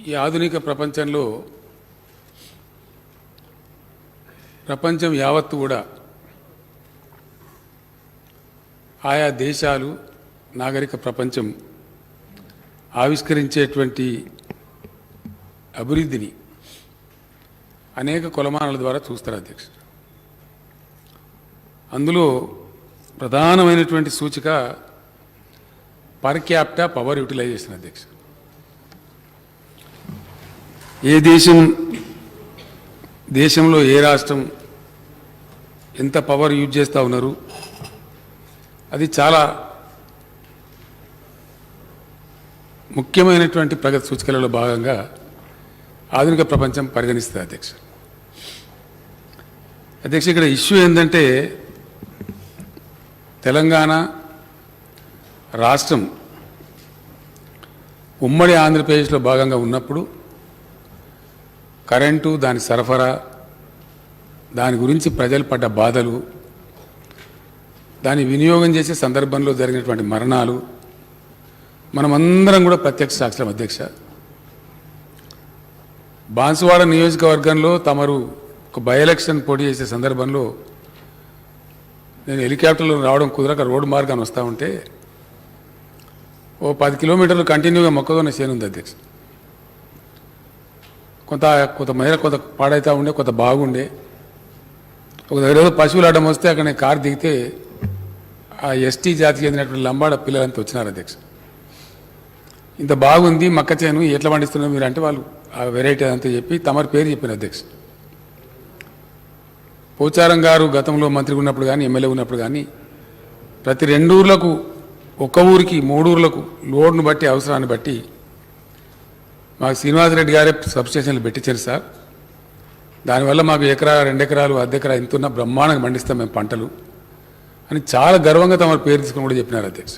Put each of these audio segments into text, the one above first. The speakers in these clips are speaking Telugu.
ఈ ఆధునిక ప్రపంచంలో ప్రపంచం యావత్తు కూడా ఆయా దేశాలు నాగరిక ప్రపంచం ఆవిష్కరించేటువంటి అభివృద్ధిని అనేక కొలమానాల ద్వారా చూస్తారు అధ్యక్ష. అందులో ప్రధానమైనటువంటి సూచిక పర్ క్యాపిటా పవర్ యూటిలైజేషన్ అధ్యక్ష. ఏ దేశంలో ఏ రాష్ట్రం ఎంత పవర్ యూజ్ చేస్తూ ఉన్నారు, అది చాలా ముఖ్యమైనటువంటి ప్రగతి సూచికలలో భాగంగా ఆధునిక ప్రపంచం పరిగణిస్తుంది అధ్యక్ష. ఇక్కడ ఇష్యూ ఏంటంటే తెలంగాణ రాష్ట్రం ఉమ్మడి ఆంధ్రప్రదేశ్లో భాగంగా ఉన్నప్పుడు కరెంటు, దాని సరఫరా, దాని గురించి ప్రజలు పడ్డ బాధలు, దాని వినియోగం చేసే సందర్భంలో జరిగినటువంటి మరణాలు మనమందరం కూడా ప్రత్యక్ష సాక్షులం అధ్యక్ష. బాన్సువాడ నియోజకవర్గంలో తమరు ఒక బై ఎలక్షన్ పోటీ చేసే సందర్భంలో నేను హెలికాప్టర్లో రావడం కుదరక రోడ్డు మార్గాన్ని వస్తూ ఉంటే ఓ 10 కిలోమీటర్లు కంటిన్యూగా మొక్కజొన్న చేను ఉంది అధ్యక్ష. కొంత మేర కొంత పాడైతే ఉండే, కొంత బాగుండే. ఒక దగ్గర ఏదో పశువులు అడ్డం వస్తే అక్కడ నేను కారు దిగితే ఆ ఎస్టీ జాతికి చెందినటువంటి లంబాడ పిల్లలంతా వచ్చినారు అధ్యక్ష. ఇంత బాగుంది మక్క చేను, ఎట్లా పండిస్తున్నారు మీరు అంటే వాళ్ళు ఆ వెరైటీ అంతా చెప్పి తమరి పేరు చెప్పిన అధ్యక్ష. పోచారం గారు గతంలో మంత్రి ఉన్నప్పుడు కానీ ఎమ్మెల్యే ఉన్నప్పుడు కానీ ప్రతి 2 ఊర్లకు, ఒక్క ఊరికి 3 ఊర్లకు లోడ్ను బట్టి అవసరాన్ని బట్టి మాకు శ్రీనివాసరెడ్డి గారే సబ్స్టేషన్లు పెట్టించారు సార్. దానివల్ల మాకు ఎకరా 2 ఎకరాలు అర్ధ ఎకరా ఇంతున్న బ్రహ్మాండంగా పండిస్తాం మేము పంటలు అని చాలా గర్వంగా తమ పేరు తీసుకుని కూడా చెప్పినారు అధ్యక్ష.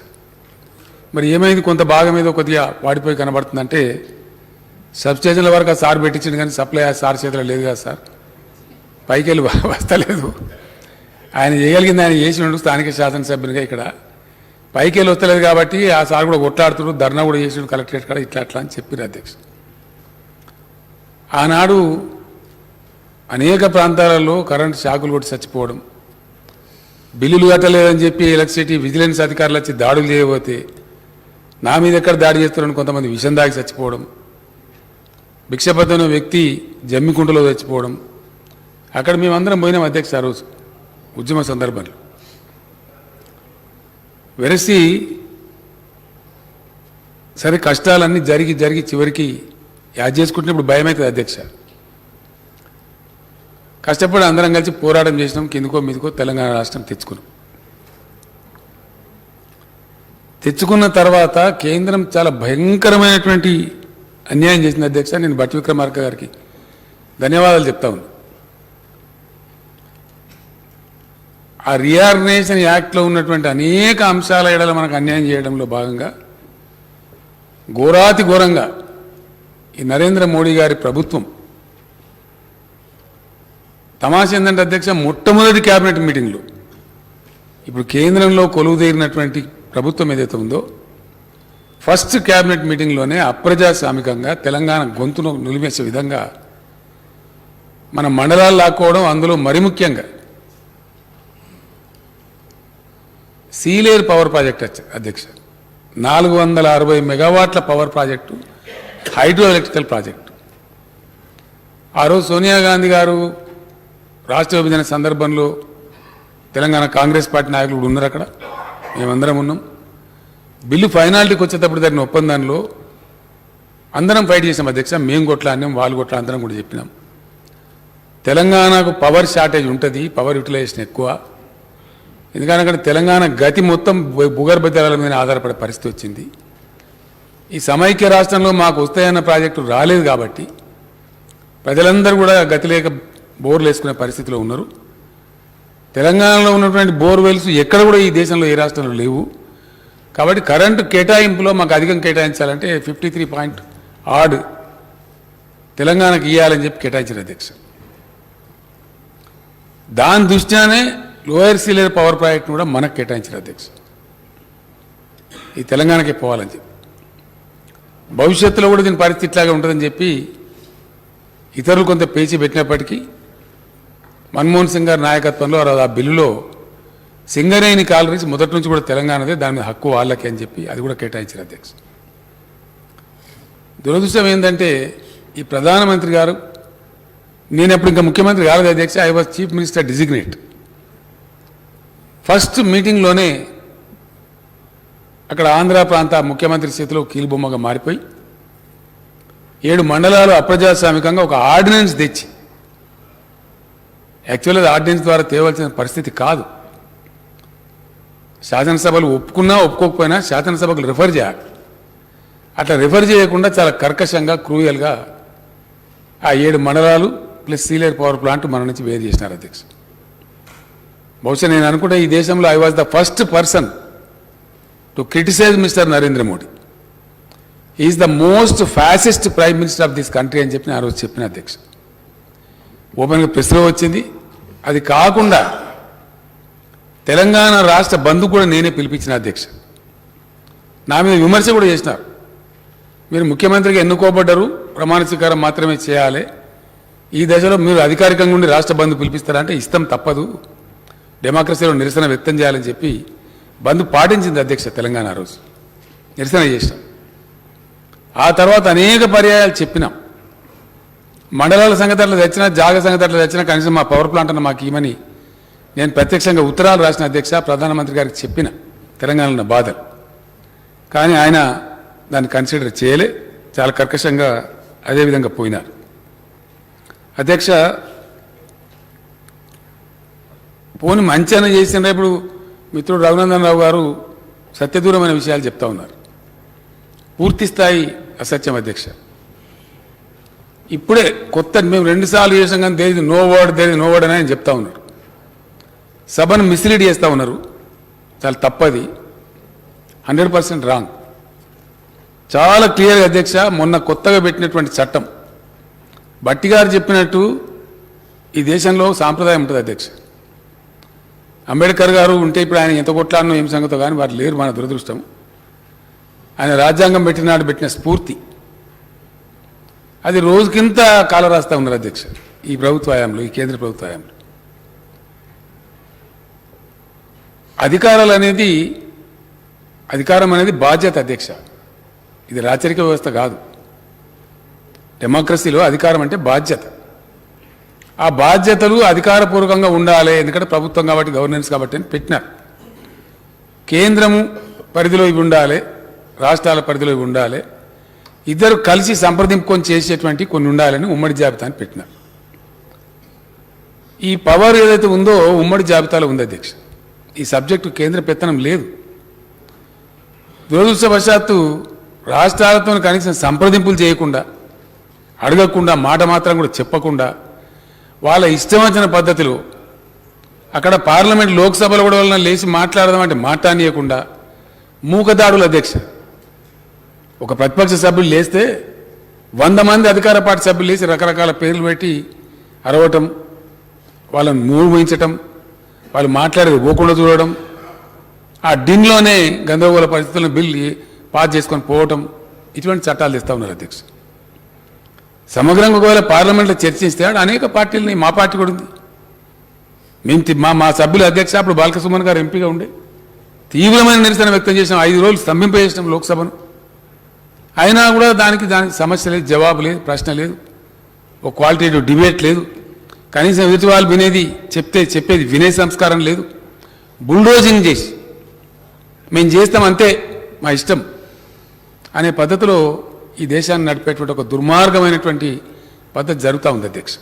మరి ఏమైంది, కొంత భాగం ఏదో కొద్దిగా వాడిపోయి కనబడుతుందంటే సబ్స్టేషన్ల వరకు ఆ సార్ పెట్టించింది కానీ సప్లై ఆ సార్ చేతిలో లేదు కదా సార్, పైకి వెళ్ళి వస్తలేదు. ఆయన చేయగలిగింది ఆయన చేసినట్టు స్థానిక శాసనసభ్యునిగా ఇక్కడ పైకి వెళ్ళి వస్తలేదు కాబట్టి ఆ సార్ కూడా కొట్లాడుతున్నారు, ధర్నా కూడా చేసినాడు కలెక్టరేట్ కాడ, ఇట్లా అని చెప్పారు అధ్యక్ష. ఆనాడు అనేక ప్రాంతాలలో కరెంటు షాకులు కొట్టి చచ్చిపోవడం, బిల్లులు కట్టలేదని చెప్పి ఎలక్ట్రిసిటీ విజిలెన్స్ అధికారులు వచ్చి దాడులు చేయబోతే నా మీద ఎక్కడ దాడి చేస్తున్నారని కొంతమంది విషం దాగి చచ్చిపోవడం, భిక్షపతిన వ్యక్తి జమ్మికుంటలో చచ్చిపోవడం, అక్కడ మేమందరం పోయినాం అధ్యక్ష. ఆ రోజు ఉద్యమ సందర్భంలో వెరసి సరే కష్టాలన్నీ జరిగి చివరికి యాద్ చేసుకుంటున్నప్పుడు భయం అవుతుంది అధ్యక్ష. కష్టపడి అందరం కలిసి పోరాటం చేసినాం, కిందకో మీదకో తెలంగాణ రాష్ట్రం తెచ్చుకున్న తర్వాత కేంద్రం చాలా భయంకరమైనటువంటి అన్యాయం చేసింది అధ్యక్ష. నేను భట్టి విక్రమార్క గారికి ధన్యవాదాలు చెప్తా ఉన్నాను. ఆ రీఆర్గనైజేషన్ యాక్ట్లో ఉన్నటువంటి అనేక అంశాల ఎడల మనకు అన్యాయం చేయడంలో భాగంగా ఘోరాతి ఘోరంగా ఈ నరేంద్ర మోడీ గారి ప్రభుత్వం తమాష ఏంటంటే అధ్యక్ష, మొట్టమొదటి క్యాబినెట్ మీటింగ్లో ఇప్పుడు కేంద్రంలో కొలువుదీరినటువంటి ప్రభుత్వం ఏదైతే ఉందో ఫస్ట్ క్యాబినెట్ మీటింగ్లోనే అప్రజాస్వామికంగా తెలంగాణ గొంతును నిలిపేసే విధంగా మన మండలాలు లాక్కోవడం, అందులో మరి ముఖ్యంగా సీలేరు పవర్ ప్రాజెక్ట్ అధ్యక్ష 460 మెగావాట్ల power project, hydro electrical project. ఆ రోజు సోనియా గాంధీ గారు రాష్ట్ర విభజన సందర్భంలో తెలంగాణ కాంగ్రెస్ పార్టీ నాయకులు ఉన్నారు అక్కడ, మేమందరం ఉన్నాం. బిల్లు ఫైనాలిటీకి వచ్చేటప్పుడు జరిగిన ఒప్పందంలో అందరం ఫైట్ చేసాం అధ్యక్ష. మేము కొట్లాడినాం, వాళ్ళు కొట్లా అందరం కూడా చెప్పినాం. తెలంగాణకు పవర్ షార్టేజ్ ఉంటుంది, పవర్ యూటిలైజేషన్ ఎక్కువ. ఎందుకంటే అక్కడ తెలంగాణ గతి మొత్తం భూగర్భ జలాల మీద ఆధారపడే పరిస్థితి వచ్చింది. ఈ సమైక్య రాష్ట్రంలో మాకు వస్తాయన్న ప్రాజెక్టు రాలేదు కాబట్టి ప్రజలందరూ కూడా గతి లేక బోర్లు వేసుకునే పరిస్థితిలో ఉన్నారు. తెలంగాణలో ఉన్నటువంటి బోర్వెల్స్ ఎక్కడ కూడా ఈ దేశంలో ఏ రాష్ట్రంలో లేవు. కాబట్టి కరెంటు కేటాయింపులో మాకు అధికం కేటాయించాలంటే 53.8 తెలంగాణకు ఇవ్వాలని చెప్పి కేటాయించారు అధ్యక్ష. దాని దృష్ట్యానే లోయర్ సీలేరు పవర్ ప్రాజెక్ట్ను కూడా మనకు కేటాయించారు అధ్యక్ష. ఈ తెలంగాణకే పోవాలని చెప్పి భవిష్యత్తులో కూడా దీని పరిస్థితి ఇట్లాగే ఉంటుందని చెప్పి ఇతరులు కొంత పేచి పెట్టినప్పటికీ మన్మోహన్ సింగ్ గారి నాయకత్వంలో ఆ బిల్లులో సింగరేణి కాలరీస్ మొదటి నుంచి కూడా తెలంగాణదే, దాని మీద హక్కు వాళ్ళకి అని చెప్పి అది కూడా కేటాయించారు అధ్యక్ష. దురదృష్టం ఏంటంటే ఈ ప్రధానమంత్రి గారు, నేను ఎప్పుడు ఇంకా ముఖ్యమంత్రి కాలేదు అధ్యక్ష, I was chief minister designate. First మీటింగ్లోనే అక్కడ ఆంధ్ర ప్రాంత ముఖ్యమంత్రి చేతిలో కీలుబొమ్మగా మారిపోయి 7 మండలాలు అప్రజాస్వామికంగా ఒక ఆర్డినెన్స్ తెచ్చి, యాక్చువల్గా ఆర్డినెన్స్ ద్వారా తేవలసిన పరిస్థితి కాదు, శాసనసభలు ఒప్పుకున్నా ఒప్పుకోకపోయినా శాసనసభకు రిఫర్ చేయాలి. అట్లా రిఫర్ చేయకుండా చాలా కర్కశంగా క్రూయల్గా ఆ 7 మండలాలు ప్లస్ సీలేరు పవర్ ప్లాంట్ మన నుంచి వేరు చేసినారు అధ్యక్ష. బహుశా నేను అనుకుంటే ఈ దేశంలో I was the first person to criticise mister Narendra Modi. Is the most fascist prime minister of this country అని చెప్పి ఆ రోజు చెప్పిన అధ్యక్ష. ఓపెన్గా ప్రెస్లో వచ్చింది. అది కాకుండా తెలంగాణ రాష్ట్ర బంద్ కూడా నేనే పిలిపించిన అధ్యక్ష. నా మీద విమర్శ కూడా చేసినారు. మీరు ముఖ్యమంత్రిగా ఎన్నుకోబడ్డారు, ప్రమాణ స్వీకారం మాత్రమే చేయాలి, ఈ దశలో మీరు అధికారికంగా ఉండి రాష్ట్ర బంద్ పిలిపిస్తారంటే ఇష్టం తప్పదు, డెమోక్రసీలో నిరసన వ్యక్తం చేయాలని చెప్పి బంద్ పాటించింది అధ్యక్ష. తెలంగాణ రోజు నిరసన చేసినాం. ఆ తర్వాత అనేక పర్యాయాలు చెప్పినాం, మండలాల సంగతి అట్లా తెచ్చినా, జాగ సంగతి అట్లా తెచ్చినా కనీసం మా పవర్ ప్లాంట్ అన్న మాకు ఇవ్వమని నేను ప్రత్యక్షంగా ఉత్తరాలు రాసిన అధ్యక్ష, ప్రధానమంత్రి గారికి చెప్పిన తెలంగాణలో ఉన్న బాధలు. కానీ ఆయన దాన్ని కన్సిడర్ చేయలే, చాలా కర్కశంగా అదేవిధంగా పోయినారు అధ్యక్ష. పోని మంచి చేసిన ఇప్పుడు మిత్రుడు రఘునందన్ రావు గారు సత్యదూరమైన విషయాలు చెప్తా ఉన్నారు, పూర్తి స్థాయి అసత్యం అధ్యక్ష. ఇప్పుడే కొత్త మేము 2 సార్లు చేసాం కానీ దేని నో వర్డ్ అని ఆయన చెప్తా ఉన్నారు, సభను మిస్లీడ్ చేస్తూ ఉన్నారు. చాలా తప్పది, 100% రాంగ్. చాలా క్లియర్గా అధ్యక్ష, మొన్న కొత్తగా పెట్టినటువంటి చట్టం భట్టి గారు చెప్పినట్టు ఈ దేశంలో సాంప్రదాయం ఉంటుంది అధ్యక్ష. అంబేద్కర్ గారు ఉంటే ఇప్పుడు ఆయన ఎంత కొట్లాడనో ఏం సంగతో కానీ వారు లేరు, మన దురదృష్టం. ఆయన రాజ్యాంగం పెట్టిన స్ఫూర్తి అది రోజుకింత కాల రాస్తా ఉన్నారు అధ్యక్ష ఈ ప్రభుత్వ హయాంలో, ఈ కేంద్ర ప్రభుత్వ హయాంలో. అధికారం అనేది బాధ్యత అధ్యక్ష, ఇది రాచరిక వ్యవస్థ కాదు. డెమోక్రసీలో అధికారం అంటే బాధ్యత. ఆ బాధ్యతలు అధికారపూర్వకంగా ఉండాలి, ఎందుకంటే ప్రభుత్వం కాబట్టి, గవర్నెన్స్ కాబట్టి అని పెట్టినారు. కేంద్రము పరిధిలో ఇవి ఉండాలి, రాష్ట్రాల పరిధిలో ఇవి ఉండాలి, ఇద్దరు కలిసి సంప్రదింపుకొని చేసేటువంటి కొన్ని ఉండాలని ఉమ్మడి జాబితాని పెట్టినారు. ఈ పవర్ ఏదైతే ఉందో ఉమ్మడి జాబితాలో ఉంది అధ్యక్ష. ఈ సబ్జెక్టు కేంద్ర పెత్తనం లేదు. దురదృష్టవశాత్తు రాష్ట్రాలతో కనీసం సంప్రదింపులు చేయకుండా, అడగకుండా, మాట మాత్రం కూడా చెప్పకుండా, వాళ్ళ ఇష్టం వచ్చిన పద్ధతిలో అక్కడ పార్లమెంట్ లోక్సభలో కూడా వాళ్ళని లేచి మాట్లాడదామంటే మాట్లాడనీయకుండా మూకదాడులు అధ్యక్ష. ఒక ప్రతిపక్ష సభ్యులు లేస్తే 100 మంది అధికార పార్టీ సభ్యులు లేచి రకరకాల పేర్లు పెట్టి అరవటం, వాళ్ళని మూవించటం, వాళ్ళు మాట్లాడేది పోకుండా చూడడం, ఆ డిన్లోనే గందరగోళ పరిస్థితులను బిల్లు పాస్ చేసుకొని పోవటం, ఇటువంటి చట్టాలు తెస్తా ఉన్నారు అధ్యక్ష. సమగ్రంగా ఒకవేళ పార్లమెంట్లో చర్చిస్తే అనేక పార్టీలని, మా పార్టీ కూడా ఉంది, మేము మా సభ్యుల అధ్యక్ష అప్పుడు బాలకృష్ణ గారు ఎంపీగా ఉండే తీవ్రమైన నిరసన వ్యక్తం చేసినాం, 5 రోజులు స్తంభింపజేసినాం లోక్సభను. అయినా కూడా దానికి సమస్య లేదు, జవాబు లేదు, ప్రశ్న లేదు, ఒక క్వాలిటేటివ్ డిబేట్ లేదు, కనీసం ఎదుటి వాళ్ళు చెప్పేది వినే సంస్కారం లేదు. బుల్డోజింగ్ చేసి మేము చేస్తాం అంతే మా ఇష్టం అనే పద్ధతిలో ఈ దేశాన్ని నడిపేటువంటి ఒక దుర్మార్గమైనటువంటి పద్ధతి జరుగుతూ ఉంది అధ్యక్ష.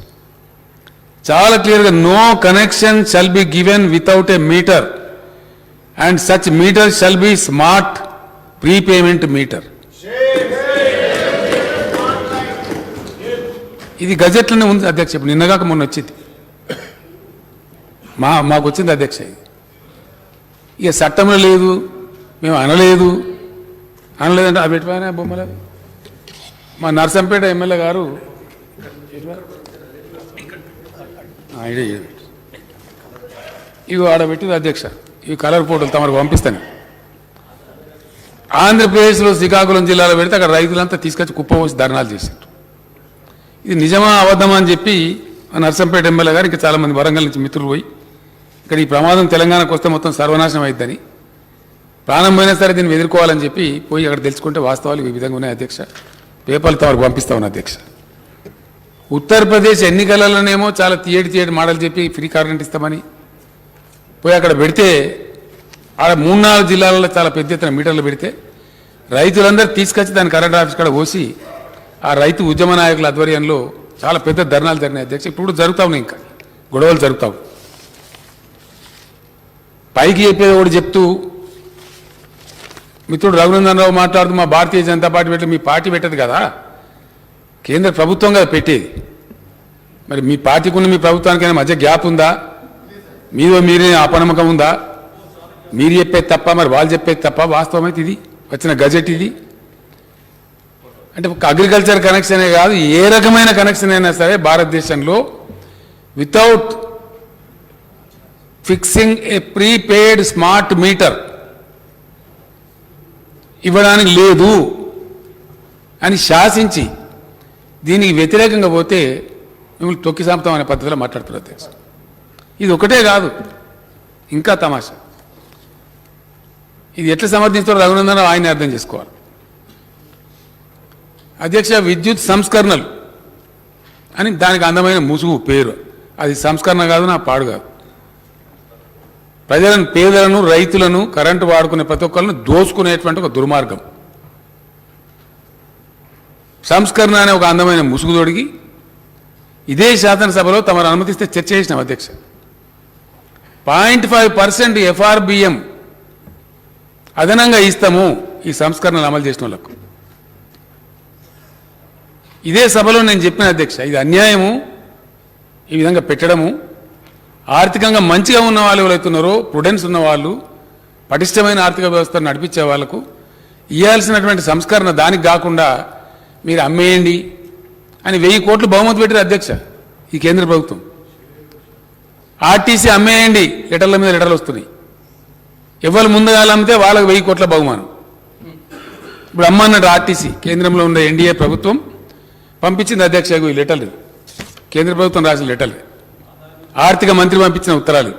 చాలా క్లియర్గా no connection shall be given without a meter and such meter shall be smart prepayment meter. ఇది గజెట్లోనే ఉంది అధ్యక్ష. ఇప్పుడు నిన్నగాక మొన్న వచ్చింది, మాకు వచ్చింది అధ్యక్ష. ఇక చట్టంలో లేదు, మేము అనలేదంటే అవి ఎటువైనా బొమ్మలేదు. మా నర్సంపేట ఎమ్మెల్యే గారు ఇవి ఆడబెట్టింది అధ్యక్ష. ఇవి కలర్ ఫోటోలు తమకు పంపిస్తాను. ఆంధ్రప్రదేశ్లో శ్రీకాకుళం జిల్లాలో పెడితే అక్కడ రైతులంతా తీసుకొచ్చి కుప్పపోసి ధర్నాలు చేశారు. ఇది నిజమా అబద్ధమా అని చెప్పి నర్సంపేట ఎమ్మెల్యే గారు ఇంకా చాలామంది వరంగల్ నుంచి మిత్రులు పోయి ఇక్కడ ఈ ప్రమాదం తెలంగాణకు వస్తే మొత్తం సర్వనాశనం అవుతుందని, ప్రాణం పోయినా సరే దీన్ని ఎదుర్కోవాలని చెప్పి పోయి అక్కడ తెలుసుకుంటే వాస్తవాలు ఈ విధంగా ఉన్నాయి అధ్యక్ష. పేపర్లతో వరకు పంపిస్తా ఉన్నా అధ్యక్ష. ఉత్తరప్రదేశ్ ఎన్నికలలోనేమో చాలా తీయటి మాటలు చెప్పి ఫ్రీ కరెంట్ ఇస్తామని పోయి అక్కడ పెడితే ఆడ 3-4 జిల్లాలలో చాలా పెద్ద ఎత్తున మీటర్లు పెడితే రైతులందరూ తీసుకొచ్చి దాని కరెంట్ ఆఫీస్ కాడ పోసి ఆ రైతు ఉద్యమ నాయకుల ఆధ్వర్యంలో చాలా పెద్ద ధర్నాలు జరిగినాయి అధ్యక్ష. ఇప్పుడు జరుగుతా ఉన్నాయి, ఇంకా గొడవలు జరుగుతావు. పైకి చెప్పేది ఒకటి చెప్తూ మిత్రుడు రఘునందన్ రావు మాట్లాడుతూ మా భారతీయ జనతా పార్టీ పెట్టదు, మీ పార్టీ పెట్టదు కదా, కేంద్ర ప్రభుత్వం కదా పెట్టేది. మరి మీ పార్టీకి ఉన్న మీ ప్రభుత్వానికైనా మధ్య గ్యాప్ ఉందా? మీరే అపనమ్మకం ఉందా? మీరు చెప్పేది తప్ప మరి వాళ్ళు చెప్పేది తప్ప? వాస్తవం అయితే ఇది వచ్చిన గజెట్ ఇది. అంటే ఒక అగ్రికల్చర్ కనెక్షనే కాదు, ఏ రకమైన కనెక్షన్ అయినా సరే భారతదేశంలో వితౌట్ ఫిక్సింగ్ ఏ ప్రీపెయిడ్ స్మార్ట్ మీటర్ ఇవ్వడానికి లేదు అని శాసించి దీనికి వ్యతిరేకంగా పోతే మిమ్మల్ని తొక్కి సాపుతాం అనే పద్ధతిలో మాట్లాడుతున్నారు అధ్యక్ష. ఇది ఒకటే కాదు, ఇంకా తమాషా. ఇది ఎట్లా సమర్థిస్తారో రఘునందన్ ఆయన్ని అర్థం చేసుకోవాలి అధ్యక్ష. విద్యుత్ సంస్కరణలు అని దానికి అందమైన ముసుగు పేరు, అది సంస్కరణ కాదు, నా పాడు కాదు. ప్రజలను, పేదలను, రైతులను, కరెంటు వాడుకునే ప్రతి ఒక్కరిని దోసుకునేటువంటి ఒక దుర్మార్గం. సంస్కరణ అనే ఒక అందమైన ముసుగు తొడిగి ఇదే శాసనసభలో తమరు అనుమతిస్తే చర్చ చేసినాం అధ్యక్ష. 0.5% FRBM అదనంగా ఇస్తాము ఈ సంస్కరణలు అమలు చేసిన వాళ్ళకు. ఇదే సభలో నేను చెప్పిన అధ్యక్ష, ఇది అన్యాయము ఈ విధంగా పెట్టడము. ఆర్థికంగా మంచిగా ఉన్న వాళ్ళు ఎవరైతున్నారో, ప్రుడెన్స్ ఉన్న వాళ్ళు, పటిష్టమైన ఆర్థిక వ్యవస్థను నడిపించే వాళ్లకు ఇవ్వాల్సినటువంటి సంస్కరణ దానికి కాకుండా మీరు అమ్మేయండి అని 1000 కోట్లు బహుమతి పెట్టారు అధ్యక్ష ఈ కేంద్ర ప్రభుత్వం. ఆర్టీసీ అమ్మేయండి, లెటర్ల మీద లెటర్లు వస్తున్నాయి. ఎవరు ముందుగా అమ్మితే వాళ్ళకి 1000 కోట్ల బహుమానం. ఇప్పుడు అమ్మన్నట్టు ఆర్టీసీ కేంద్రంలో ఉండే ఎన్డీఏ ప్రభుత్వం పంపించింది అధ్యక్ష ఈ లెటర్లు, కేంద్ర ప్రభుత్వం రాసిన లెటర్లు, ఆర్థిక మంత్రి పంపించిన ఉత్తరాలు.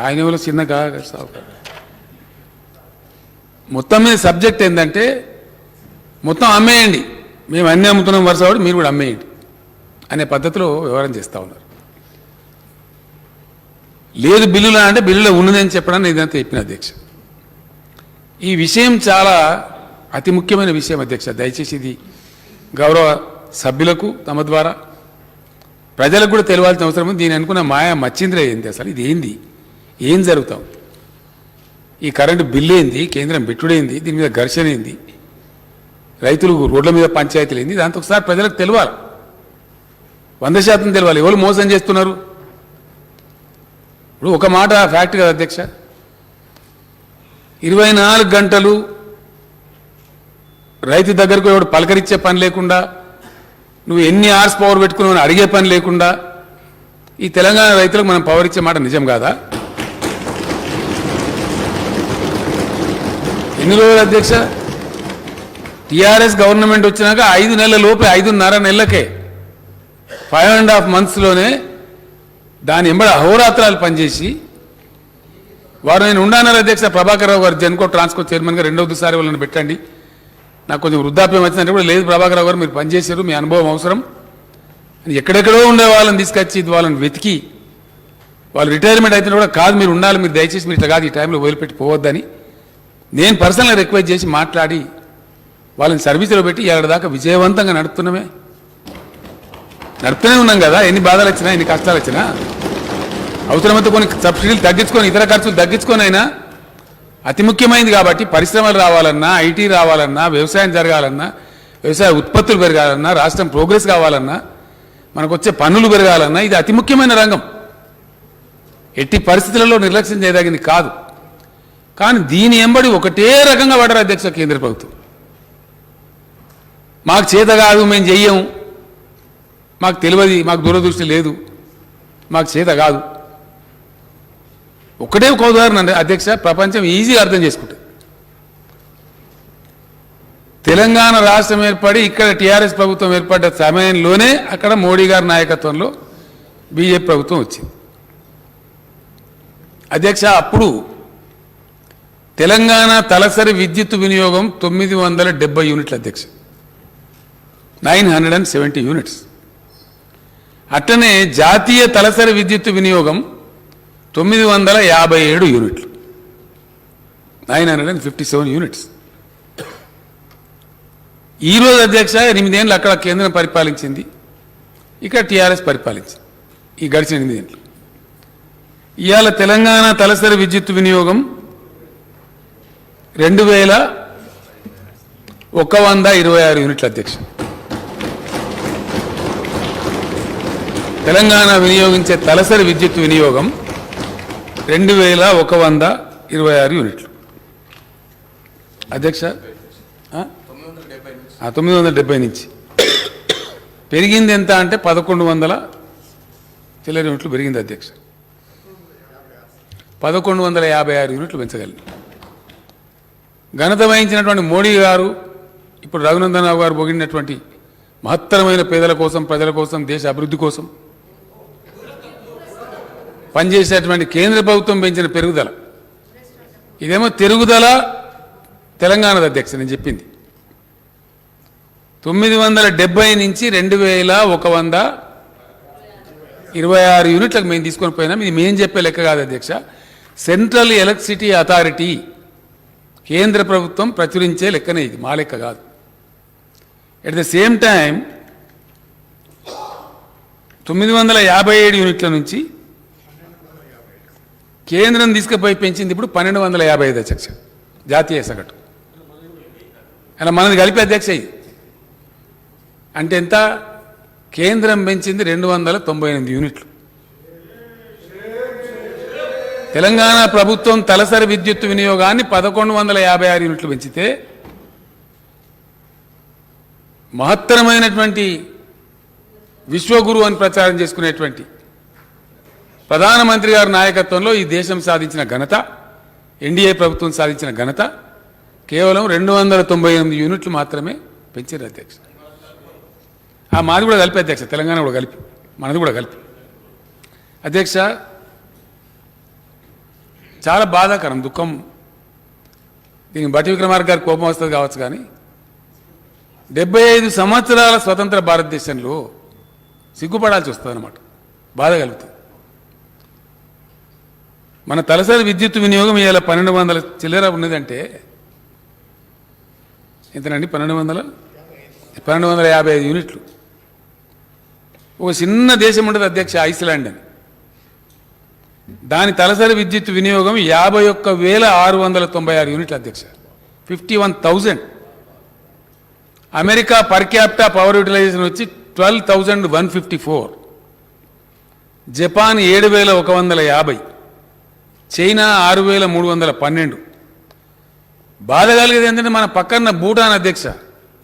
ఆయన ఎవరో చిన్న మొత్తం మీద సబ్జెక్ట్ ఏంటంటే మొత్తం అమ్మేయండి, మేము అన్నీ అమ్ముతున్నాం వరుసవాడు, మీరు కూడా అమ్మేయండి అనే పద్ధతిలో వ్యవహారం చేస్తూ ఉన్నారు. లేదు బిల్లులా అంటే బిల్లులో ఉన్నదని చెప్పడానికి ఇదంతా చెప్పిన అధ్యక్ష. ఈ విషయం చాలా అతి ముఖ్యమైన విషయం అధ్యక్ష. దయచేసి ఇది గౌరవ సభ్యులకు తమ ద్వారా ప్రజలకు కూడా తెలియాల్సిన అవసరం ఉంది. దీని అనుకున్న మాయా మచ్చింద్ర ఏంది, అసలు ఇది ఏంది, ఏం జరుగుతాం, ఈ కరెంటు బిల్లు ఏంది, కేంద్రం పెట్టుడేంది, దీని మీద ఘర్షణ ఏంది, రైతులు రోడ్ల మీద పంచాయతీలు ఏంది, దాంతో ఒకసారి ప్రజలకు తెలియాలి, 100% తెలియాలి ఎవరు మోసం చేస్తున్నారు. ఇప్పుడు ఒక మాట ఫ్యాక్ట్ కదా అధ్యక్ష, 24 గంటలు రైతు దగ్గరకు ఎవడు పలకరించే పని లేకుండా, నువ్వు ఎన్ని అవర్స్ పవర్ పెట్టుకున్నావు అడిగే పని లేకుండా ఈ తెలంగాణ రైతులకు మనం పవర్ ఇచ్చే మాట నిజం కాదా? ఎన్ని రోజులు అధ్యక్ష? టీఆర్ఎస్ గవర్నమెంట్ వచ్చినాక 5 నెలల లోపే, 5.5 నెలలకే, 5.5 monthsలోనే దాని ఎంబడి అహోరాత్రాలు పనిచేసి వారు నేను ఉండానన్నారు అధ్యక్ష. ప్రభాకర్ రావు గారు జెన్కో ట్రాన్స్కో చైర్మన్గా 2వసారి వాళ్ళని పెట్టండి, నాకు కొంచెం వృద్ధాప్యం వచ్చిందంటే కూడా లేదు ప్రభాకర్ రావు గారు మీరు పనిచేశారు, మీ అనుభవం అవసరం అని ఎక్కడెక్కడో ఉండే వాళ్ళని తీసుకొచ్చి వాళ్ళని వెతికి వాళ్ళు రిటైర్మెంట్ అయితే కూడా కాదు మీరు ఉండాలి, మీరు దయచేసి మీరు ఇట్లా కాదు ఈ టైంలో వదిలిపెట్టి పోవద్దని నేను పర్సనల్గా రిక్వెస్ట్ చేసి మాట్లాడి వాళ్ళని సర్వీసులో పెట్టి ఏడాది దాకా విజయవంతంగా నడుపుతూనే ఉన్నాం కదా. ఎన్ని బాధలు వచ్చినా, ఎన్ని కష్టాలు వచ్చినా అవసరమైతే కొన్ని సబ్సిడీలు తగ్గించుకొని, ఇతర ఖర్చులు తగ్గించుకొని అయినా అతి ముఖ్యమైనది కాబట్టి పరిశ్రమలు రావాలన్నా, ఐటీ రావాలన్నా, వ్యవసాయం జరగాలన్నా, వ్యవసాయ ఉత్పత్తులు పెరగాలన్నా, రాష్ట్రం ప్రోగ్రెస్ కావాలన్నా, మనకు వచ్చే పన్నులు పెరగాలన్నా ఇది అతి ముఖ్యమైన రంగం, ఎట్టి పరిస్థితులలో నిర్లక్ష్యం చేయదగింది కాదు. కానీ దీని ఎంబడి ఒకటే రకంగా పడరు అధ్యక్ష కేంద్ర ప్రభుత్వం. మాకు చేత కాదు, మేము చెయ్యం, మాకు తెలియదు, మాకు దూరదృష్టి లేదు, మాకు చేత కాదు. ఒకటే ఒక ఉదాహరణ అండి అధ్యక్ష, ప్రపంచం ఈజీగా అర్థం చేసుకుంటుంది. తెలంగాణ రాష్ట్రం ఏర్పడి ఇక్కడ టీఆర్ఎస్ ప్రభుత్వం ఏర్పడ్డ సమయంలోనే అక్కడ మోడీ గారి నాయకత్వంలో బీజేపీ ప్రభుత్వం వచ్చింది. అధ్యక్ష, అప్పుడు తెలంగాణ తలసరి విద్యుత్ వినియోగం 970 యూనిట్లు అధ్యక్ష, 970 యూనిట్స్. అట్లనే జాతీయ తలసరి విద్యుత్ వినియోగం 957 యూనిట్లు, 957 యూనిట్స్. ఈరోజు అధ్యక్ష 8 ఏళ్ళు అక్కడ కేంద్రం పరిపాలించింది, ఇక్కడ టీఆర్ఎస్ పరిపాలించింది ఈ గడిచిన 8 ఏళ్ళు. ఇవాళ తెలంగాణ తలసరి విద్యుత్ వినియోగం 2126 యూనిట్లు అధ్యక్ష. తెలంగాణ వినియోగించే తలసరి విద్యుత్ వినియోగం 2126 యూనిట్లు అధ్యక్ష. 970 నుంచి పెరిగింది ఎంత అంటే 1100 చిల్లర యూనిట్లు పెరిగింది అధ్యక్ష. 1156 యూనిట్లు పెంచగలిగింది. ఘనత వహించినటువంటి మోడీ గారు, ఇప్పుడు రఘునందన్ రావు గారు పొగిడినటువంటి మహత్తరమైన పేదల కోసం, ప్రజల కోసం, దేశ అభివృద్ధి కోసం పనిచేసేటువంటి కేంద్ర ప్రభుత్వం పెంచిన పెరుగుదల, ఇదేమో తిరుగుదల తెలంగాణది అధ్యక్ష. నేను చెప్పింది 970 నుంచి 2126 యూనిట్లకు మేము తీసుకొని పోయినాం. ఇది మేము చెప్పే లెక్క కాదు అధ్యక్ష, సెంట్రల్ ఎలక్ట్రిసిటీ అథారిటీ కేంద్ర ప్రభుత్వం ప్రచురించే లెక్కనే, ఇది మా లెక్క కాదు. ఎట్ ద సేమ్ టైం 957 యూనిట్ల నుంచి కేంద్రం తీసుకుపోయి పెంచింది ఇప్పుడు 1255 అధ్యక్ష జాతీయ సగటు. అలా మనది కలిపి అధ్యక్ష ఇది అంటే ఎంత? కేంద్రం పెంచింది 298 యూనిట్లు. తెలంగాణ ప్రభుత్వం తలసరి విద్యుత్ వినియోగాన్ని 1156 యూనిట్లు పెంచితే, మహత్తరమైనటువంటి విశ్వగురు అని ప్రచారం చేసుకునేటువంటి ప్రధానమంత్రి గారి నాయకత్వంలో ఈ దేశం సాధించిన ఘనత, ఎన్డీఏ ప్రభుత్వం సాధించిన ఘనత కేవలం 298 యూనిట్లు మాత్రమే పెంచారు అధ్యక్ష. మాది కూడా కలిపి అధ్యక్ష, తెలంగాణ కూడా కలిపి, మనది కూడా కలిపి అధ్యక్ష. చాలా బాధాకరం, దుఃఖం. దీనికి బట్టి విక్రమార్క గారి కోపం వస్తుంది కావచ్చు, కానీ 75 సంవత్సరాల స్వతంత్ర భారతదేశంలో సిగ్గుపడాల్సి వస్తుంది అన్నమాట, బాధ కలుగుతుంది. మన తలసరి విద్యుత్ వినియోగం ఇవాళ 1200 చిల్లర ఉన్నదంటే ఎంతనండి? 1255 యూనిట్లు. ఒక చిన్న దేశం ఉంటుంది అధ్యక్ష, ఐస్లాండ్ అని, దాని తలసరి విద్యుత్ వినియోగం 51,696 యూనిట్లు అధ్యక్ష, 51,000. America per capita power utilisation వచ్చి 12,154, జపాన్ 7,150, చైనా 6,312. బాధ కలిగేది ఏంటంటే మన పక్కన భూటాన్ అధ్యక్ష,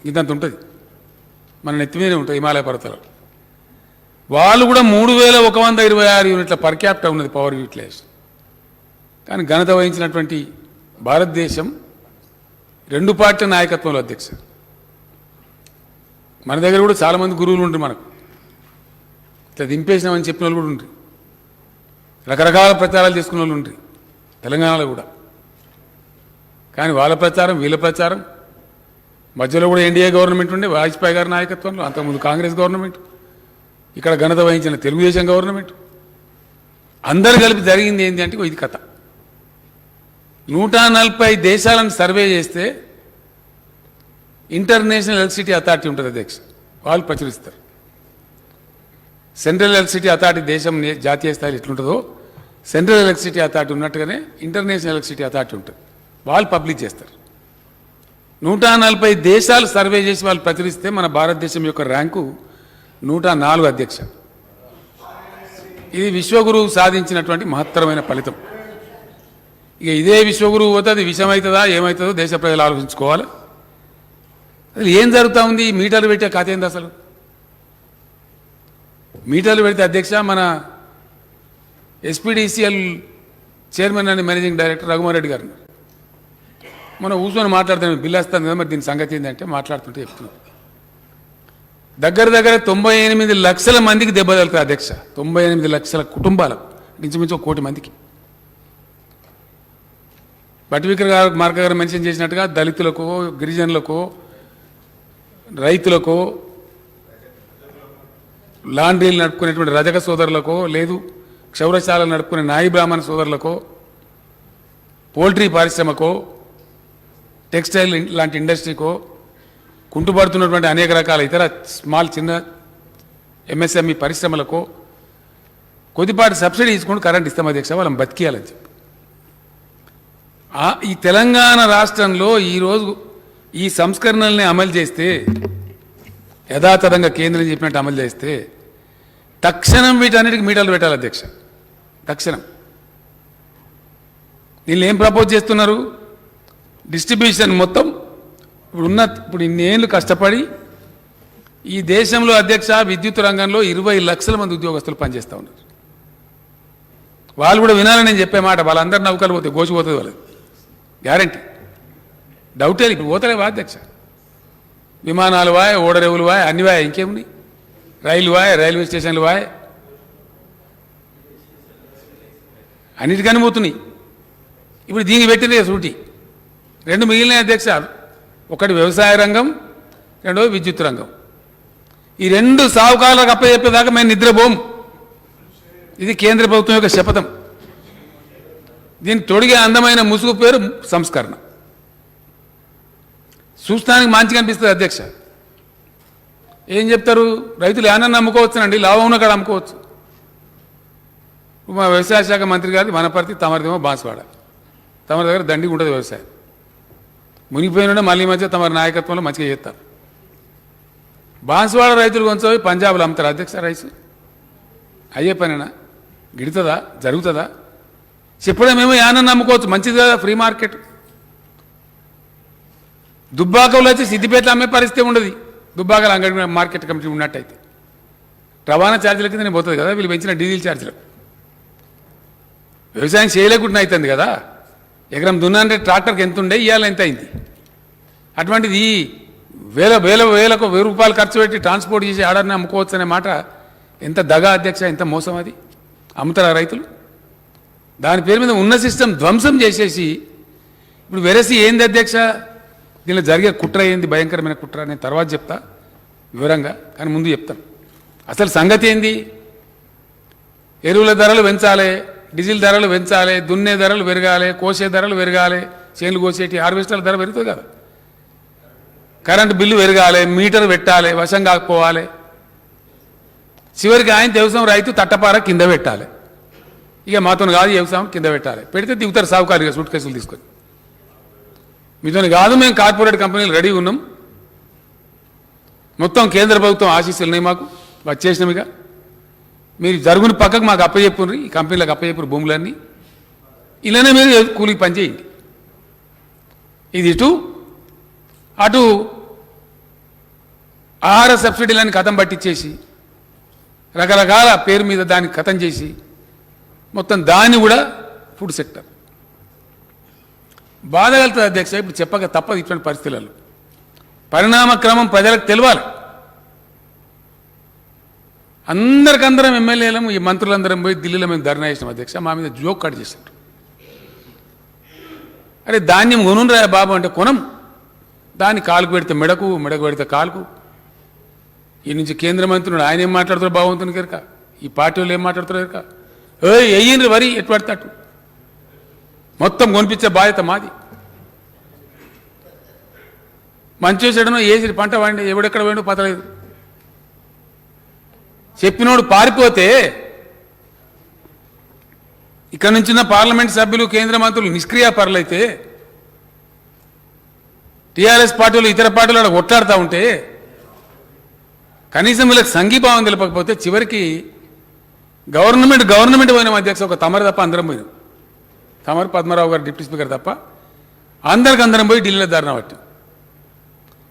ఇదంత ఉంటుంది, మన నెత్తి మీదే ఉంటుంది హిమాలయ పర్వతాలు. వాళ్ళు కూడా 3,126 యూనిట్ల పర్ క్యాపిటా ఉన్నది పవర్ యూటిలైజేషన్. కానీ ఘనత వహించినటువంటి భారతదేశం 2 పార్టీల నాయకత్వంలో అధ్యక్ష. మన దగ్గర కూడా చాలామంది గురువులు ఉంటారు, మనకు ఇట్లా దింపేసినామని చెప్పిన వాళ్ళు కూడా ఉంటారు, రకరకాల ప్రచారాలు చేసుకున్న వాళ్ళు ఉంటారు తెలంగాణలో కూడా. కానీ వాళ్ళ ప్రచారం వీళ్ళ ప్రచారం, మధ్యలో కూడా ఎన్డీఏ గవర్నమెంట్ ఉండే వాజ్పేయి గారి నాయకత్వంలో, అంతకుముందు కాంగ్రెస్ గవర్నమెంట్, ఇక్కడ ఘనత వహించిన తెలుగుదేశం గవర్నమెంట్, అందరు కలిపి జరిగింది ఏంటి అంటే ఇది కథ. 140 దేశాలను సర్వే చేస్తే ఇంటర్నేషనల్ ఎలక్ట్రిసిటీ అథారిటీ ఉంటుంది అధ్యక్ష, వాళ్ళు ప్రచురిస్తారు. సెంట్రల్ ఎలక్ట్రిసిటీ అథారిటీ దేశం జాతీయ స్థాయిలో ఎట్లుంటుందో, సెంట్రల్ ఎలక్ట్రిసిటీ అథారిటీ ఉన్నట్టుగానే ఇంటర్నేషనల్ ఎలక్ట్రిసిటీ అథారిటీ ఉంటుంది, వాళ్ళు పబ్లిష్ చేస్తారు. 140 దేశాలు సర్వే చేసి వాళ్ళు ప్రచురిస్తే మన భారతదేశం యొక్క ర్యాంకు 104 అధ్యక్ష. ఇది విశ్వగురువు సాధించినటువంటి మహత్తరమైన ఫలితం. ఇక ఇదే విశ్వగురువు పోతే అది విషమవుతుందా ఏమవుతుందో దేశ ప్రజలు ఆలోచించుకోవాలి. అసలు ఏం జరుగుతూ ఉంది? మీటర్లు పెట్టే కథ ఏంది? అసలు మీటర్లు పెడితే అధ్యక్ష మన SPDCL chairman and managing director Raghuma Reddy గారిని మనం కూర్చొని మాట్లాడుతాను బిల్లు వస్తాను కదా మరి దీని సంగతి ఏంటంటే మాట్లాడుతుంటే చెప్తున్నాం. దగ్గర 98 లక్షల మందికి దెబ్బ తగులుతుంది అధ్యక్ష. 98 లక్షల కుటుంబాలకు ఇంచుమించు 1 కోటి మందికి. బట్వికర్ గారు మార్క గారు మెన్షన్ చేసినట్టుగా దళితులకు, గిరిజనులకు, రైతులకు, లాండ్రీలు నడుపుకునేటువంటి రజక సోదరులకు, లేదు క్షౌరశాలలు నడుపుకునే నాయి బ్రాహ్మణ సోదరులకు, పోల్ట్రీ పరిశ్రమకు, టెక్స్టైల్ లాంటి ఇండస్ట్రీకో, కుంటుపడుతున్నటువంటి అనేక రకాల ఇతర చిన్న ఎంఎస్ఎంఈ పరిశ్రమలకు కొద్దిపాటి సబ్సిడీ తీసుకుంటూ కరెంట్ ఇస్తాం అధ్యక్ష, వాళ్ళని బతికేయాలని చెప్పి. ఈ తెలంగాణ రాష్ట్రంలో ఈరోజు ఈ సంస్కరణల్ని అమలు చేస్తే, యథాతథంగా కేంద్రం చెప్పినట్టు అమలు చేస్తే తక్షణం వీటన్నిటికీ మీటర్లు పెట్టాలి అధ్యక్ష. తక్షణం వీళ్ళు ఏం ప్రపోజ్ చేస్తున్నారు? డిస్ట్రిబ్యూషన్ మొత్తం ఇప్పుడు ఇన్నేళ్ళు కష్టపడి ఈ దేశంలో అధ్యక్ష విద్యుత్ రంగంలో 20 లక్షల మంది ఉద్యోగస్తులు పనిచేస్తూ ఉన్నారు. వాళ్ళు కూడా వినాలని నేను చెప్పే మాట, వాళ్ళందరూ నౌకలు పోతే గోచిపోతుంది వాళ్ళది గ్యారంటీ. డౌటే ఇప్పుడు పోతలేవా అధ్యక్ష? విమానాలు వాయ్, ఓడరేవులు వాయ్, అన్ని వాయ్, ఇంకేమున్నాయి, రైలు వాయ్, రైల్వే స్టేషన్లు వాయ్, అన్నిటికని పోతున్నాయి. ఇప్పుడు దీనికి పెట్టిందే సూటి 2 మిగిలిన అధ్యక్ష. ఒకటి వ్యవసాయ రంగం, రెండోది విద్యుత్ రంగం. ఈ 2 సావుకారులకు అప్పచెప్పేదాకా మేము నిద్రపోం. ఇది కేంద్ర ప్రభుత్వం యొక్క శపథం. దీనికి తొడిగే అందమైన ముసుగు పేరు సంస్కరణ. చూస్తానికి మంచిగా అనిపిస్తుంది అధ్యక్ష. ఏం చెప్తారు? రైతులు ఏమన్నా అమ్ముకోవచ్చునండి, లాభం ఉన్న కాడ అమ్ముకోవచ్చు. మా వ్యవసాయ శాఖ మంత్రి గారి వనపర్తి, తమరిదేమో బాన్స్వాడ. తమరి దగ్గర దండిగా ఉంటుంది వ్యవసాయం. మునిగిపోయిన మళ్ళీ మధ్య తమరి నాయకత్వంలో మంచిగా చేస్తారు. బాన్స్వాడ రైతులు కొంచెం పంజాబ్లో అమ్ముతారు అధ్యక్ష రైసు. అయ్యే పనేనా? గిడుతుందా? జరుగుతుందా? చెప్పడమేమో యానన్న అమ్ముకోవచ్చు, మంచిది కదా, ఫ్రీ మార్కెట్. దుబ్బాకలో వచ్చి సిద్దిపేటలో అమ్మే పరిస్థితి ఉండదు. దుబ్బాకల అంగడి మార్కెట్ కమిటీ ఉన్నట్టయితే రవాణా ఛార్జీల కిందనే పోతుంది కదా, వీళ్ళు పెంచిన డీజిల్ ఛార్జీలకు. వ్యవసాయం చేయలేకుండా అవుతుంది కదా. ఎకరం దున్నంటే ట్రాక్టర్కి ఎంత ఉండే, ఇవాళ ఎంత అయింది? అటువంటిది వేలకు 1000 రూపాయలు ఖర్చు పెట్టి ట్రాన్స్పోర్ట్ చేసి ఆర్డర్ని అమ్ముకోవచ్చు అనే మాట ఎంత దగా అధ్యక్ష, ఎంత మోసం అది. అమ్ముతారా రైతులు? దాని పేరు మీద ఉన్న సిస్టమ్ ధ్వంసం చేసేసి ఇప్పుడు వెరసి ఏంది అధ్యక్ష? దీనిలో జరిగే కుట్ర ఏంది, భయంకరమైన కుట్ర, నేను తర్వాత చెప్తా వివరంగా, కానీ ముందు చెప్తాను అసలు సంగతి ఏంది. ఎరువుల ధరలు పెంచాలి, డీజిల్ ధరలు పెంచాలి, దున్నే ధరలు పెరగాలి, కోసే ధరలు పెరగాలి, చేనులు కోసేటి హార్వెస్టర్ల ధర పెరుగుతుంది కదా, కరెంటు బిల్లు పెరగాలి, మీటర్ పెట్టాలి, వశం కాకపోవాలి. చివరికి ఆయన వ్యవసాయం రైతు తట్టపార కింద పెట్టాలి. ఇక మాతో కాదు వ్యవసాయం కింద పెట్టాలి. పెడితే దిగుతారు సావుకారుగా సూట్ కేసులు తీసుకొని. మీతో కాదు, మేము కార్పొరేట్ కంపెనీలు రెడీ ఉన్నాం, మొత్తం కేంద్ర ప్రభుత్వం ఆశీస్సులు ఉన్నాయి మాకు, వచ్చేసినామిగా, మీరు జరుగుని పక్కకు మాకు అప్పచెప్పుండ్రి, ఈ కంపెనీలకు అప్పచెప్పురు భూములన్నీ, ఇలానే మీరు కూలికి పనిచేయండి. ఇది ఇటు అటు ఆహార సబ్సిడీలని కథం పట్టించేసి రకరకాల పేరు మీద దాన్ని కథం చేసి మొత్తం దాన్ని కూడా ఫుడ్ సెక్టర్ బాధ కలుగుతుంది అధ్యక్ష. ఇప్పుడు చెప్పక తప్పదు ఇటువంటి పరిస్థితులలో. పరిణామ క్రమం ప్రజలకు తెలియాలి. అందరికందరం ఎమ్మెల్యేలం, ఈ మంత్రులందరం పోయి ఢిల్లీలో మేము ధర్నా చేసినాం అధ్యక్ష. మా మీద జోక్ కట్ చేశారు. అరే ధాన్యం కొనురా బాబు అంటే కొనం, దాన్ని కాలుకు పెడితే మెడకు, మెడకు పెడితే కాలుకు. ఈ నుంచి కేంద్ర మంత్రులు ఆయన ఏం మాట్లాడుతారో బాగుంటుంది కనుక, ఈ పార్టీ వాళ్ళు ఏం మాట్లాడుతారో కనుక, వెయ్యిండ్రు వరి ఎటు పడితే అటు మొత్తం కొనిపించే బాధ్యత మాది. మంచి చెడునో ఏసి పంట వాడి ఎవడెక్కడ పోయిండో పతలేదు. చెప్పినోడు పారిపోతే ఇక్కడ నుంచి పార్లమెంట్ సభ్యులు, కేంద్ర మంత్రులు నిష్క్రియాపరులైతే, టీఆర్ఎస్ పార్టీలు ఇతర పార్టీలు అక్కడ కొట్లాడుతూ ఉంటే, కనీసం వీళ్ళకి సంఘీభావం తెలపకపోతే చివరికి గవర్నమెంట్ పోయినాం అధ్యక్ష. ఒక తమరు తప్ప అందరం పోయినాం. తమరు పద్మరావు గారు డిప్యూటీ స్పీకర్ తప్ప అందరం పోయి ఢిల్లీలో ధర్నా పట్టాం.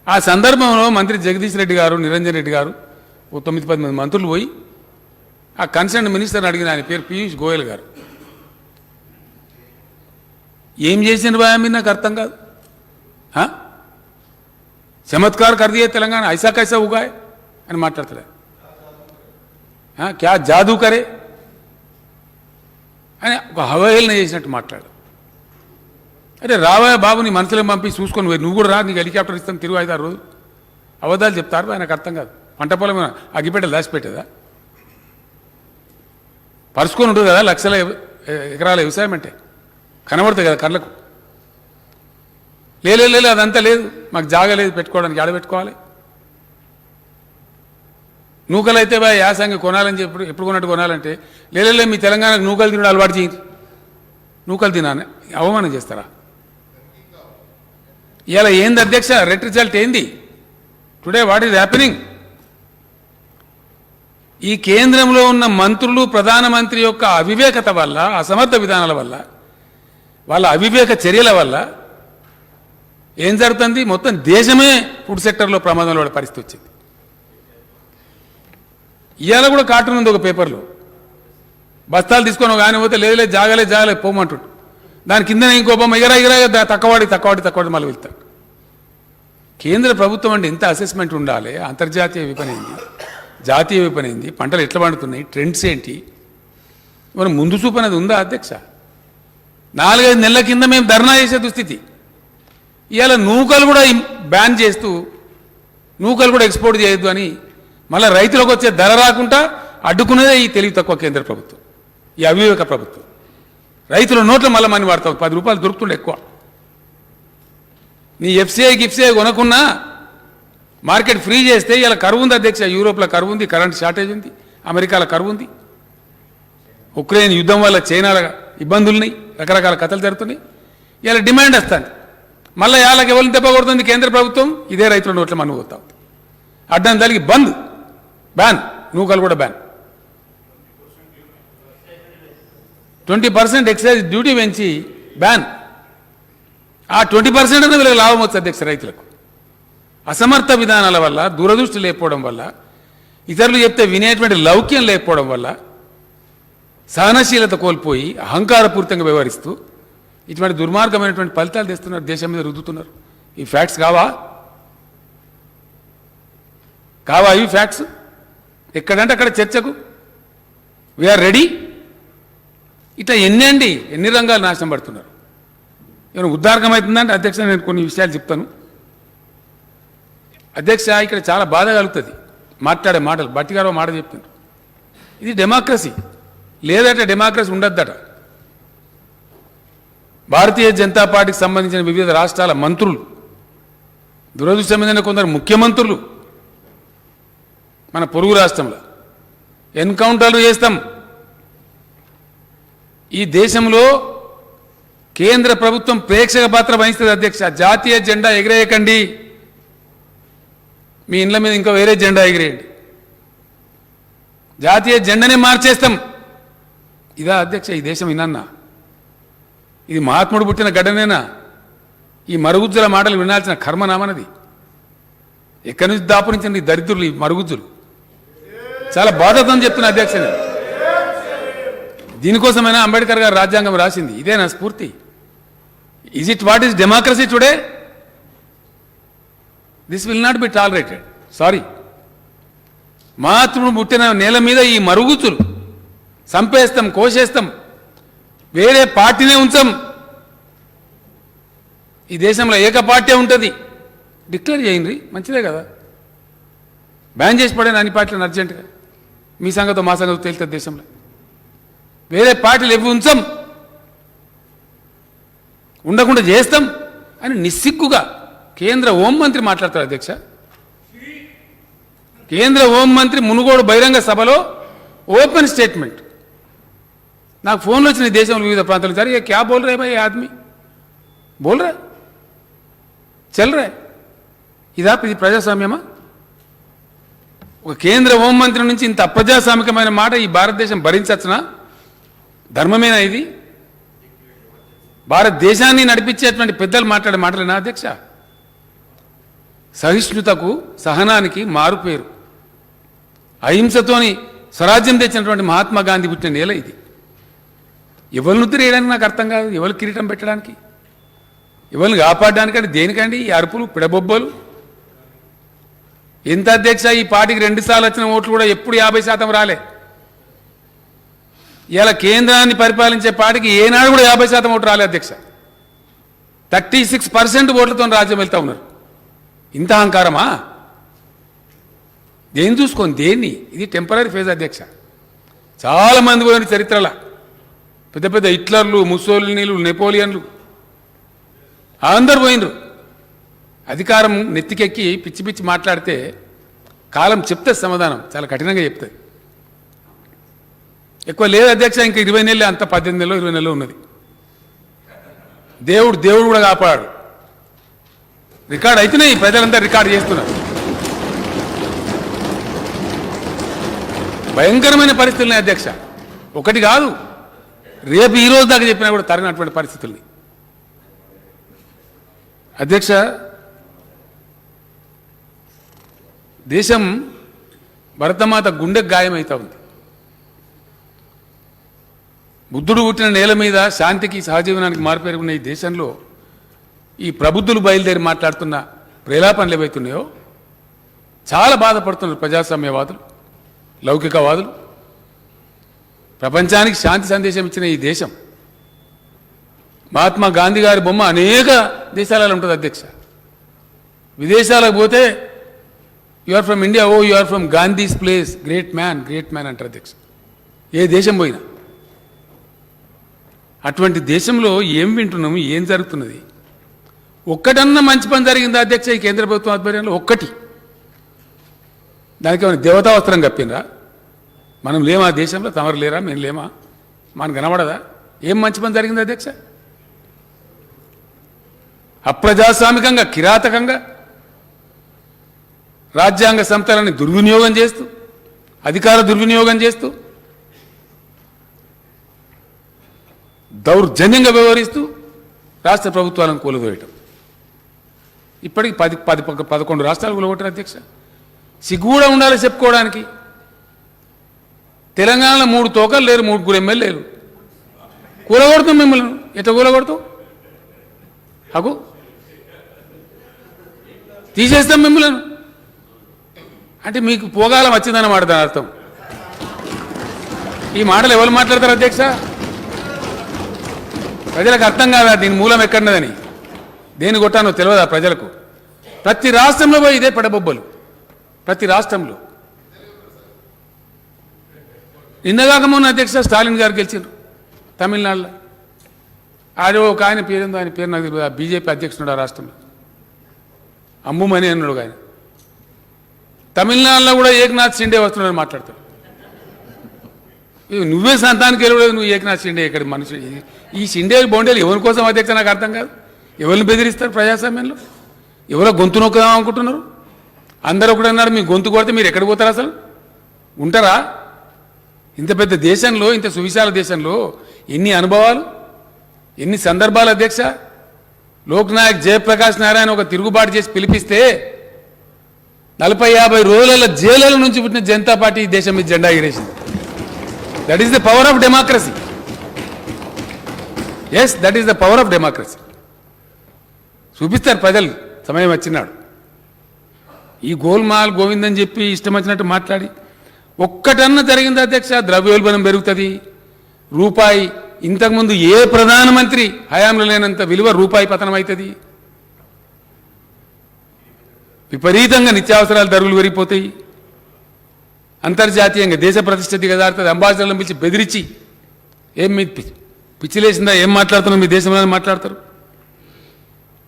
ఆ సందర్భంలో మంత్రి జగదీష్ రెడ్డి గారు, నిరంజన్ రెడ్డి గారు, ఓ 9-10 మంది మంత్రులు పోయి ఆ కన్సర్న్ మినిస్టర్ని అడిగిన, ఆయన పేరు పీయూష్ గోయల్ గారు, ఏం చేసిన బాయ్ మీరు నాకు అర్థం కాదు. చమత్కార్ కర్ దియే తెలంగాణ ఐసా కైసా ఉగాయ్ అని మాట్లాడతాడు. క్యా జాదూ కరే అని ఒక హవేళన చేసినట్టు మాట్లాడు. అరే రావా బాబు నీ మనసులో పంపి చూసుకొని నువ్వు కూడా రా, నీకు హెలికాప్టర్ ఇస్తాను తిరుగు 5-6 రోజులు. అబద్ధాలు చెప్తారు బాయ్, నాకు అర్థం కాదు. పంట పొలం అగ్గిపెట్టెలు దాచిపెట్టేదా? పరుచుకొని ఉంటుంది కదా లక్షల ఎకరాల వ్యవసాయం అంటే, కనబడుతుంది కదా కళ్ళకు. లేదు అదంతా లేదు, మాకు జాగా లేదు పెట్టుకోవడానికి, ఆడ పెట్టుకోవాలి. నూకలు అయితే బాయ్ యాసంగి కొనాలని చెప్పి ఎప్పుడు కొన్నట్టు కొనాలంటే లేదు మీ తెలంగాణకు నూకలు తినడం అలవాటు చేయండి. నూకలు తినాలని అవమానం చేస్తారా? ఇలా ఏంది అధ్యక్ష రెట్ రిజల్ట్ ఏంది టుడే? What is happening? ఈ కేంద్రంలో ఉన్న మంత్రులు ప్రధానమంత్రి యొక్క అవివేకత వల్ల, అసమర్థ విధానాల వల్ల, వాళ్ళ అవివేక చర్యల వల్ల ఏం జరుగుతుంది? మొత్తం దేశమే ఫుడ్ సెక్టర్లో ప్రమాదంలో పడే పరిస్థితి వచ్చింది. ఇవాళ కూడా కార్టూన్ ఉంది ఒక పేపర్లో, బస్తాలు తీసుకొని ఒక ఆయన పోతే లేదు జాగలే పోమంటుండు. దాని కిందనే ఇంకో బొమ్మ ఎగరా తక్కువడి మళ్ళీ వెళ్తాడు. కేంద్ర ప్రభుత్వం అంటే ఎంత అసెస్మెంట్ ఉండాలి? అంతర్జాతీయ విపణింది, జాతీయ విపణింది, పంటలు ఎట్లా పండుతున్నాయి, ట్రెండ్స్ ఏంటి, మనం ముందు చూపు అనేది ఉందా అధ్యక్ష? 4-5 నెలల కింద మేము ధర్నా చేసే దుస్థితి. ఇవాళ నూకలు కూడా బ్యాన్ చేస్తూ నూకలు కూడా ఎక్స్పోర్ట్ చేయొద్దు అని మళ్ళీ రైతులకు వచ్చే ధర రాకుండా అడ్డుకునేదే ఈ తెలివి తక్కువ కేంద్ర ప్రభుత్వం, ఈ అవివేక ప్రభుత్వం. రైతుల నోట్ల మళ్ళీ మనీ వాడతాం, 10 రూపాయలు దొరుకుతుండే ఎక్కువ. నీ ఎఫ్సిఐ కొనకున్నా మార్కెట్ ఫ్రీ చేస్తే ఇలా కరువు ఉంది అధ్యక్ష. యూరోప్లో కరువు ఉంది, కరెంట్ షార్టేజ్ ఉంది, అమెరికాలో కరువు ఉంది, ఉక్రెయిన్ యుద్ధం వల్ల చైనాల ఇబ్బందులున్నాయి, రకరకాల కథలు జరుగుతున్నాయి. ఇలా డిమాండ్ వస్తుంది. మళ్ళీ వాళ్ళకి ఎవరిని దెబ్బ కొడుతుంది కేంద్ర ప్రభుత్వం? ఇదే రైతుల నోట్ల మన్ను పోతాం. అడ్డం దానికి బంద్, బ్యాన్, నూకలు కూడా బ్యాన్. 20% ఎక్సైజ్ డ్యూటీ పెంచి బ్యాన్. ఆ 20% అనేది వీళ్ళకి లాభం వస్తుంది అధ్యక్ష రైతులకు. అసమర్థ విధానాల వల్ల, దూరదృష్టి లేకపోవడం వల్ల, ఇతరులు చెప్తే వినేటువంటి లౌక్యం లేకపోవడం వల్ల, సహనశీలత కోల్పోయి అహంకారపూరితంగా వ్యవహరిస్తూ ఇటువంటి దుర్మార్గమైనటువంటి ఫలితాలు తెస్తున్నారు, దేశం మీద రుద్దుతున్నారు. ఈ ఫ్యాక్ట్స్ కావా ఇవి ఫ్యాక్ట్స్? ఎక్కడంటే అక్కడ చర్చకు వీఆర్ రెడీ. ఇట్లా ఎన్ని రంగాలు నాశనం పడుతున్నారు. ఏమైనా ఉద్దారకం అవుతుందంటే అధ్యక్ష నేను కొన్ని విషయాలు చెప్తాను. అధ్యక్ష ఇక్కడ చాలా బాధ కలుగుతుంది మాట్లాడే మాటలు. భట్టి గారు మాట చెప్తున్నారు, ఇది డెమోక్రసీ లేదట, డెమోక్రసీ ఉండద్దట. భారతీయ జనతా పార్టీకి సంబంధించిన వివిధ రాష్ట్రాల మంత్రులు, దురదృష్టమైన కొందరు ముఖ్యమంత్రులు మన పొరుగు రాష్ట్రంలో ఎన్కౌంటర్లు చేస్తాం. ఈ దేశంలో కేంద్ర ప్రభుత్వం ప్రేక్షక పాత్ర వహిస్తుంది అధ్యక్ష. జాతీయ జెండా ఎగిరేయకండి, మీ ఇండ్ల మీద ఇంకా వేరే జెండా ఎగిరేయండి, జాతీయ జెండానే మార్చేస్తాం. ఇదా అధ్యక్ష ఈ దేశం? వినన్నా? ఇది మహాత్ముడు పుట్టిన గడ్డనేనా? ఈ మరుగుజ్జుల మాటలు వినాల్సిన కర్మనామనది. ఎక్కడి నుంచి దాపురించండి దరిద్రులు ఈ మరుగుజ్జులు? చాలా బాధతో చెప్తున్నా అధ్యక్ష. దీనికోసమైనా అంబేద్కర్ గారు రాజ్యాంగం రాసింది, ఇదే నా స్ఫూర్తి. Is it what is democracy today? This will not be tolerated. Sorry, మహాత్ముడు పుట్టిన నేల మీద ఈ మరుగుజ్జులు చంపేస్తాం, కోసేస్తాం, వేరే పార్టీనే ఉంచాం. ఈ దేశంలో ఏక పార్టీ ఉంటుంది, డిక్లేర్ చేయండి, మంచిదే కదా. బ్యాన్ చేసి పడాను అన్ని పార్టీలను అర్జెంటుగా. మీ సంగతో మా సంగతో తేలుతుంది దేశంలో. వేరే పార్టీలు ఎవి ఉంచాం, ఉండకుండా చేస్తాం అని నిస్సిగ్గుగా కేంద్ర హోంమంత్రి మాట్లాడతారు అధ్యక్ష. కేంద్ర హోంమంత్రి మునుగోడు బహిరంగ సభలో ఓపెన్ స్టేట్మెంట్. నాకు ఫోన్లు వచ్చిన దేశంలో వివిధ ప్రాంతాలు, సరే ఏ క్యా బోల్ రే భాయ్ ఆద్మీ, బోల్ రే చల్ రే. ఇది ప్రజాస్వామ్యమా? ఒక కేంద్ర హోంమంత్రి నుంచి ఇంత అప్రజాస్వామికమైన మాట ఈ భారతదేశం భరించచ్చునా? ధర్మమేనా ఇది? భారతదేశాన్ని నడిపించేటువంటి పెద్దలు మాట్లాడే మాటలేనా అధ్యక్ష? సహిష్ణుతకు, సహనానికి మారుపేరు. అహింసతోని స్వరాజ్యం తెచ్చినటువంటి మహాత్మా గాంధీ పుట్టిన నేల ఇది. ఎవరిని ఉద్రేయడానికి నాకు అర్థం కాదు, ఎవరు కిరీటం పెట్టడానికి? ఎవరిని కాపాడడానికంటే దేనికండి ఈ అరుపులు పిడబొబ్బలు? ఎంత అధ్యక్ష, ఈ పార్టీకి 2 సార్లు వచ్చిన ఓట్లు కూడా ఎప్పుడు 50% రాలే. ఇలా కేంద్రాన్ని పరిపాలించే పార్టీకి ఏనాడు కూడా 50% ఓట్లు రాలే అధ్యక్ష. 36% ఓట్లతో రాజ్యం వెళ్తా ఉన్నారు. ఇంత అహంకారమా? దేన్ని చూసుకొని దేన్ని? ఇది టెంపరీ ఫేజ్ అధ్యక్ష. చాలామంది పోయిన చరిత్రలో పెద్ద పెద్ద హిట్లర్లు, ముస్సోలినీలు, నెపోలియన్లు అందరు పోయినరు. అధికారం నెత్తికెక్కి పిచ్చి పిచ్చి మాట్లాడితే కాలం చెప్తే సమాధానం చాలా కఠినంగా చెప్తుంది. ఎక్కువ లేదు అధ్యక్ష, ఇంకా 20 నెలలే, అంత 18 నెలలో 20 నెలలో ఉన్నది. దేవుడు కూడా కాపాడు. రికార్డ్ అయితేనే ప్రజలంతా రికార్డు చేస్తున్నారు. భయంకరమైన పరిస్థితులని అధ్యక్ష, ఒకటి కాదు, రేపు ఈ రోజు దాకా చెప్పినా కూడా తరగనటువంటి పరిస్థితుల్ని. అధ్యక్ష, దేశం భరతమాత గుండెకు గాయమవుతా ఉంది. బుద్ధుడు పుట్టిన నేల మీద శాంతికి, సహజీవనానికి మారుపేరుకున్న ఈ దేశంలో ఈ ప్రబుద్ధులు బయలుదేరి మాట్లాడుతున్న ప్రేలాపనలు ఏవైతున్నాయో చాలా బాధపడుతున్నారు ప్రజాస్వామ్యవాదులు, లౌకికవాదులు. ప్రపంచానికి శాంతి సందేశం ఇచ్చిన ఈ దేశం, మహాత్మా గాంధీ గారి బొమ్మ అనేక దేశాలలో ఉంటుంది అధ్యక్ష. విదేశాలకు పోతే you are from India, oh you are from Gandhi's place, great man అంటారు అధ్యక్ష. ఏ దేశం పోయినా అటువంటి దేశంలో ఏం వింటున్నాము, ఏం జరుగుతున్నది? ఒక్కటన్నా మంచి పని జరిగిందా అధ్యక్ష ఈ కేంద్ర ప్రభుత్వం ఆధ్వర్యంలో? ఒక్కటి. దానికి ఏమైనా దేవతా వస్త్రం కప్పినరా? మనం లేమా దేశంలో? తమరు లేరా? మేము లేమా? మనకు కనబడదా? ఏం మంచి పని జరిగింది అధ్యక్ష? అప్రజాస్వామికంగా, కిరాతకంగా రాజ్యాంగ సంస్థలని దుర్వినియోగం చేస్తూ, అధికార దుర్వినియోగం చేస్తూ, దౌర్జన్యంగా వ్యవహరిస్తూ రాష్ట్ర ప్రభుత్వాలను కూలదోయటం. ఇప్పటికి 11 రాష్ట్రాలు కూలగొట్టారు అధ్యక్ష. సిగ్గు కూడా ఉండాలి చెప్పుకోవడానికి. తెలంగాణలో 3 తోకలు లేరు, 3 ఎమ్మెల్యేలు. కూలగొడతాం మిమ్మల్ని. ఎట్లా కూలగొడతాం? అగు తీసేస్తాం మిమ్మల్ని అంటే మీకు పోగాలం వచ్చిందన్నమాట దాని అర్థం. ఈ మాటలు ఎవరు మాట్లాడతారు అధ్యక్ష? ప్రజలకు అర్థం కాదా దీని మూలం ఎక్కడున్నదని? దేని కొట్టానో తెలియదా ప్రజలకు? ప్రతి రాష్ట్రంలో పోయి ఇదే పడబొబ్బలు. ప్రతి రాష్ట్రంలో. నిన్నగాక మొన్న అధ్యక్ష స్టాలిన్ గారు గెలిచారు తమిళనాడులో. ఆడో ఒక ఆయన పేరుందో, ఆయన పేరు నాకు తెలియదు, బీజేపీ అధ్యక్షుడు ఆ రాష్ట్రంలో, అమ్ముమని అన్నాడు ఆయన. తమిళనాడులో కూడా ఏకనాథ్ షిండే వస్తున్నాడని మాట్లాడతాడు. నువ్వే సంతానికి వెళ్ళలేదు, నువ్వు ఏకనాథ్ షిండే ఇక్కడ మనిషి. ఈ షిండేలు బొండేలు ఎవరి కోసం అధ్యక్ష నాకు అర్థం కాదు. ఎవరిని బెదిరిస్తారు ప్రజాస్వామ్యంలో? ఎవరో గొంతు నొక్కుదాం అనుకుంటున్నారు. అందరూ కూడా అన్నారు మీ గొంతు కొడితే మీరు ఎక్కడికి పోతారు? అసలు ఉంటారా? ఇంత పెద్ద దేశంలో, ఇంత సువిశాల దేశంలో ఎన్ని అనుభవాలు, ఎన్ని సందర్భాలు అధ్యక్ష. లోక్నాయక్ జయప్రకాష్ నారాయణ ఒక తిరుగుబాటు చేసి పిలిపిస్తే 40-50 రోజుల జైలుల నుంచి పుట్టిన జనతా పార్టీ ఈ దేశం మీద జెండా ఎగిరేసింది. That is the power of democracy. Yes, that is the power of democracy. చూపిస్తారు ప్రజలు సమయం వచ్చినాడు. ఈ గోల్మాల్ గోవిందని చెప్పి ఇష్టం వచ్చినట్టు మాట్లాడి ఒక్కటన్నా జరిగింది అధ్యక్ష? ద్రవ్యోల్బణం పెరుగుతుంది, రూపాయి ఇంతకుముందు ఏ ప్రధానమంత్రి హయాంలో లేనంత విలువ రూపాయి పతనం అవుతుంది, విపరీతంగా నిత్యావసరాల ధరలు పెరిగిపోతాయి, అంతర్జాతీయంగా దేశ ప్రతిష్ట దిగజారుతుంది, అంబాసిడర్లను పిలిచి బెదిరించి ఏం మీ పిచ్చిలేసిందా, ఏం మాట్లాడుతున్నారు మీ దేశంలో మాట్లాడతారు.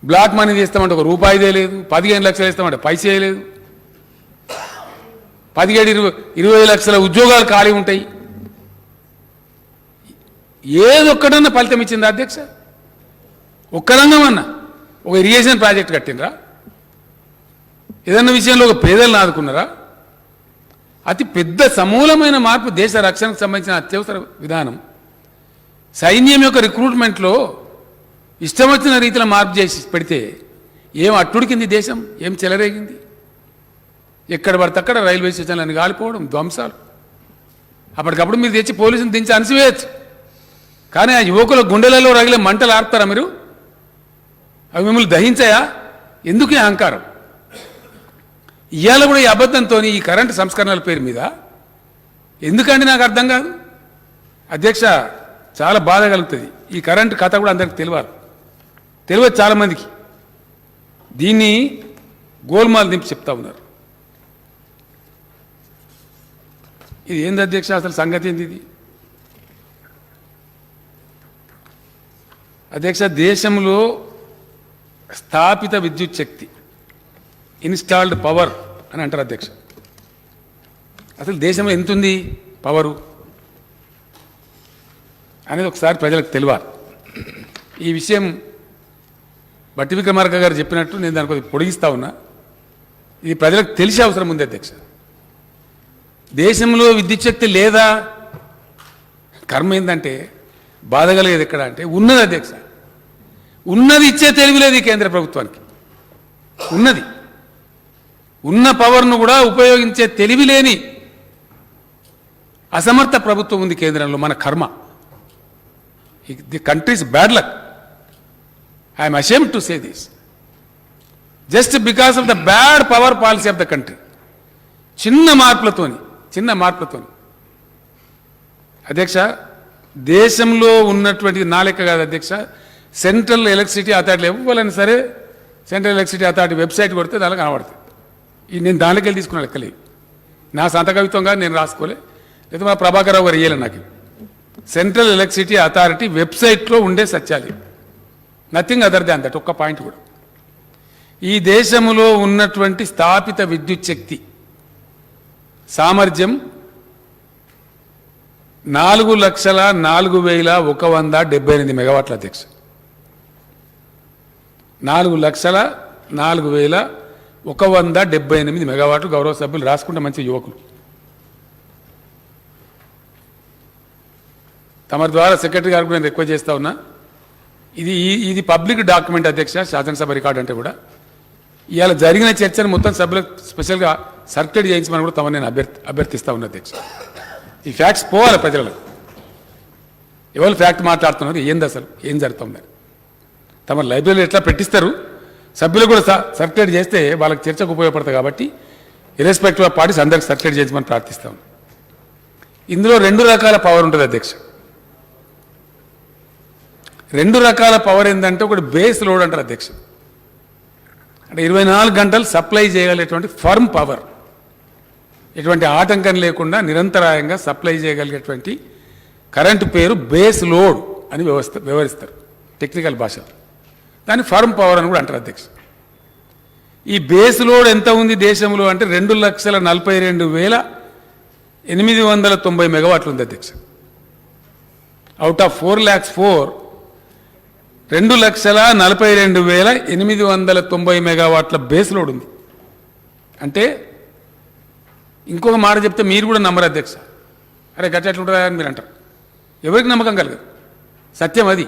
బ్లాక్ మనీ చేస్తామంటే ఒక రూపాయిదే లేదు, 15 లక్షలు ఇస్తామంటే పైసే లేదు, 17-20 లక్షల ఉద్యోగాలు ఖాళీ ఉంటాయి. ఏదొక్కడన్నా ఫలితం ఇచ్చిందా అధ్యక్ష? ఒక్క రంగమన్నా ఒక ఇరిగేషన్ ప్రాజెక్ట్ కట్టినరా? ఏదన్నా విషయంలో ఒక పేదలను ఆదుకున్నారా? అతి పెద్ద సమూలమైన మార్పు దేశ రక్షణకు సంబంధించిన అత్యవసర విధానం. సైన్యం యొక్క రిక్రూట్మెంట్లో ఇష్టం వచ్చిన రీతిలో మార్పు చేసి పెడితే ఏం అట్టుడికింది దేశం, ఏం చెలరేగింది? ఎక్కడ పడితే అక్కడ రైల్వే స్టేషన్లను కాలిపోవడం, ధ్వంసాలు. అప్పటికప్పుడు మీరు తెచ్చి పోలీసుని దించి అణిసివేయచ్చు. కానీ ఆ యువకుల గుండెలలో రగిలే మంటలు ఆర్పుతారా మీరు? అవి మిమ్మల్ని దహించాయా? ఎందుకు ఈ అహంకారం? ఇవాళ కూడా ఈ అబద్ధంతో ఈ కరెంటు సంస్కరణల పేరు మీద ఎందుకంటే నాకు అర్థం కాదు అధ్యక్ష. చాలా బాధ కలుగుతుంది. ఈ కరెంటు కథ కూడా అందరికి తెలియదు చాలామందికి. దీన్ని గోల్మాల్ దింపి చెప్తా ఉన్నారు. ఇది ఏంది అధ్యక్ష? అసలు సంగతి ఏంది ఇది? అధ్యక్ష, దేశంలో స్థాపిత విద్యుత్ శక్తి, ఇన్స్టాల్డ్ పవర్ అని అంటారు అధ్యక్ష. అసలు దేశంలో ఎంత ఉంది పవరు అనేది ఒకసారి ప్రజలకు తెలియాలి. ఈ విషయం బట్టి విక్రమార్క గారు చెప్పినట్టు నేను దాని కొద్దిగా పొడిగిస్తా ఉన్నా. ఇది ప్రజలకు తెలిసే అవసరం ఉంది అధ్యక్ష. దేశంలో విద్యుత్ శక్తి లేదా? కర్మ ఏంటంటే బాధ కలిగేది ఎక్కడ అంటే ఉన్నది అధ్యక్ష. ఉన్నది ఇచ్చే తెలివి లేదు ఈ కేంద్ర ప్రభుత్వానికి. ఉన్నది ఉన్న పవర్ను కూడా ఉపయోగించే తెలివి లేని అసమర్థ ప్రభుత్వం ఉంది కేంద్రంలో. మన కర్మ. The countries bad luck. I'm ashamed to say this just because of the bad power policy of the country. చిన్న మార్పులతోని అధ్యక్ష, దేశంలో ఉన్నటువంటి నా లెక్క కాదు అధ్యక్ష. సెంట్రల్ ఎలక్ట్రిసిటీ అథారిటీ ఇవ్వాలని సరే సెంట్రల్ ఎలక్ట్రిసిటీ అథారిటీ వెబ్సైట్ కొడితే దానిలో కనబడుతుంది. నేను దానిలోకి వెళ్ళి తీసుకున్న లెక్కలేదు. నా సొంత కవిత్వంగా నేను రాసుకోలే, లేదా మా ప్రభాకర్ రావు గారు ఇయ్యాలి నాకు. సెంట్రల్ ఎలక్ట్రిసిటీ అథారిటీ వెబ్సైట్లో ఉండే సత్యాలు, నథింగ్ అదర్ దాన్ దట్. ఒక్క పాయింట్ కూడా. ఈ దేశంలో ఉన్నటువంటి స్థాపిత విద్యుత్ శక్తి సామర్థ్యం 4,04,178 మెగావాట్ల అధ్యక్ష. 4,04,178 మెగావాట్లు. గౌరవ సభ్యులు రాసుకుంటే మంచి యువకులు. తమ ద్వారా సెక్రటరీ గారికి నేను రిక్వెస్ట్ చేస్తా ఉన్నా. ఇది పబ్లిక్ డాక్యుమెంట్ అధ్యక్ష, శాసనసభ రికార్డు అంటే కూడా. ఇవాళ జరిగిన చర్చను మొత్తం సభ్యులకు స్పెషల్గా సర్క్యులేట్ చేయించమని కూడా తమను నేను అభ్యర్థిస్తా ఉన్నా అధ్యక్ష. ఈ ఫ్యాక్ట్స్ పోవాలి ప్రజలకు. ఎవరు ఫ్యాక్ట్ మాట్లాడుతున్నారు, ఏంది అసలు ఏం జరుగుతుంది తమ లైబ్రరీలో ఎట్లా పెట్టిస్తారు, సభ్యులు కూడా సర్క్యులేట్ చేస్తే వాళ్ళకి చర్చకు ఉపయోగపడుతుంది. కాబట్టి ఇర్రెస్పెక్టివ్ ఆఫ్ పార్టీస్ అందరికి సర్క్యులేట్ చేయించమని ప్రార్థిస్తాం. ఇందులో 2 రకాల పవర్ ఉంటుంది అధ్యక్ష. 2 రకాల పవర్ ఏంటంటే ఒకటి బేస్ లోడ్ అంటారు అధ్యక్ష. అంటే 24 గంటలు సప్లై చేయగలిగేటువంటి ఫర్మ్ పవర్, ఎటువంటి ఆటంకం లేకుండా నిరంతరాయంగా సప్లై చేయగలిగేటువంటి కరెంటు పేరు బేస్ లోడ్ అని వ్యవహరిస్తారు టెక్నికల్ భాషలో. దాన్ని ఫర్మ్ పవర్ అని కూడా అంటారు అధ్యక్ష. ఈ బేస్ లోడ్ ఎంత ఉంది దేశంలో అంటే 2,42,890 మెగావాట్లు ఉంది అధ్యక్ష. అవుట్ ఆఫ్ 4,04,000 2,42,890 మెగావాట్ల బేస్ లోడ్ ఉంది. అంటే ఇంకొక మాట చెప్తే మీరు కూడా నమ్మరు అధ్యక్ష. అరే గట్ట ఎట్లుంటుందా అని మీరు అంటారు. ఎవరికి నమ్మకం కలగదు, సత్యం అది.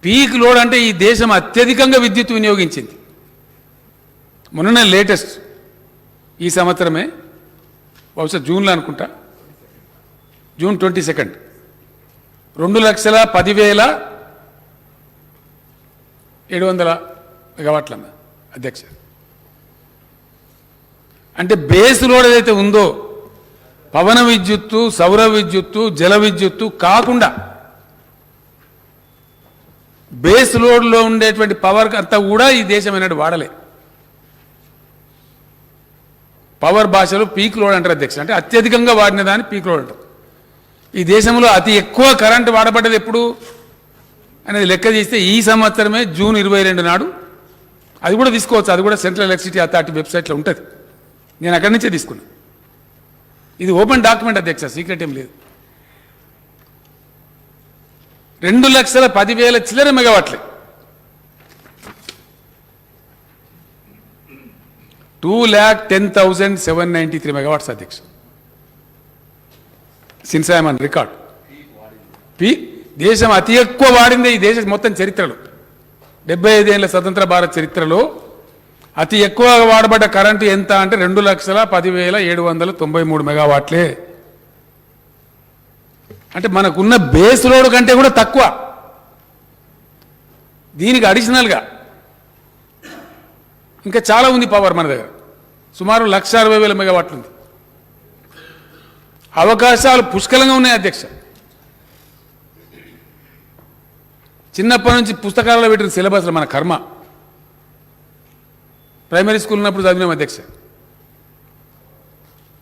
పీక్ లోడ్ అంటే ఈ దేశం అత్యధికంగా విద్యుత్ వినియోగించింది. మొన్ననే లేటెస్ట్ ఈ సంవత్సరమే బహుశా జూన్లో అనుకుంటా, జూన్ 22 2,10,700 మెగావాట్ల అధ్యక్ష. అంటే బేస్ లోడ్ ఏదైతే ఉందో పవన విద్యుత్తు, సౌర విద్యుత్తు, జల విద్యుత్తు కాకుండా బేస్ లోడ్లో ఉండేటువంటి పవర్ అంతా కూడా ఈ దేశం అనేది వాడలే. పవర్ భాషలో పీక్ లోడ్ అంటారు అధ్యక్ష. అంటే అత్యధికంగా వాడిన దాన్ని పీక్ లోడ్ అంటారు. ఈ దేశంలో అతి ఎక్కువ కరెంటు వాడబడ్డది ఎప్పుడు అనేది లెక్క చేస్తే ఈ సంవత్సరమే జూన్ 22 నాడు. అది కూడా తీసుకోవచ్చు, అది కూడా సెంట్రల్ ఎలక్ట్రిసిటీ అథారిటీ వెబ్సైట్లో ఉంటుంది. నేను అక్కడి నుంచే తీసుకున్నా. ఇది ఓపెన్ డాక్యుమెంట్ అధ్యక్ష, సీక్రెట్ ఏం లేదు. 2,10,000 చిల్లర మెగావాట్లే. 2,10,793 megawatts అధ్యక్ష. Since I'm on record. దేశం అతి ఎక్కువ వాడిందే ఈ దేశం మొత్తం చరిత్రలో, 75 ఏళ్ల స్వతంత్ర భారత్ చరిత్రలో అతి ఎక్కువ వాడబడ్డ కరెంటు ఎంత అంటే 2,10,793 మెగావాట్లే. అంటే మనకున్న బేస్ లోడ్ కంటే కూడా తక్కువ. దీనికి అడిషనల్గా ఇంకా చాలా ఉంది పవర్ మన దగ్గర, సుమారు 1,60,000 మెగావాట్లు ఉంది. అవకాశాలు పుష్కలంగా ఉన్నాయి అధ్యక్ష. చిన్నప్పటి నుంచి పుస్తకాలలో పెట్టిన సిలబస్లో మన కర్మ. ప్రైమరీ స్కూల్ ఉన్నప్పుడు చదివినాం అధ్యక్ష.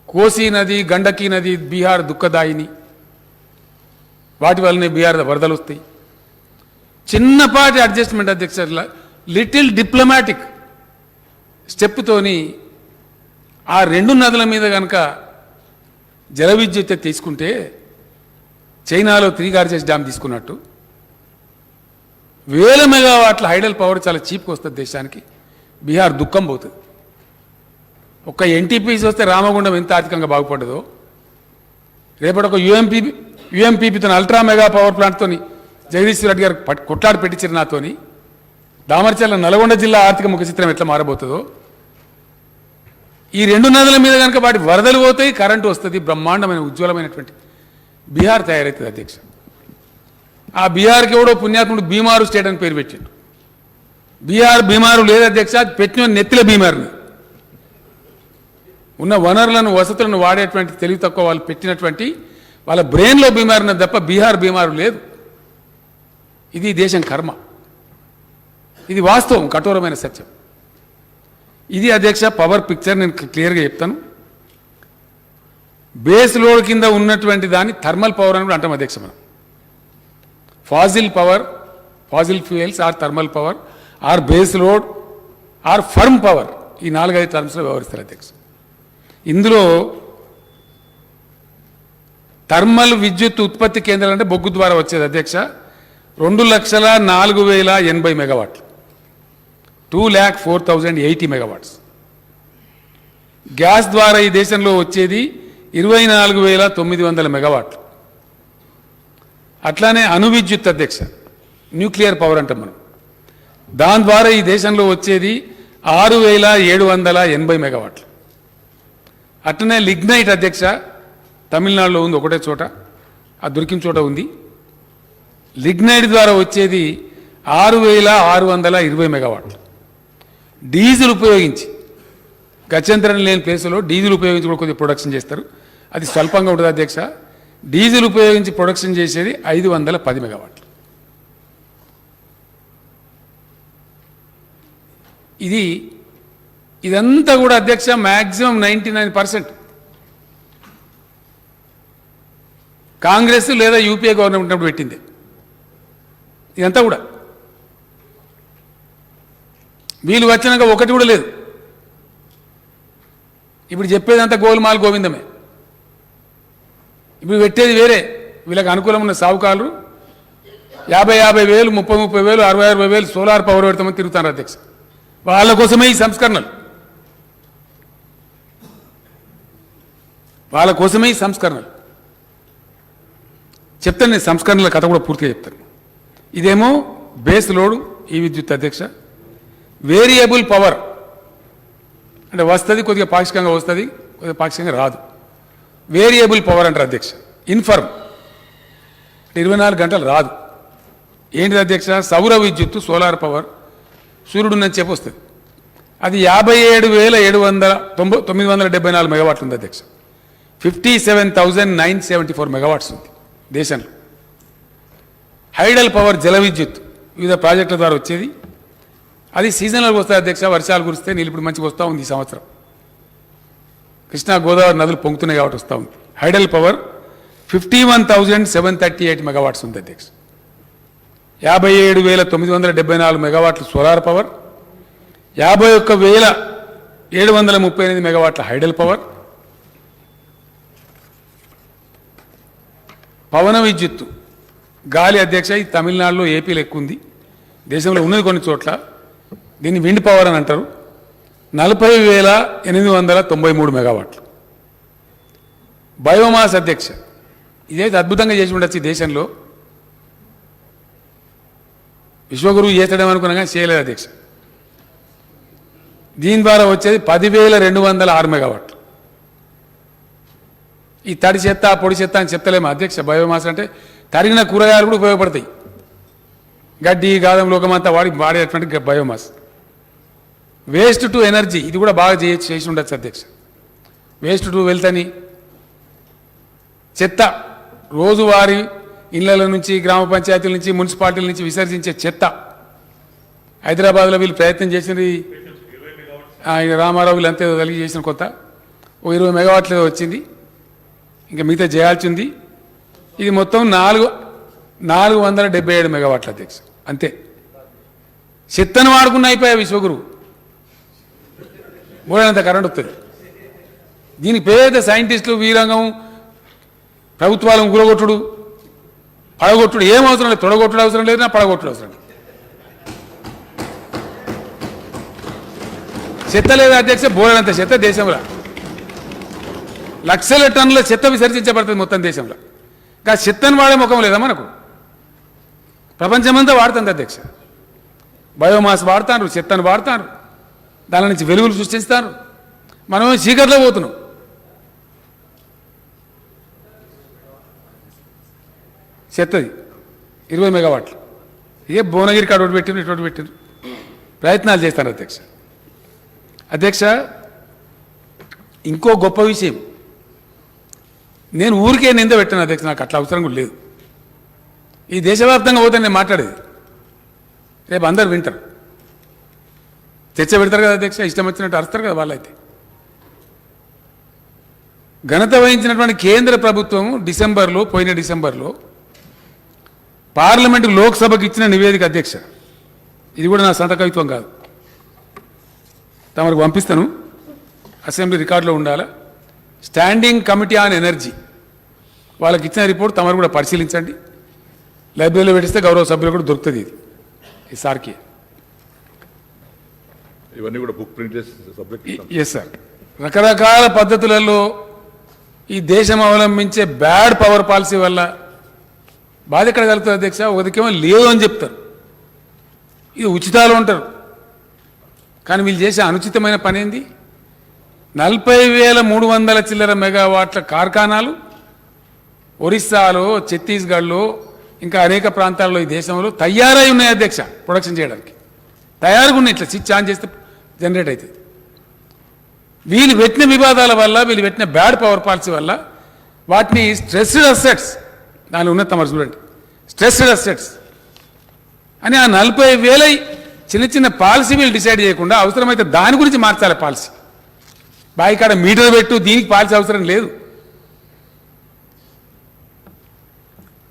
కోసి నది, గండకీ నది బీహార్ దుఃఖదాయిని, వాటి వల్లనే బీహార్ వరదలు వస్తాయి. చిన్నపాటి అడ్జస్ట్మెంట్ అధ్యక్ష, లిటిల్ డిప్లొమాటిక్ స్టెప్తోని ఆ 2 నదుల మీద కనుక జల విద్యుత్ తీసుకుంటే చైనాలో 3 గార్జెస్ డ్యామ్ తీసుకున్నట్టు 1000 మెగావాట్ల హైడల్ పవర్ చాలా చీప్గా వస్తుంది దేశానికి. బీహార్ దుఃఖం పోతుంది. ఒక్క ఎన్టీపీసీ వస్తే రామగుండం ఎంత ఆర్థికంగా బాగుపడ్డదో, రేపటి ఒక యుఎంపీపీతో అల్ట్రా మెగా పవర్ ప్లాంట్తో జగదీశ్వర్ రెడ్డి గారు కొట్లాడి పెట్టించారు నాతోని. దామర్చల్ల నల్గొండ జిల్లా ఆర్థిక ముఖ చిత్రం ఎట్లా మారబోతుందో, ఈ 2 నదుల మీద కనుక వాటి వరదలు పోతాయి, కరెంటు వస్తుంది, బ్రహ్మాండమైన ఉజ్వలమైనటువంటి బీహార్ తయారవుతుంది అధ్యక్ష. ఆ బీహార్కి ఎవడో పుణ్యాత్ముడు బీమారు స్టేట్ అని పేరు పెట్టాడు. బీహార్ బీమారు లేదు అధ్యక్ష, అది పెట్టిన నెత్తిల బీమారుని. ఉన్న వనరులను వసతులను వాడేటువంటి తెలివి తక్కువ వాళ్ళు పెట్టినటువంటి వాళ్ళ బ్రెయిన్లో బీమారున్నది తప్ప బీహార్ బీమారు లేదు. ఇది దేశం కర్మ. ఇది వాస్తవం, కఠోరమైన సత్యం. ఇది అధ్యక్ష పవర్ పిక్చర్. నేను క్లియర్గా చెప్తాను. బేస్ లోడ్ కింద ఉన్నటువంటి దాన్ని థర్మల్ పవర్ అని కూడా అంటాం అధ్యక్ష. మనం fossil power, fossil fuels or thermal power or base load or firm power, ఈ 4-5 టర్మ్స్లో వ్యవహరిస్తారు అధ్యక్ష. ఇందులో థర్మల్ విద్యుత్ ఉత్పత్తి కేంద్రాలు అంటే బొగ్గు ద్వారా వచ్చేది అధ్యక్ష 2,04,080 మెగావాట్లు, 2,04,080 మెగావాట్స్. గ్యాస్ ద్వారా ఈ దేశంలో వచ్చేది 24,900 మెగావాట్లు. అట్లానే అణు విద్యుత్ అధ్యక్ష, న్యూక్లియర్ పవర్ అంటాం మనం, దాని ద్వారా ఈ దేశంలో వచ్చేది 6,780 మెగావాట్లు. అట్లనే లిగ్నైట్ అధ్యక్ష, తమిళనాడులో ఉంది ఒకటే చోట, ఆ దొరికిన చోట ఉంది. లిగ్నైట్ ద్వారా వచ్చేది 6,620 మెగావాట్లు. డీజిల్ ఉపయోగించి గత్యంతరం లేని ప్లేసులో డీజిల్ ఉపయోగించి కూడా కొద్దిగా ప్రొడక్షన్ చేస్తారు. అది స్వల్పంగా ఉంటుంది అధ్యక్ష. డీజిల్ ఉపయోగించి ప్రొడక్షన్ చేసేది 510 మెగావాట్లు. ఇదంతా కూడా అధ్యక్ష మ్యాక్సిమం 99% కాంగ్రెస్ లేదా యూపీఏ గవర్నమెంట్ ఉన్నప్పుడు పెట్టింది. ఇదంతా కూడా వీళ్ళు వచ్చినాక ఒకటి కూడా లేదు. ఇప్పుడు చెప్పేదంతా గోల్మాల్ గోవిందమే. ఇప్పుడు పెట్టేది వేరే. వీళ్ళకి అనుకూలమైన సావుకాలు 50,000, 30,000, 60,000 సోలార్ పవర్ పెడతామని తిరుగుతారు అధ్యక్ష. వాళ్ళ కోసమే ఈ సంస్కరణలు, వాళ్ళ కోసమే ఈ సంస్కరణలు. చెప్తాను నేను సంస్కరణల కథ కూడా పూర్తిగా చెప్తాను. ఇదేమో బేస్ లోడ్ ఈ విద్యుత్ అధ్యక్ష. వేరియబుల్ పవర్ అంటే వస్తుంది, కొద్దిగా పాక్షికంగా వస్తుంది, కొద్దిగా పాక్షికంగా రాదు. వేరియబుల్ పవర్ అంటారు అధ్యక్ష. ఇన్ఫర్మ్ 24 గంటలు రాదు. ఏంటిది అధ్యక్ష? సౌర విద్యుత్తు, సోలార్ పవర్, సూర్యుడు నుంచి చెప్పి వస్తుంది. అది 57,974 మెగావాట్లు ఉంది అధ్యక్ష. 57,974 మెగావాట్స్ ఉంది దేశంలో. హైడల్ పవర్ జల విద్యుత్ వివిధ ప్రాజెక్టుల ద్వారా వచ్చేది. అది సీజనల్గా వస్తుంది అధ్యక్ష. వర్షాలు కురిస్తే నీళ్ళు ఇప్పుడు మంచిగా వస్తూ ఉంది. ఈ సంవత్సరం కృష్ణా గోదావరి నదులు పొంగుతున్నాయి కాబట్టి వస్తూ ఉంది. హైడల్ పవర్ 51,738 మెగావాట్స్ ఉంది అధ్యక్ష. 57,974 మెగావాట్లు సోలార్ పవర్, 51,738 మెగావాట్ల హైడల్ పవర్. పవన విద్యుత్తు గాలి అధ్యక్ష, ఇది తమిళనాడులో, ఏపీలో ఎక్కువ ఉంది. దేశంలో ఉన్నది కొన్ని చోట్ల. దీన్ని విండ్ పవర్ అని అంటారు. 40,893 మెగావాట్లు. బయోమాస్ అధ్యక్ష, ఇదైతే అద్భుతంగా చేసి ఉండొచ్చు ఈ దేశంలో. విశ్వగురువు చేస్తాడేమనుకున్నా కానీ చేయలేదు అధ్యక్ష. దీని ద్వారా వచ్చేది 10,206 మెగావాట్లు. ఈ తడి చెత్త పొడి చెత్త అని చెప్తలేమో అధ్యక్ష. బయోమాస్ అంటే తరిగిన కూరగాయలు కూడా ఉపయోగపడతాయి. గడ్డి గాదం లోకమంతా వాడేటువంటి బయోమాస్. వేస్ట్ టు ఎనర్జీ ఇది కూడా బాగా చేసి ఉండొచ్చు అధ్యక్ష. వేస్ట్ టు వెల్త్ అని చెత్త రోజువారీ ఇళ్ల నుంచి గ్రామ పంచాయతీల నుంచి మున్సిపాలిటీల నుంచి విసర్జించే చెత్త హైదరాబాద్లో వీళ్ళు ప్రయత్నం చేసింది. రామారావు వీళ్ళంతా కలిగి చేసిన కొత్త 20 మెగావాట్లు వచ్చింది, ఇంకా మిగతా చేయాల్సి ఉంది. ఇది మొత్తం 477 మెగావాట్ల అధ్యక్ష. అంతే చెత్తను వాడుకున్న అయిపోయా విశ్వగురు మూడంత కరెంట్ వస్తుంది. దీనికి పేద సైంటిస్టులు వీరంగం ప్రభుత్వాలను గురగొట్టుడు పడగొట్టుడు ఏం అవసరం లేదు. తొడగొట్టుడు అవసరం లేదు, నా పడగొట్టుడు అవసరం లేదు. చెత్త లేదా అధ్యక్ష? బోలెడంత చెత్త దేశంలో లక్షల టన్నుల చెత్త విసర్జించబడుతుంది మొత్తం దేశంలో. ఇంకా చెత్తను వాడే ముఖం లేదా మనకు? ప్రపంచమంతా వాడుతుంది అధ్యక్ష. బయోమాస్ వాడతారు, చెత్తను వాడతారు, దాని నుంచి వెలుగులు సృష్టిస్తారు. మనం చీకట్లో పోతున్నాం. చెత్తది 20 మెగావాట్లు. ఏ భువనగిరికి అటు పెట్టిన ఇటు పెట్టిన ప్రయత్నాలు చేస్తాను అధ్యక్ష. అధ్యక్ష ఇంకో గొప్ప విషయం, నేను ఊరికే నింద పెట్టాను అధ్యక్ష, నాకు అట్లా అవసరం కూడా లేదు. ఈ దేశవ్యాప్తంగా పోతే నేను మాట్లాడేది రేపు అందరు వింటారు, చర్చ పెడతారు కదా అధ్యక్ష, ఇష్టం వచ్చినట్టు అరుస్తారు కదా వాళ్ళైతే. ఘనత వహించినటువంటి కేంద్ర ప్రభుత్వం పోయిన డిసెంబర్లో పార్లమెంటు లోక్సభకు ఇచ్చిన నివేదిక అధ్యక్ష, ఇది కూడా నా సొంత కవిత్వం కాదు, తమకు పంపిస్తాను, అసెంబ్లీ రికార్డులో ఉండాలా. స్టాండింగ్ కమిటీ ఆన్ ఎనర్జీ వాళ్ళకి ఇచ్చిన రిపోర్ట్ తమరు కూడా పరిశీలించండి. లైబ్రరీలో పెట్టిస్తే గౌరవ సభ్యులు కూడా దొరుకుతుంది. ఇది ఈసారికి ఇవన్నీ కూడా బుక్ ప్రింట్ చేసి ఎస్ సార్. రకరకాల పద్ధతులలో ఈ దేశం అవలంబించే బ్యాడ్ పవర్ పాలసీ వల్ల బాధ ఎక్కడ కలుగుతుంది అధ్యక్ష? ఒకదికేమో లేదు అని చెప్తారు, ఇది ఉచితాలు ఉంటారు, కానీ వీళ్ళు చేసే అనుచితమైన పని ఏంది? 40,300 చిల్లర మెగావాట్ల కార్ఖానాలు ఒరిస్సాలో, ఛత్తీస్గఢ్లో, ఇంకా అనేక ప్రాంతాల్లో ఈ దేశంలో తయారై ఉన్నాయి అధ్యక్ష. ప్రొడక్షన్ చేయడానికి తయారుగా ఉన్నాయి. ఇట్లా స్విచ్ ఆన్ చేస్తే జనరేట్ అవుతుంది. వీళ్ళు పెట్టిన వివాదాల వల్ల, వీళ్ళు పెట్టిన బ్యాడ్ పవర్ పాలసీ వల్ల వాటిని స్ట్రెస్డ్ అసెట్స్, దానిలో ఉన్న తమరు చూడండి, స్ట్రెస్డ్ అసెట్స్ అని ఆ 40,000 చిన్న చిన్న పాలసీ వీళ్ళు డిసైడ్ చేయకుండా అవసరమైతే దాని గురించి మార్చాలి పాలసీ. బాయికాడ మీటర్ పెట్టు, దీనికి పాలసీ అవసరం లేదు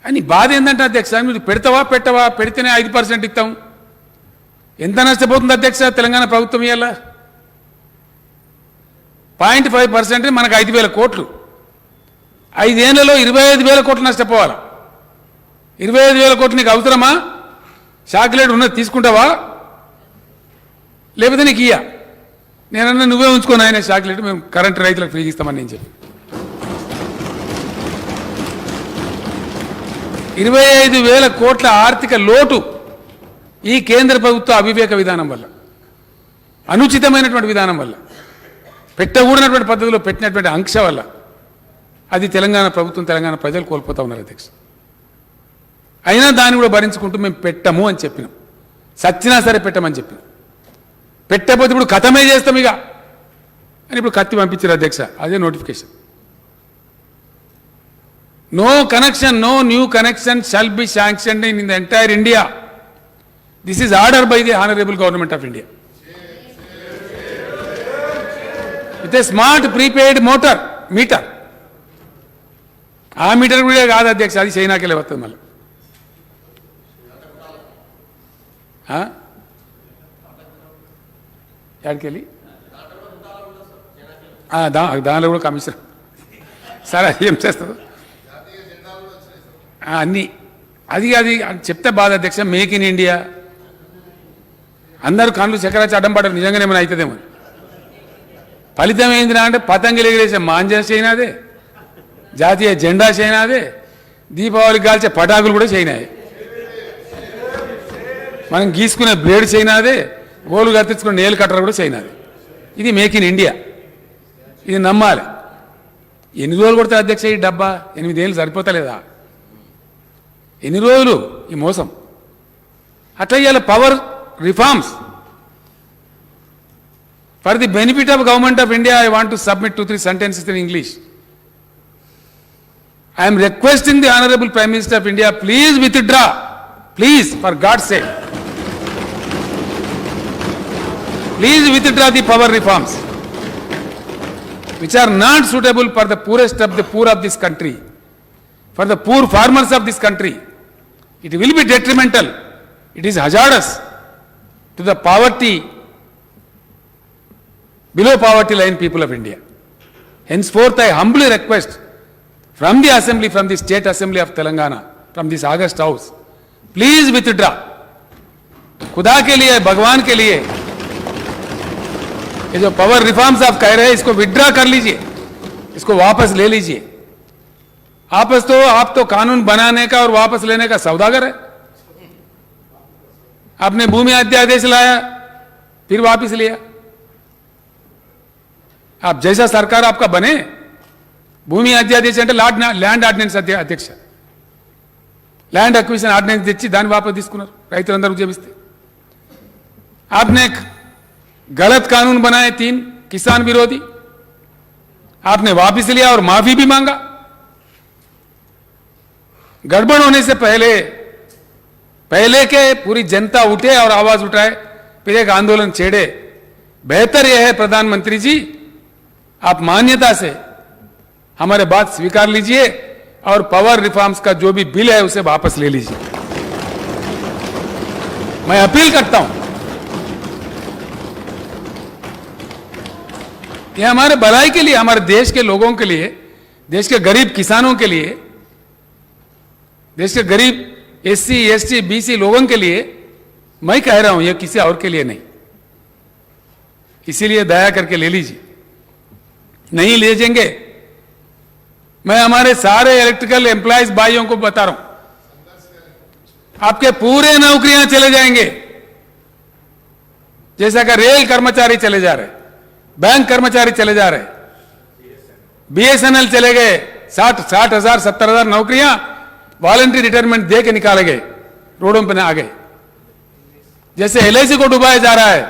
అని బాధ ఏంటంటే అధ్యక్ష, మీరు పెడతావా పెట్టవా? పెడితేనే 5% ఇస్తాం. ఎంత నష్టపోతుంది అధ్యక్ష తెలంగాణ ప్రభుత్వం? ఇవాళ 0.5% మనకు 5,000 కోట్లు, 5 ఏళ్లలో 25,000 కోట్లు నష్టపోవాలి. 25,000 కోట్లు నీకు అవసరమా? చాక్లెట్ ఉన్నది తీసుకుంటావా? లేకపోతే నీకు ఇయ్యా? నేనన్నా నువ్వే ఉంచుకొని ఆయన చాక్లెట్, మేము కరెంట్ రైతులకు ఫ్రీ ఇస్తామని నేను చెప్పి 25,000 కోట్ల ఆర్థిక లోటు ఈ కేంద్ర ప్రభుత్వ అవివేక విధానం వల్ల, అనుచితమైనటువంటి విధానం వల్ల, పెట్టకూడనటువంటి పద్ధతిలో పెట్టినటువంటి ఆంక్ష వల్ల అది తెలంగాణ ప్రభుత్వం, తెలంగాణ ప్రజలు కోల్పోతా ఉన్నారు అధ్యక్ష. అయినా దాన్ని కూడా భరించుకుంటూ మేము పెట్టము అని చెప్పినాం, సచ్చినా సరే పెట్టమని చెప్పినాం. పెట్టకపోతే ఇప్పుడు కథమే చేస్తాం ఇక అని ఇప్పుడు కత్తి పంపించారు అధ్యక్ష. అదే notification. No connection, no new connection shall be sanctioned in the entire India. This is order by the honourable government of India with a smart prepaid meter. ఆ మీటర్ కూడా కాదు అధ్యక్ష, అది చైనాకెళ్ళి వస్తుంది మళ్ళీ. ఎక్కడికెళ్ళి దానిలో కూడా కమిషన్ సరే, అది ఏం చేస్తుంది అన్నీ అది అది చెప్తే బాధ అధ్యక్ష. మేక్ ఇన్ ఇండియా అందరూ కళ్ళు చక్రాచి అడ్డం పడ్డారు, నిజంగానే ఏమైనా అవుతుందేమో. ఫలితం ఏందిరా అంటే పతంగులు ఎగిరేసే మాంజా చైనాదే, జాతీయ జెండా చైనాదే, దీపావళికి కాల్చే పటాకులు కూడా చైనాయే, మనం గీసుకునే బ్లేడ్ చైనాదే, గోలు కత్తించుకునే నేలు కట్టరు కూడా చైనాదే. ఇది మేక్ ఇన్ ఇండియా, ఇది నమ్మాలి. ఎన్ని రోజులు కొడతారు అధ్యక్ష ఈ డబ్బా? 8 ఏళ్ళు సరిపోతలేదా? ఎన్ని రోజులు ఈ మోసం? అట్లా ఇవాళ power reforms for the benefit of government of India I want to submit 2-3 sentences in English. I am requesting the Honorable Prime Minister of India, please withdraw, please, for God's sake. Please withdraw the power reforms which are not suitable for the poorest of the poor of this country, for the poor farmers of this country. It will be detrimental. It is hazardous to the poverty, below poverty line people of India. Henceforth, I humbly request from the assembly, from the state assembly of Telangana, from this August house, please withdraw. खुदा के लिए, भगवान के लिए, ये जो पावर रिफॉर्म्स आप कह रहे हैं इसको विड्रॉ कर लीजिए, इसको वापस ले लीजिए. आप तो कानून बनाने का और वापस लेने का सौदागर है. आपने भूमि अध्यादेश लाया, फिर वापस लिया. आप जैसा सरकार आपका बने, భూమి అధ్యాదేశం అంటే ల్యాండ్ ఆర్డినెన్స్ అధ్యక్ష, ల్యాండ్ అక్విజిషన్ ఆర్డినెన్స్ తెచ్చి దాన్ని వాపసు తీసుకున్నారు రైతులందరూ ఉద్యమిస్తే. आपने गलत कानून बनाए 3 किसान विरोधी, आपने वापस लिया और माफी भी मांगा. गड़बड़ होने से पहले के पूरी जनता उठे और आवाज उठाए, फिर एक आंदोलन छेड़े. बेहतर यह है प्रधानमंत्री जी, आप मान्यता से हमारे बात स्वीकार लीजिए और पावर रिफॉर्म्स का जो भी बिल है उसे वापस ले लीजिए. मैं अपील करता हूं, यह हमारे भलाई के लिए, हमारे देश के लोगों के लिए, देश के गरीब किसानों के लिए, देश के गरीब SC, ST, BC लोगों के लिए मैं कह रहा हूं, यह किसी और के लिए नहीं. इसीलिए दया करके ले लीजिए. नहीं ले जाएंगे, मैं हमारे सारे इलेक्ट्रिकल एम्प्लॉयज भाइयों को बता रहा हूं, आपके पूरे नौकरियां चले जाएंगे. जैसा कि रेल कर्मचारी चले जा रहे, बैंक कर्मचारी चले जा रहे, BSNL चले गए. 60,000 70,000 नौकरियां वॉलंटरी रिटायरमेंट दे के निकाले गए, रोडों पर आ गए. जैसे LIC को डुबाया जा रहा है,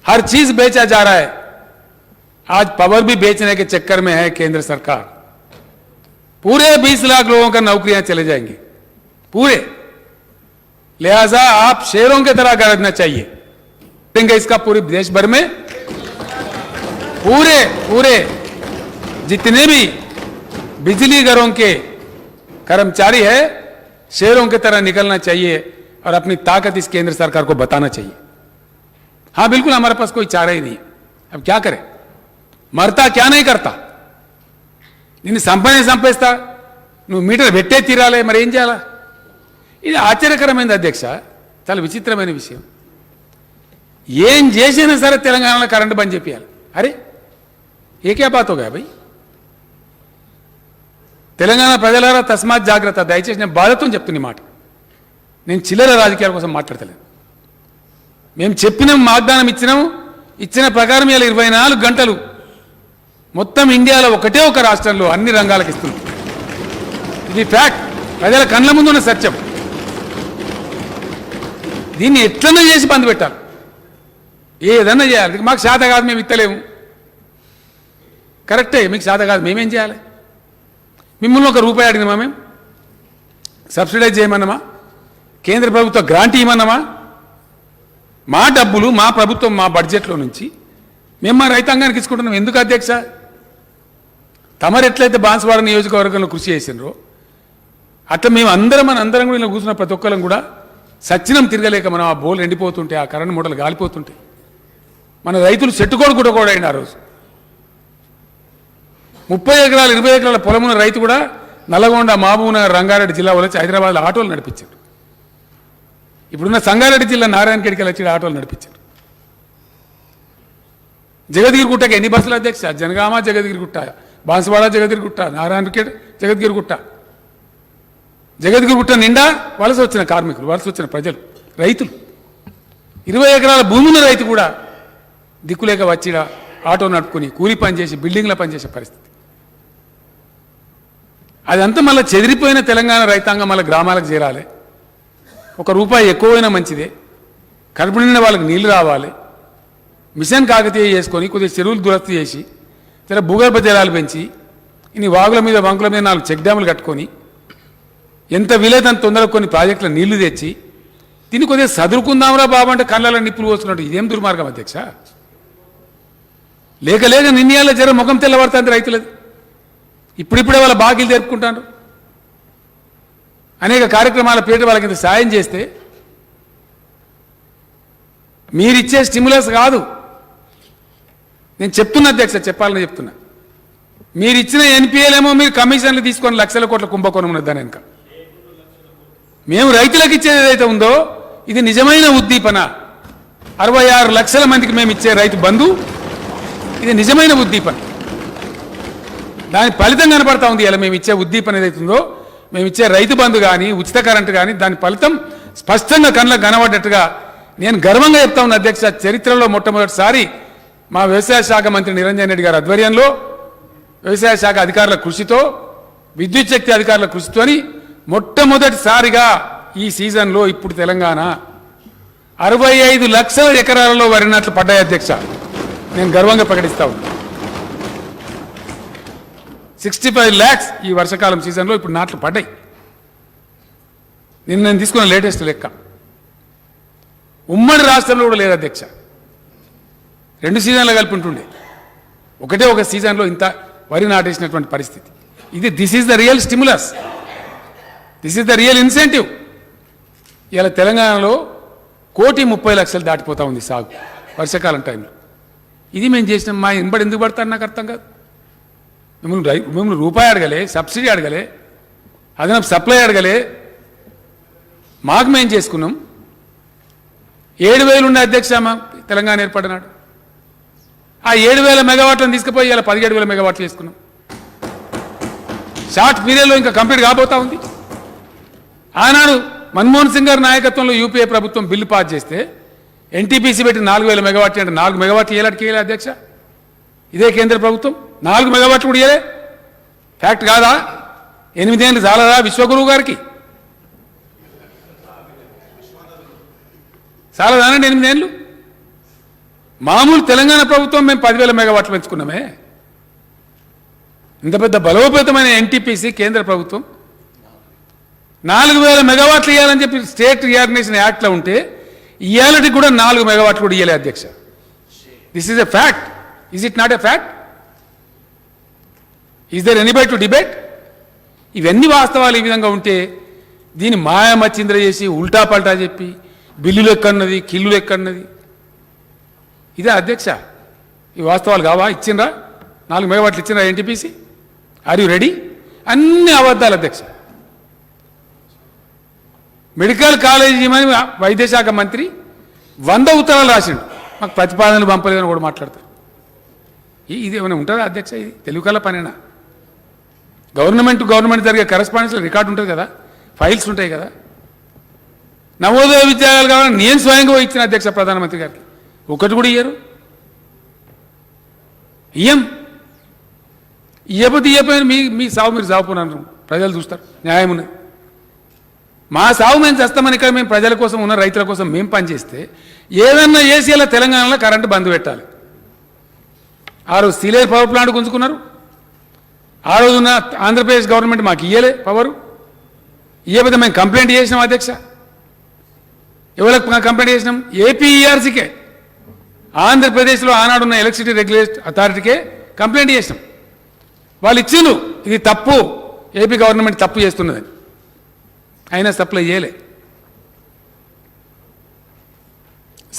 हर चीज बेचा जा रहा है. आज पावर भी बेचने के चक्कर में है केंद्र सरकार. पूरे 20 लाख लोगों का नौकरियां चले जाएंगी पूरे. लिहाजा आप शेरों की तरह गरजना चाहिए. इसका पूरे देश भर में पूरे जितने भी बिजली घरों के कर्मचारी है, शेरों की तरह निकलना चाहिए और अपनी ताकत इस केंद्र सरकार को बताना चाहिए. हां बिल्कुल, हमारे पास कोई चारा ही नहीं. अब क्या करें, మరతా క్యా నహీ కర్తా, నిన్ను సంపేస్తా, నువ్వు మీటర్ పెట్టే తీరాలే, మరి ఏం చేయాలా? ఇది ఆశ్చర్యకరమైనది అధ్యక్ష, చాలా విచిత్రమైన విషయం. ఏం చేసినా సరే తెలంగాణలో కరెంటు బంద్ చేపియాలి. అరే ఏ క్యా బాత్ హో గయా భయ్? తెలంగాణ ప్రజలారా తస్మాత్ జాగ్రత్త. దయచేసి నేను బాధతో చెప్తున్న మాట, నేను చిల్లర రాజకీయాల కోసం మాట్లాడతలేను. మేము చెప్పినాం, వాగ్దానం ఇచ్చిన ప్రకారం ఇలా 24 గంటలు మొత్తం ఇండియాలో ఒకటే ఒక రాష్ట్రంలో అన్ని రంగాలకు ఇస్తుంది. ఇది ఫ్యాక్ట్, ప్రజల కళ్ళ ముందు ఉన్న సత్యం. దీన్ని ఎట్లన్నా చేసి బంద్ పెట్టాలి, ఏదన్నా చేయాలి. మాకు శాత కాదు, మేము ఇత్తలేము. కరెక్టే, మీకు శాత కాదు, మేమేం చేయాలి? మిమ్మల్ని ఒక రూపాయి అడిగినామా? మేము సబ్సిడైజ్ చేయమన్నామా? కేంద్ర ప్రభుత్వ గ్రాంట్ ఇవ్వమన్నామా? మా డబ్బులు, మా ప్రభుత్వం, మా బడ్జెట్లో నుంచి మేము మా రైతాంగానికి ఇచ్చుకుంటున్నాం. ఎందుకు అధ్యక్ష? తమరు ఎట్లయితే బాన్స్వాడ నియోజకవర్గంలో కృషి చేసినారో అట్లా మేము అందరం కూడా ఇలా కూర్చున్న ప్రతి ఒక్కరం కూడా సచ్చినం తిరగలేక మనం ఆ బోల్ ఎండిపోతుంటే, ఆ కరెంట్ మూటలు గాలిపోతుంటే మన రైతులు చెట్టుకోడు గుట్టకోడైంది. ఆ రోజు 30 ఎకరాలు 20 ఎకరాల పొలమున్న రైతు కూడా నల్లగొండ, మహబూబ్నగర్, రంగారెడ్డి జిల్లా వచ్చి హైదరాబాద్లో ఆటోలు నడిపించారు. ఇప్పుడున్న సంగారెడ్డి జిల్లా నారాయణఖేడ్కి వచ్చి ఆటోలు నడిపించారు. జగద్గిరిగుట్టకి ఎన్ని బస్సులు అధ్యక్ష? జనగామ, జగద్గిరిగుట్ట, బాన్సువాడ, జగద్గిరిగుట్ట, నారాయణఖేడ్, జగద్గిరిగుట్ట. జగద్గిరిగుట్ట నిండా వలస వచ్చిన కార్మికులు, వలస వచ్చిన ప్రజలు, రైతులు. 20 ఎకరాల భూమి ఉన్న రైతు కూడా దిక్కులేక వచ్చి ఆటో నడుపుకొని కూలి పని చేసి బిల్డింగ్ల పనిచేసే పరిస్థితి. అదంతా మళ్ళీ చెదిరిపోయిన తెలంగాణ రైతాంగం మళ్ళీ గ్రామాలకు చేరాలి. రూపాయి ఎక్కువైనా మంచిదే, కడుపు నిండిన వాళ్ళకి నీళ్లు రావాలి, మిషన్ కాకతీయ చేసుకొని కొద్దిగా చెరువులు దురస్తు చేసి జర భూగర్భ జలాలు పెంచి ఇన్ని వాగుల మీద వంకుల మీద 4 చెక్ డ్యాములు కట్టుకొని ఎంత వీలైతే అంత తొందరగా కొన్ని ప్రాజెక్టుల నీళ్లు తెచ్చి దీన్ని కొద్దిగా చదువుకుందాంరా బాబు అంటే కళ్ళలో నిప్పులు పోసుకున్నట్టు ఇదేం దుర్మార్గం అధ్యక్ష? లేక లేక నిన్నయాల జర ముఖం తెల్లబడుతుంది రైతులది. ఇప్పుడిప్పుడే వాళ్ళ బాకీలు జరుపుకుంటారు. అనేక కార్యక్రమాల పేట వాళ్ళకి ఇంత సాయం చేస్తే మీరిచ్చే స్టిమ్యులస్ కాదు, నేను చెప్తున్నా అధ్యక్ష, చెప్పాలని చెప్తున్నా. మీరు ఇచ్చిన ఎన్పిఎలేమో మీరు కమిషన్లు తీసుకొని లక్షల కోట్ల కుంభకోణం ఉన్నది దాని వెనుక. మేము రైతులకు ఇచ్చేది ఏదైతే ఉందో ఇది నిజమైన ఉద్దీపన. 66 లక్షల మందికి మేము ఇచ్చే రైతు బంధు ఇది నిజమైన ఉద్దీపన. దాని ఫలితం కనపడతా ఉంది. ఇలా మేము ఇచ్చే ఉద్దీపన ఏదైతే ఉందో, మేము ఇచ్చే రైతు బంధు కానీ ఉచిత కరెంటు కానీ దాని ఫలితం స్పష్టంగా కళ్ళకు కనబడ్డట్టుగా నేను గర్వంగా చెప్తా ఉన్నా అధ్యక్ష. చరిత్రలో మొట్టమొదటిసారి మా వ్యవసాయ శాఖ మంత్రి నిరంజన్ రెడ్డి గారి ఆధ్వర్యంలో వ్యవసాయ శాఖ అధికారుల కృషితో, విద్యుత్ శక్తి అధికారుల కృషితోని మొట్టమొదటిసారిగా ఈ సీజన్లో ఇప్పుడు తెలంగాణ 65 లక్షల ఎకరాలలో వరి నాట్లు పడ్డాయి అధ్యక్ష. నేను గర్వంగా ప్రకటిస్తా ఉన్నా. 65 lakhs ఈ వర్షాకాలం సీజన్లో ఇప్పుడు నాట్లు పడ్డాయి. నేను తీసుకున్న లేటెస్ట్ లెక్క ఉమ్మడి రాష్ట్రంలో కూడా లేదు అధ్యక్ష. 2 సీజన్లు కలిపి ఉంటుండే, ఒక సీజన్లో ఇంత వరి నాటేసినటువంటి పరిస్థితి. This is the real stimulus, this is the real incentive. ఇలా తెలంగాణలో 1,30,00,000 దాటిపోతా ఉంది సాగు వర్షాకాలం టైంలో. ఇది మేము చేసిన మా ఇన్బడి ఎందుకు పడతారు నాకు అర్థం కాదు. మిమ్మల్ని రూపాయి అడగలే, సబ్సిడీ అడగలే, అదనపు సప్లై అడగలే, మాకు మేము చేసుకున్నాం. 7,000 ఉండే అధ్యక్ష మా తెలంగాణ ఏర్పడినాడు. ఆ 7,000 మెగావాట్లను తీసుకుపోయి ఇలా 17,000 మెగావాట్లు చేసుకున్నాం. షార్ట్ పీరియడ్లో ఇంకా కంప్లీట్ కాబోతా ఉంది. ఆనాడు మన్మోహన్ సింగ్ గారి నాయకత్వంలో యూపీఏ ప్రభుత్వం బిల్లు పాస్ చేస్తే ఎన్టీపీసీ పెట్టి 4,000 మెగావాట్లు అంటే 4 మెగావాట్లు ఏలాంటికి వేయలే అధ్యక్ష. ఇదే కేంద్ర ప్రభుత్వం 4 మెగావాట్లు కూడా ఇయ్యలే. ఫ్యాక్ట్ కాదా? 8 ఏళ్ళు చాలదా విశ్వగురువు గారికి? చాలదానండి 8 ఏళ్ళు? మామూలు తెలంగాణ ప్రభుత్వం మేము 10,000 మెగావాట్లు పెంచుకున్నామే. ఇంత పెద్ద బలోపేతమైన ఎన్టీపీసీ కేంద్ర ప్రభుత్వం 4,000 మెగావాట్లు ఇవ్వాలని చెప్పి స్టేట్ రీఆర్గనైజేషన్ యాక్ట్లో ఉంటే ఇవాళకి కూడా 4 మెగావాట్లు కూడా ఇవ్వలే అధ్యక్ష. This is a fact. Is it not a fact? Is there anybody to debate? ఇవన్నీ వాస్తవాలు ఈ విధంగా ఉంటే దీన్ని మాయామచ్చింద్ర చేసి ఉల్టా పల్టా చెప్పి బిల్లులు ఎక్కడున్నది, కిల్లులు ఎక్కడున్నది, ఇదే అధ్యక్ష. ఈ వాస్తవాలు కావా? ఇచ్చిండ్రా 4 మెగావాట్లు ఇచ్చిండ్రా ఎన్టీపీసీ? Are you ready? అన్ని అబద్ధాలు అధ్యక్ష. మెడికల్ కాలేజీ అని వైద్య శాఖ మంత్రి 100 ఉత్తరాలు రాసిండు, మాకు ప్రతిపాదనలు పంపలేదని కూడా మాట్లాడతారు. ఇది ఏమైనా ఉంటుందా అధ్యక్ష? ఇది తెలుగుకల పనేనా? గవర్నమెంట్ జరిగే కరెస్పాండెన్స్లో రికార్డు ఉంటుంది కదా, ఫైల్స్ ఉంటాయి కదా. నవోదయ విద్యాలయాలు కావాలని నేను స్వయంగా ఇచ్చిన అధ్యక్ష ప్రధానమంత్రి గారికి, ఒకటి కూడా ఇయ్యరు. ఇయ్యపోయిన మీ సాగు మీరు సాగుపోయినారు, ప్రజలు చూస్తారు, న్యాయం ఉన్నది. మా సాగు మేము చేస్తామని ఇక్కడ మేము ప్రజల కోసం ఉన్న రైతుల కోసం మేము పనిచేస్తే ఏదన్నా ఏసీలో తెలంగాణలో కరెంటు బంద్ పెట్టాలి. ఆ రోజు సీలేరు పవర్ ప్లాంట్ గుంజుకున్నారు. ఆ రోజున ఆంధ్రప్రదేశ్ గవర్నమెంట్ మాకు ఇయ్యలే పవరు. ఇయ్యకపోతే మేము కంప్లైంట్ చేసినాం అధ్యక్ష. ఎవరికి కంప్లైంట్ చేసినాం? ఏపీఈఆర్సీకే, ఆంధ్రప్రదేశ్లో ఆనాడున్న ఎలక్ట్రిసిటీ రెగ్యులేటరీ అథారిటీకే కంప్లైంట్ చేసినాం. వాళ్ళు ఇచ్చిండ్రు ఇది తప్పు, ఏపీ గవర్నమెంట్ తప్పు చేస్తున్నదని. అయినా సప్లై చేయలే.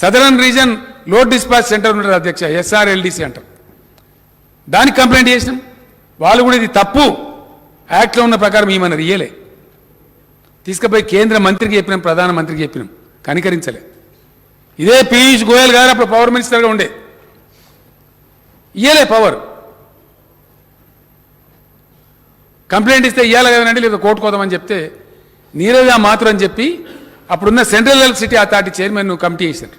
Southern reason load dispatch centre ఉంటుంది అధ్యక్ష, ఎస్ఆర్ఎల్డిసి అంటారు, దానికి కంప్లైంట్ చేసినాం. వాళ్ళు కూడా ఇది తప్పు, యాక్ట్లో ఉన్న ప్రకారం ఏమన్నారు, ఇయ్యలే. తీసుకుపోయి కేంద్ర మంత్రికి చెప్పినాం, ప్రధానమంత్రికి చెప్పినాం, కనికరించలే. ఇదే పీయూష్ గోయల్ గారు అప్పుడు పవర్ మినిస్టర్గా ఉండే, ఇయ్యలే పవర్. కంప్లైంట్ ఇస్తే ఇయ్యాలి కదనండి, లేదా కోర్టు కోదామని చెప్తే నీరజ మాత్రం అని చెప్పి అప్పుడున్న central electricity authority chairman committee చేశారు.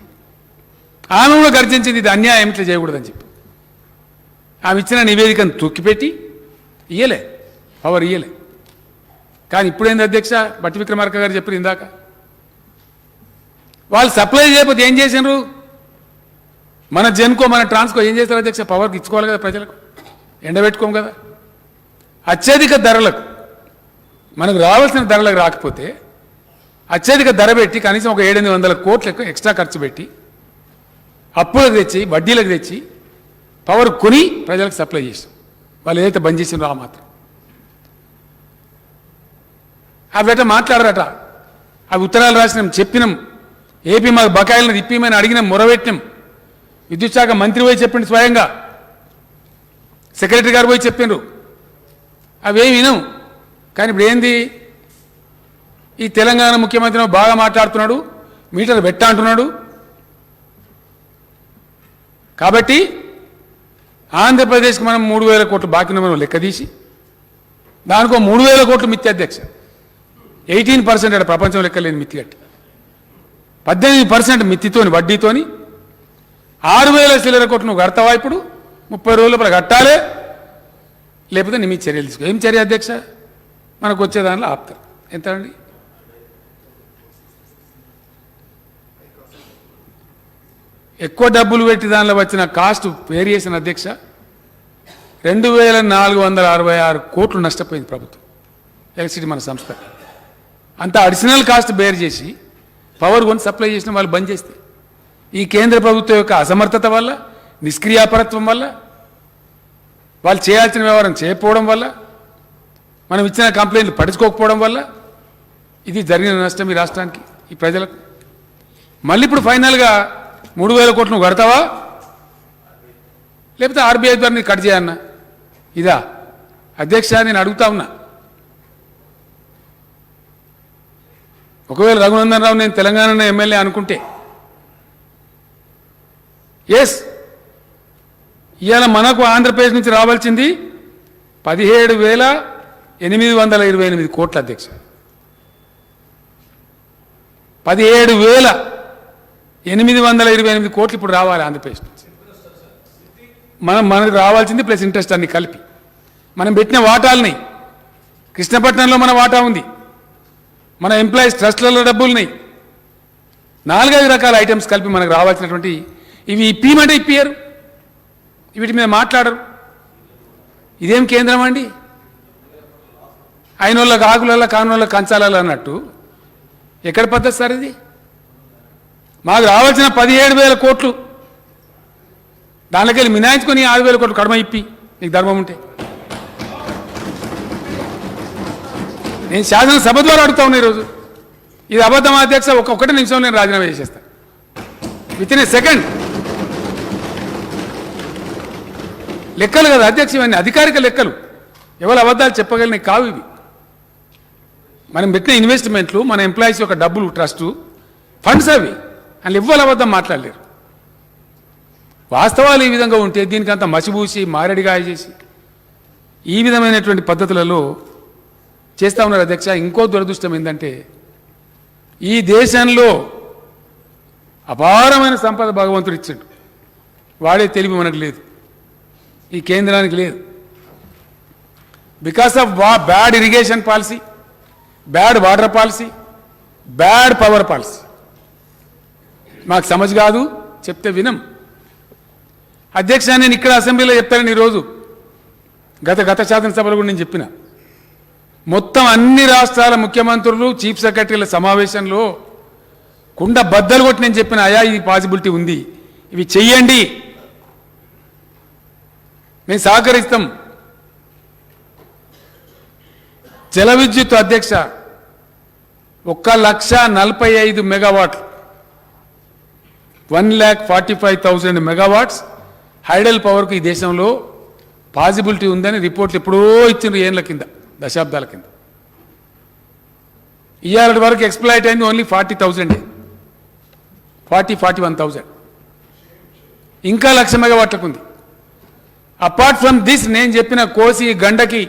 ఆమె కూడా గర్జించింది ఇది అన్యాయం, ఇట్లా చేయకూడదని చెప్పి. ఆమె ఇచ్చిన నివేదికను తొక్కిపెట్టి ఇయ్యలే, పవర్ ఇయ్యలే. కానీ ఇప్పుడేంది అధ్యక్ష, బట్టి విక్రమార్క గారు చెప్పారు ఇందాక, వాళ్ళు సప్లై చేయకపోతే ఏం చేసినారు? మన జెన్కో మన ట్రాన్స్కో ఏం చేస్తారు అధ్యక్ష? పవర్కి ఇచ్చుకోవాలి కదా ప్రజలకు, ఎండబెట్టుకోం కదా. అత్యధిక ధరలకు మనకు రావాల్సిన ధరలకు రాకపోతే అత్యధిక ధర పెట్టి కనీసం ఒక 700 కోట్లకు ఎక్స్ట్రా ఖర్చు పెట్టి అప్పులకు తెచ్చి వడ్డీలకు తెచ్చి పవర్ కొని ప్రజలకు సప్లై చేసాం. వాళ్ళు ఏదైతే బంద్ చేసినారో ఆ మాత్రం అవి మాట్లాడరట. అవి ఉత్తరాలు రాసినాం, చెప్పినాం. ఏపీ మాకు బకాయిలను ఇప్పిమని అడిగినాం, మొరబెట్టినాం. విద్యుత్ శాఖ మంత్రి పోయి చెప్పిండు, స్వయంగా సెక్రటరీ గారు పోయి చెప్పిండ్రు. అవేం వినం. కానీ ఇప్పుడు ఏంది, ఈ తెలంగాణ ముఖ్యమంత్రి బాగా మాట్లాడుతున్నాడు, మీటర్ పెట్ట అంటున్నాడు. కాబట్టి ఆంధ్రప్రదేశ్కి మనం 3000 కోట్లు బాకీ మనం లెక్క తీసి దానికో 3000 కోట్లు మిత్తి అధ్యక్ష. 18% అక్కడ ప్రపంచం లెక్కలేని మిత్తి కట్టి 18% మిత్తితోని వడ్డీతోని 6000 చిల్లర కోట్లు నువ్వు కడతావా? ఇప్పుడు 30 రోజుల లోపల కట్టాలి, లేకపోతే నీ మీద చర్యలు తీసుకో. ఏం చర్య అధ్యక్ష? మనకు వచ్చే దానిలో ఆపుతారు. ఎంత అండి? ఎక్కువ డబ్బులు పెట్టి దానిలో వచ్చిన కాస్ట్ వేరియేషన్ అధ్యక్ష 2466 కోట్లు నష్టపోయింది ప్రభుత్వం, ఎలక్ట్రిసిటీ మన సంస్థ. అంత అడిషనల్ కాస్ట్ బేర్ చేసి పవర్ కొని సప్లై చేసిన వాళ్ళు బంద్ చేస్తే ఈ కేంద్ర ప్రభుత్వం యొక్క అసమర్థత వల్ల, నిష్క్రియాపరత్వం వల్ల, వాళ్ళు చేయాల్సిన వ్యవహారం చేయకపోవడం వల్ల, మనం ఇచ్చిన కంప్లైంట్లు పట్టించుకోకపోవడం వల్ల ఇది జరిగిన నష్టం ఈ రాష్ట్రానికి, ఈ ప్రజలకు. మళ్ళీ ఇప్పుడు ఫైనల్గా 3000 కోట్లు నువ్వు కడతావా, లేకపోతే ఆర్బీఐ ద్వారా నీకు కట్ చేయన్నా? ఇదా అధ్యక్ష? నేను అడుగుతా ఉన్నా. ఒకవేళ రఘునందన్ రావు నేను తెలంగాణ ఎమ్మెల్యే అనుకుంటే, ఎస్, ఇవాళ మనకు ఆంధ్రప్రదేశ్ నుంచి రావాల్సింది 17,828 కోట్ల అధ్యక్ష. 17,828 కోట్లు ఇప్పుడు రావాలి ఆంధ్రప్రదేశ్ నుంచి. మనకు రావాల్సింది ప్లస్ ఇంట్రెస్ట్ అన్ని కలిపి. మనం పెట్టిన వాటాలని, కృష్ణపట్నంలో మన వాటా ఉంది, మన ఎంప్లాయీస్ ట్రస్ట్లలో డబ్బులున్నాయి, 4-5 రకాల ఐటమ్స్ కలిపి మనకు రావాల్సినటువంటి ఇవి ఇప్పిమంటే ఇప్పియరు, వీటి మీద మాట్లాడరు. ఇదేం కేంద్రం అండి? అయినోళ్ళకి ఆకులలో కానోళ్ళకి కంచాలలో అన్నట్టు ఎక్కడ పద్ధతి సార్ ఇది? మాకు రావాల్సిన 17,000 కోట్లు దానిలోకి వెళ్ళి మినాయించుకొని 6,000 కోట్లు కడమ ఇప్పి నీకు ధర్మం ఉంటే. నేను శాసనసభ ద్వారా అడుగుతా ఉన్నా ఈరోజు. ఇది అబద్ధం అధ్యక్ష. ఒక్కొక్కటి నిమిషం నేను రాజీనామా చేసేస్తాను, విత్ ఇన్ ఏ సెకండ్. లెక్కలు కదా అధ్యక్ష, ఇవన్నీ అధికారిక లెక్కలు. ఎవరు అబద్ధాలు చెప్పగలిగినవి కావు ఇవి. మనం పెట్టిన ఇన్వెస్ట్మెంట్లు, మన ఎంప్లాయీస్ యొక్క డబ్బులు, ట్రస్టు ఫండ్స్ అవి, అని ఎవ్వరు అబద్ధం మాట్లాడలేరు. వాస్తవాలు ఈ విధంగా ఉంటే దీనికి అంత మసిబూసి మారేడిగాయ చేసి ఈ విధమైనటువంటి పద్ధతులలో చేస్తూ ఉన్నారు అధ్యక్ష. ఇంకో దురదృష్టం ఏంటంటే ఈ దేశంలో అపారమైన సంపద భగవంతుడు ఇచ్చాడు, వాడే తెలివి మనకు లేదు, ఈ కేంద్రానికి లేదు. Because of bad irrigation policy, bad water policy, bad power policy. మాకు సమజ్ కాదు, చెప్తే వినం అధ్యక్ష. నేను ఇక్కడ అసెంబ్లీలో చెప్తానని ఈరోజు గత శాసనసభలో కూడా నేను చెప్పిన, మొత్తం అన్ని రాష్ట్రాల ముఖ్యమంత్రులు, చీఫ్ సెక్రటరీల సమావేశంలో కుండ బద్దలు కొట్టి నేను చెప్పిన, అయా ఇది పాసిబిలిటీ ఉంది, ఇవి చెయ్యండి, మేము సహకరిస్తాం. జల విద్యుత్ అధ్యక్ష 1,45,000 మెగావాట్లు, 1,45,000 మెగావాట్స్ హైడల్ పవర్కు ఈ దేశంలో పాసిబిలిటీ ఉందని రిపోర్ట్లు ఎప్పుడో ఇచ్చిండ్రు, ఏళ్ళ కింద, దశాబ్దాల కింద. ఇవాళ వరకు ఎక్స్ప్లాయిట్ అయింది ఓన్లీ 40,000, 41,000. ఇంకా 1,00,000 మెగావాట్లకు ఉంది. అపార్ట్ ఫ్రమ్ దిస్ నేను చెప్పిన కోసి, గండకి,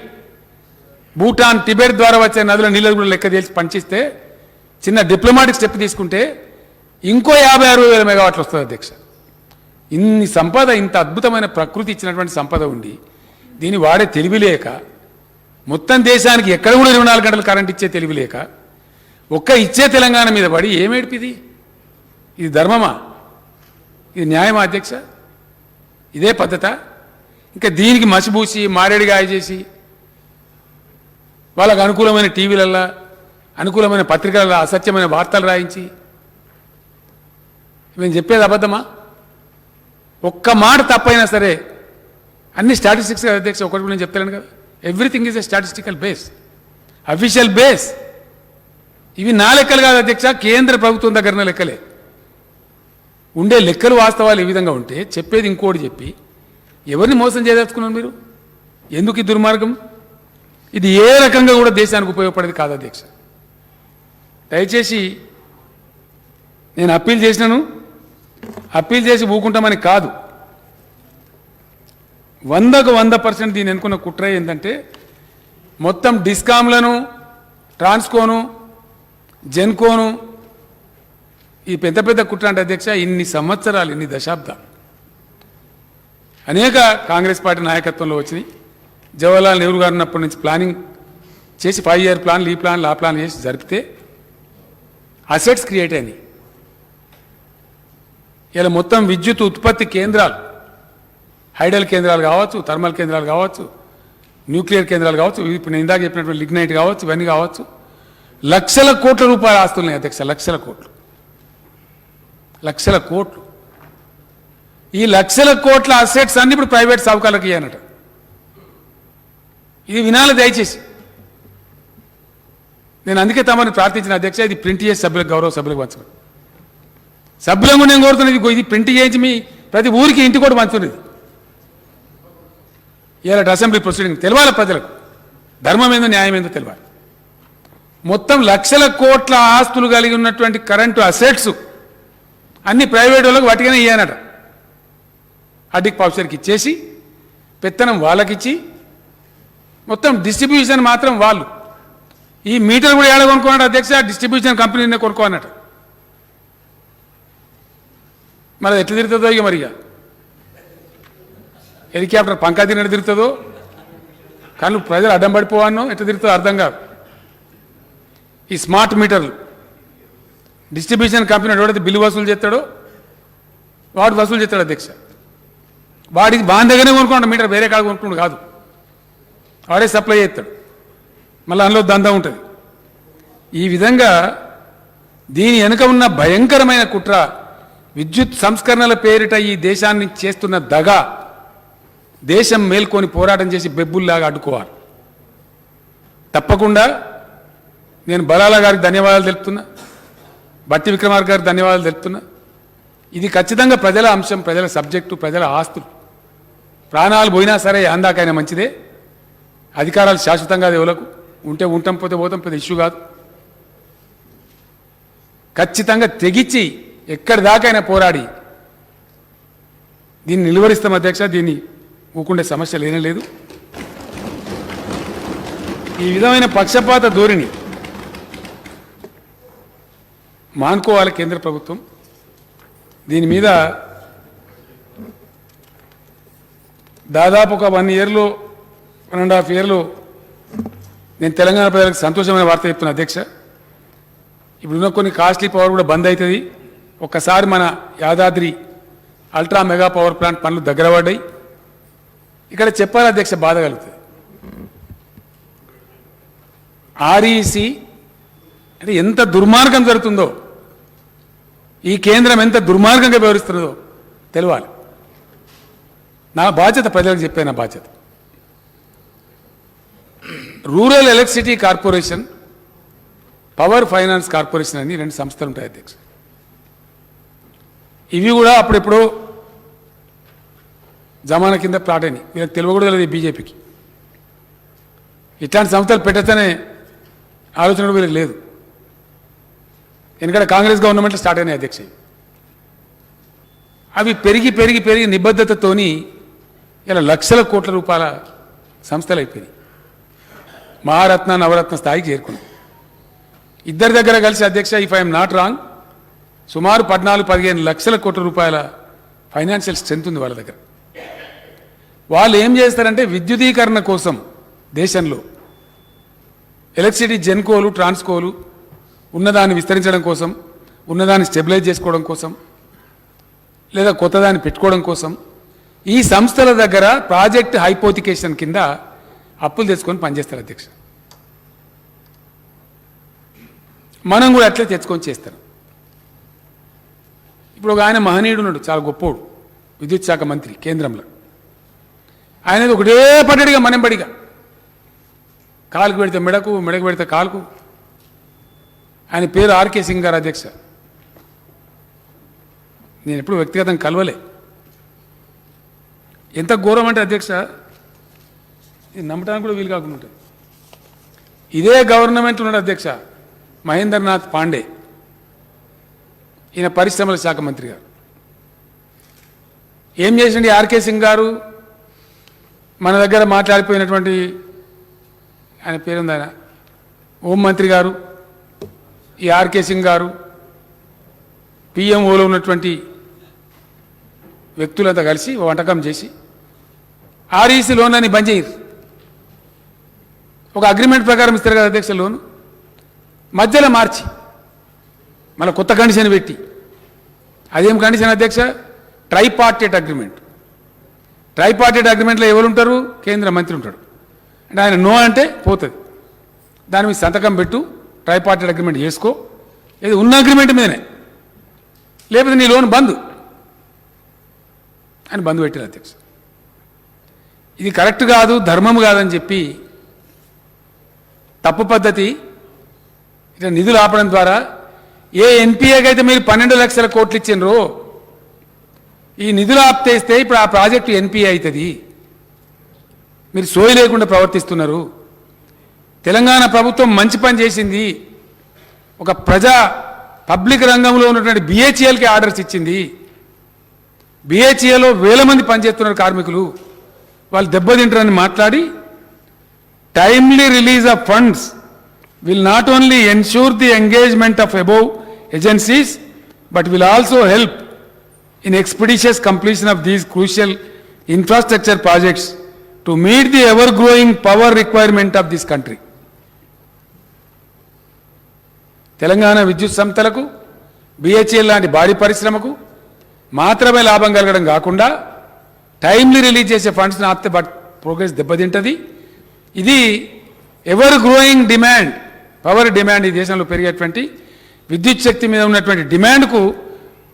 భూటాన్, టిబెట్ ద్వారా వచ్చే నదుల నీళ్ళు కూడా లెక్క తెలిసి పంచిస్తే, చిన్న డిప్లొమాటిక్ స్టెప్ తీసుకుంటే ఇంకో 50,000-60,000 మెగావాట్లు వస్తుంది అధ్యక్ష. ఇన్ని సంపద, ఇంత అద్భుతమైన ప్రకృతి ఇచ్చినటువంటి సంపద ఉండి దీన్ని వాడే తెలివి లేక, మొత్తం దేశానికి ఎక్కడ కూడా 24 గంటలు కరెంట్ ఇచ్చే తెలివి లేక, ఒక్క ఇచ్చే తెలంగాణ మీద పడి ఏమేడిపిది? ఇది ధర్మమా? ఇది న్యాయమా అధ్యక్ష? ఇదే పద్ధత? ఇంకా దీనికి మసిబూసి మారేడుగాయ చేసి వాళ్ళకు అనుకూలమైన టీవీలల్లో అనుకూలమైన పత్రికలలో అసత్యమైన వార్తలు రాయించి మేము చెప్పేది అబద్ధమా? ఒక్క మాట తప్పైనా సరే అన్ని స్టాటిస్టిక్స్ అధ్యక్ష, ఒకటి నేను చెప్తాను కదా, everything is a statistical base, official base. ఇవి నా లెక్కలు కాదు అధ్యక్ష, కేంద్ర ప్రభుత్వం దగ్గర లెక్కలే. ఉండే లెక్కలు వాస్తవాలు ఈ విధంగా ఉంటే చెప్పేది ఇంకోటి చెప్పి ఎవరిని మోసం చేయదలుచుకున్నారు మీరు? ఎందుకు ఈ దుర్మార్గం? ఇది ఏ రకంగా కూడా దేశానికి ఉపయోగపడేది కాదు అధ్యక్ష. దయచేసి నేను అప్పీల్ చేసినాను, అప్పీల్ చేసి ఊకుంటామని కాదు, 100కు 100% దీన్ని ఎన్నుకున్న కుట్ర ఏంటంటే మొత్తం డిస్కామ్లను, ట్రాన్స్కోను, జెన్కోను, ఈ పెద్ద పెద్ద కుట్ర అంటే అధ్యక్ష ఇన్ని సంవత్సరాలు, ఇన్ని దశాబ్దాలు అనేక కాంగ్రెస్ పార్టీ నాయకత్వంలో వచ్చినాయి. జవహర్లాల్ నెహ్రూ గారు ఉన్నప్పటి నుంచి ప్లానింగ్ చేసి 5 ఇయర్ ప్లాన్లు, ఈ ప్లాన్లు, ఆ ప్లాన్ చేసి జరిపితే అసెట్స్ క్రియేట్ అయినాయి. ఇలా మొత్తం విద్యుత్ ఉత్పత్తి కేంద్రాలు, హైడల్ కేంద్రాలు కావచ్చు, థర్మల్ కేంద్రాలు కావచ్చు, న్యూక్లియర్ కేంద్రాలు కావచ్చు, ఇప్పుడు నేను ఇందాక చెప్పినటువంటి లిగ్నైట్ కావచ్చు, ఇవన్నీ కావచ్చు, లక్షల కోట్ల రూపాయల ఆస్తులున్నాయి అధ్యక్ష, లక్షల కోట్లు, లక్షల కోట్లు. ఈ లక్షల కోట్ల అసెట్స్ అన్ని ఇప్పుడు ప్రైవేట్ సావుకారులకు ఇయ్యనట. ఇది వినాలి దయచేసి. నేను అందుకే తమని ప్రార్థించిన అధ్యక్ష, ఇది ప్రింట్ చేసి సభ్యులకు, గౌరవ సభ్యులకు పంచుకోండి. సభ్యులకు నేను కోరుతున్నది ఇది ప్రింట్ చేయించి మీ ప్రతి ఊరికి ఇంటి కూడా పంచుకునేది. ఇవాళ అసెంబ్లీ ప్రొసీడింగ్ తెలవాలి ప్రజలకు, ధర్మం ఏందో న్యాయం ఏందో తెలవాలి. మొత్తం లక్షల కోట్ల ఆస్తులు కలిగి ఉన్నటువంటి కరెంటు అసెట్స్ అన్ని ప్రైవేట్ వాళ్ళకు వాటిగానే ఇయ్యానట. అడ్డిక్ పాఫ్సర్కి ఇచ్చేసి పెత్తనం వాళ్ళకిచ్చి మొత్తం డిస్ట్రిబ్యూషన్ మాత్రం వాళ్ళు. ఈ మీటర్ కూడా ఏడ కొనుక్కున్నాడు అధ్యక్ష, డిస్ట్రిబ్యూషన్ కంపెనీనే కొనుక్కోనట. మరి ఎట్లా తిరుగుతుందో ఇక, మరి హెలికాప్టర్ పంకా తిన్నట్టు తిరుగుతుందో, కానీ ప్రజలు అడ్డం పడిపోవానో ఎట్లా తిరుగుతుందో అర్థం కాదు. ఈ స్మార్ట్ మీటర్లు డిస్ట్రిబ్యూషన్ కంపెనీ ఎవడైతే బిల్లు వసూలు చేస్తాడో వాడు వసూలు చేస్తాడు అధ్యక్ష. వాడికి బాగా దగ్గరనే కొనుక్కోండి మీటర్, వేరే కాడ కొనుక్కోండి కాదు, వాడే సప్లై చేస్తాడు. మళ్ళీ అందులో దందా ఉంటుంది. ఈ విధంగా దీని వెనుక ఉన్న భయంకరమైన కుట్ర, విద్యుత్ సంస్కరణల పేరిట ఈ దేశాన్ని చేస్తున్న దగా, దేశం మేల్కొని పోరాటం చేసి బెబ్బుల్లాగా అడ్డుకోవాలి. తప్పకుండా నేను బలాల గారికి ధన్యవాదాలు తెలుపుతున్నా, బట్టి విక్రమార్క గారికి ధన్యవాదాలు తెలుపుతున్నా. ఇది ఖచ్చితంగా ప్రజల అంశం, ప్రజల సబ్జెక్టు, ప్రజల ఆస్తులు. ప్రాణాలు పోయినా సరే అందాకైనా మంచిదే. అధికారాలు శాశ్వతంగా దేవులకు ఉంటే ఉంటాం, పోతే పోతాం, పెద్ద ఇష్యూ కాదు. ఖచ్చితంగా తెగించి ఎక్కడి దాకైనా పోరాడి దీన్ని నిలువరిస్తాం అధ్యక్ష. దీన్ని ఊకుండే సమస్య లేనే లేదు. ఈ విధమైన పక్షపాత ధోరణి మానుకోవాలి కేంద్ర ప్రభుత్వం. దీని మీద దాదాపు ఒక 1 ఇయర్లో 1.5 ఇయర్లో నేను తెలంగాణ ప్రజలకు సంతోషమైన వార్త చెప్తున్నా అధ్యక్ష. ఇప్పుడున్న కొన్ని కాస్ట్లీ పవర్ కూడా బంద్ అవుతుంది. ఒక్కసారి మన Yadadri ultra mega power plant పనులు దగ్గర పడ్డాయి. ఇక్కడ చెప్పాలి అధ్యక్ష, బాధ కలుగుతుంది. ఆర్ఈసి అంటే ఎంత దుర్మార్గం జరుగుతుందో, ఈ కేంద్రం ఎంత దుర్మార్గంగా వ్యవహరిస్తున్నదో తెలవాలి. నా బాధ్యత ప్రజలకు చెప్పే నా బాధ్యత. Rural electricity corporation, power finance corporation అని 2 సంస్థలు ఉంటాయి అధ్యక్ష. ఇవి కూడా అప్పుడెప్పుడో జమానా కింద ప్లాట్ అయినాయి. వీళ్ళకి తెలియకూడదు లేదు బీజేపీకి. ఇట్లాంటి సంస్థలు పెట్టచ్చనే ఆలోచన కూడా వీళ్ళకి లేదు. ఎందుకంటే కాంగ్రెస్ గవర్నమెంట్లో స్టార్ట్ అయినాయి అధ్యక్ష. అవి పెరిగి పెరిగి పెరిగి నిబద్ధతతోని ఇలా లక్షల కోట్ల రూపాయల సంస్థలు అయిపోయినాయి. మహారత్న, నవరత్న స్థాయికి చేరుకున్నాయి. ఇద్దరి దగ్గర కలిసి అధ్యక్ష, ఇఫ్ ఐఎమ్ నాట్ రాంగ్, సుమారు 14-15 లక్షల కోట్ల రూపాయల ఫైనాన్షియల్ స్ట్రెంత్ ఉంది వాళ్ళ దగ్గర. వాళ్ళు ఏం చేస్తారంటే విద్యుదీకరణ కోసం దేశంలో ఎలక్ట్రిసిటీ జెన్కోలు, ట్రాన్స్కోలు ఉన్నదాన్ని విస్తరించడం కోసం ఉన్నదాన్ని స్టెబిలైజ్ చేసుకోవడం కోసం లేదా కొత్తదాన్ని పెట్టుకోవడం కోసం ఈ సంస్థల దగ్గర ప్రాజెక్ట్ హైపోతికేషన్ కింద అప్పులు తెచ్చుకొని పనిచేస్తారు అధ్యక్ష. మనం కూడా అట్లే తెచ్చుకొని చేస్తారు. ఇప్పుడు ఒక ఆయన మహనీయుడు ఉన్నాడు, చాలా గొప్పోడు, విద్యుత్ శాఖ మంత్రి కేంద్రంలో. ఆయనది ఒకటే పడ్డడిగా మనంబడిగా, కాలుకు పెడితే మెడకు, మెడకు పెడితే కాలుకు. ఆయన పేరు ఆర్కే సింగ్ గారు అధ్యక్ష. నేను ఎప్పుడు వ్యక్తిగతంగా కలవలే. ఎంత ఘోరం అంటే అధ్యక్ష, ఇది నమ్మటానికి కూడా వీలు కాకుండా ఉంటుంది. ఇదే గవర్నమెంట్ ఉన్నాడు అధ్యక్ష మహేంద్రనాథ్ పాండే, ఈయన పరిశ్రమల శాఖ మంత్రి గారు. ఏం చేసిండి ఆర్కే సింగ్ గారు? మన దగ్గర మాట్లాడిపోయినటువంటి ఆయన పేరుంది, ఆయన హోంమంత్రి గారు, ఈ ఆర్కే సింగ్ గారు, పిఎంఓలో ఉన్నటువంటి వ్యక్తులంతా కలిసి వంటకం చేసి ఆర్ఈసీ లోన్ అని బంద్ చేయరు. ఒక అగ్రిమెంట్ ప్రకారం ఇస్తారు కదా అధ్యక్ష లోను, మధ్యలో మార్చి మళ్ళీ కొత్త కండిషన్ పెట్టి, అదేం కండిషన్ అధ్యక్ష? ట్రైపార్టేట్ అగ్రిమెంట్. ట్రైపార్టేట్ అగ్రిమెంట్లో ఎవరు ఉంటారు? కేంద్ర మంత్రి ఉంటాడు. అంటే ఆయన నో అంటే పోతుంది, దాని మీద సంతకం పెట్టు, ట్రైపార్టేట్ అగ్రిమెంట్ చేసుకో, ఇది ఉన్న అగ్రిమెంట్ మీదనే, లేకపోతే నీ లోన్ బంద్ అని బంద్ పెట్టారు అధ్యక్ష. ఇది కరెక్ట్ కాదు, ధర్మం కాదని చెప్పి తప్పు పద్ధతి, ఇట్లా నిధులు ఆపడం ద్వారా ఏ ఎన్పిఏకి అయితే మీరు 12 లక్షల కోట్లు ఇచ్చినరో ఈ నిధులు ఆప్తేస్తే ఇప్పుడు ఆ ప్రాజెక్టు ఎన్పిఏ అవుతుంది. మీరు సోయి లేకుండా ప్రవర్తిస్తున్నారు. తెలంగాణ ప్రభుత్వం మంచి పని చేసింది, ఒక పబ్లిక్ రంగంలో ఉన్నటువంటి బిహెచ్ఎల్కి ఆర్డర్స్ ఇచ్చింది. బిహెచ్ఏలో వేల మంది పనిచేస్తున్నారు కార్మికులు, వాళ్ళు దెబ్బతింటారని మాట్లాడి timely release of funds will not only ensure the engagement of above agencies but will also help in expeditious completion of these crucial infrastructure projects to meet the ever growing power requirement of this country. Telangana విద్యుత్ సంస్థలకు, బిహెచ్ఎల్ లాంటి భారీ పరిశ్రమకు మాత్రమే లాభం కలగడం కాకుండా టైమ్లీ రిలీజ్ చేసే ఫండ్స్ని ఆపితే ప్రోగ్రెస్ దెబ్బతింటుంది. ఇది ever growing demand, power demand, ఈ దేశంలో పెరిగేటువంటి విద్యుత్ శక్తి మీద ఉన్నటువంటి డిమాండ్కు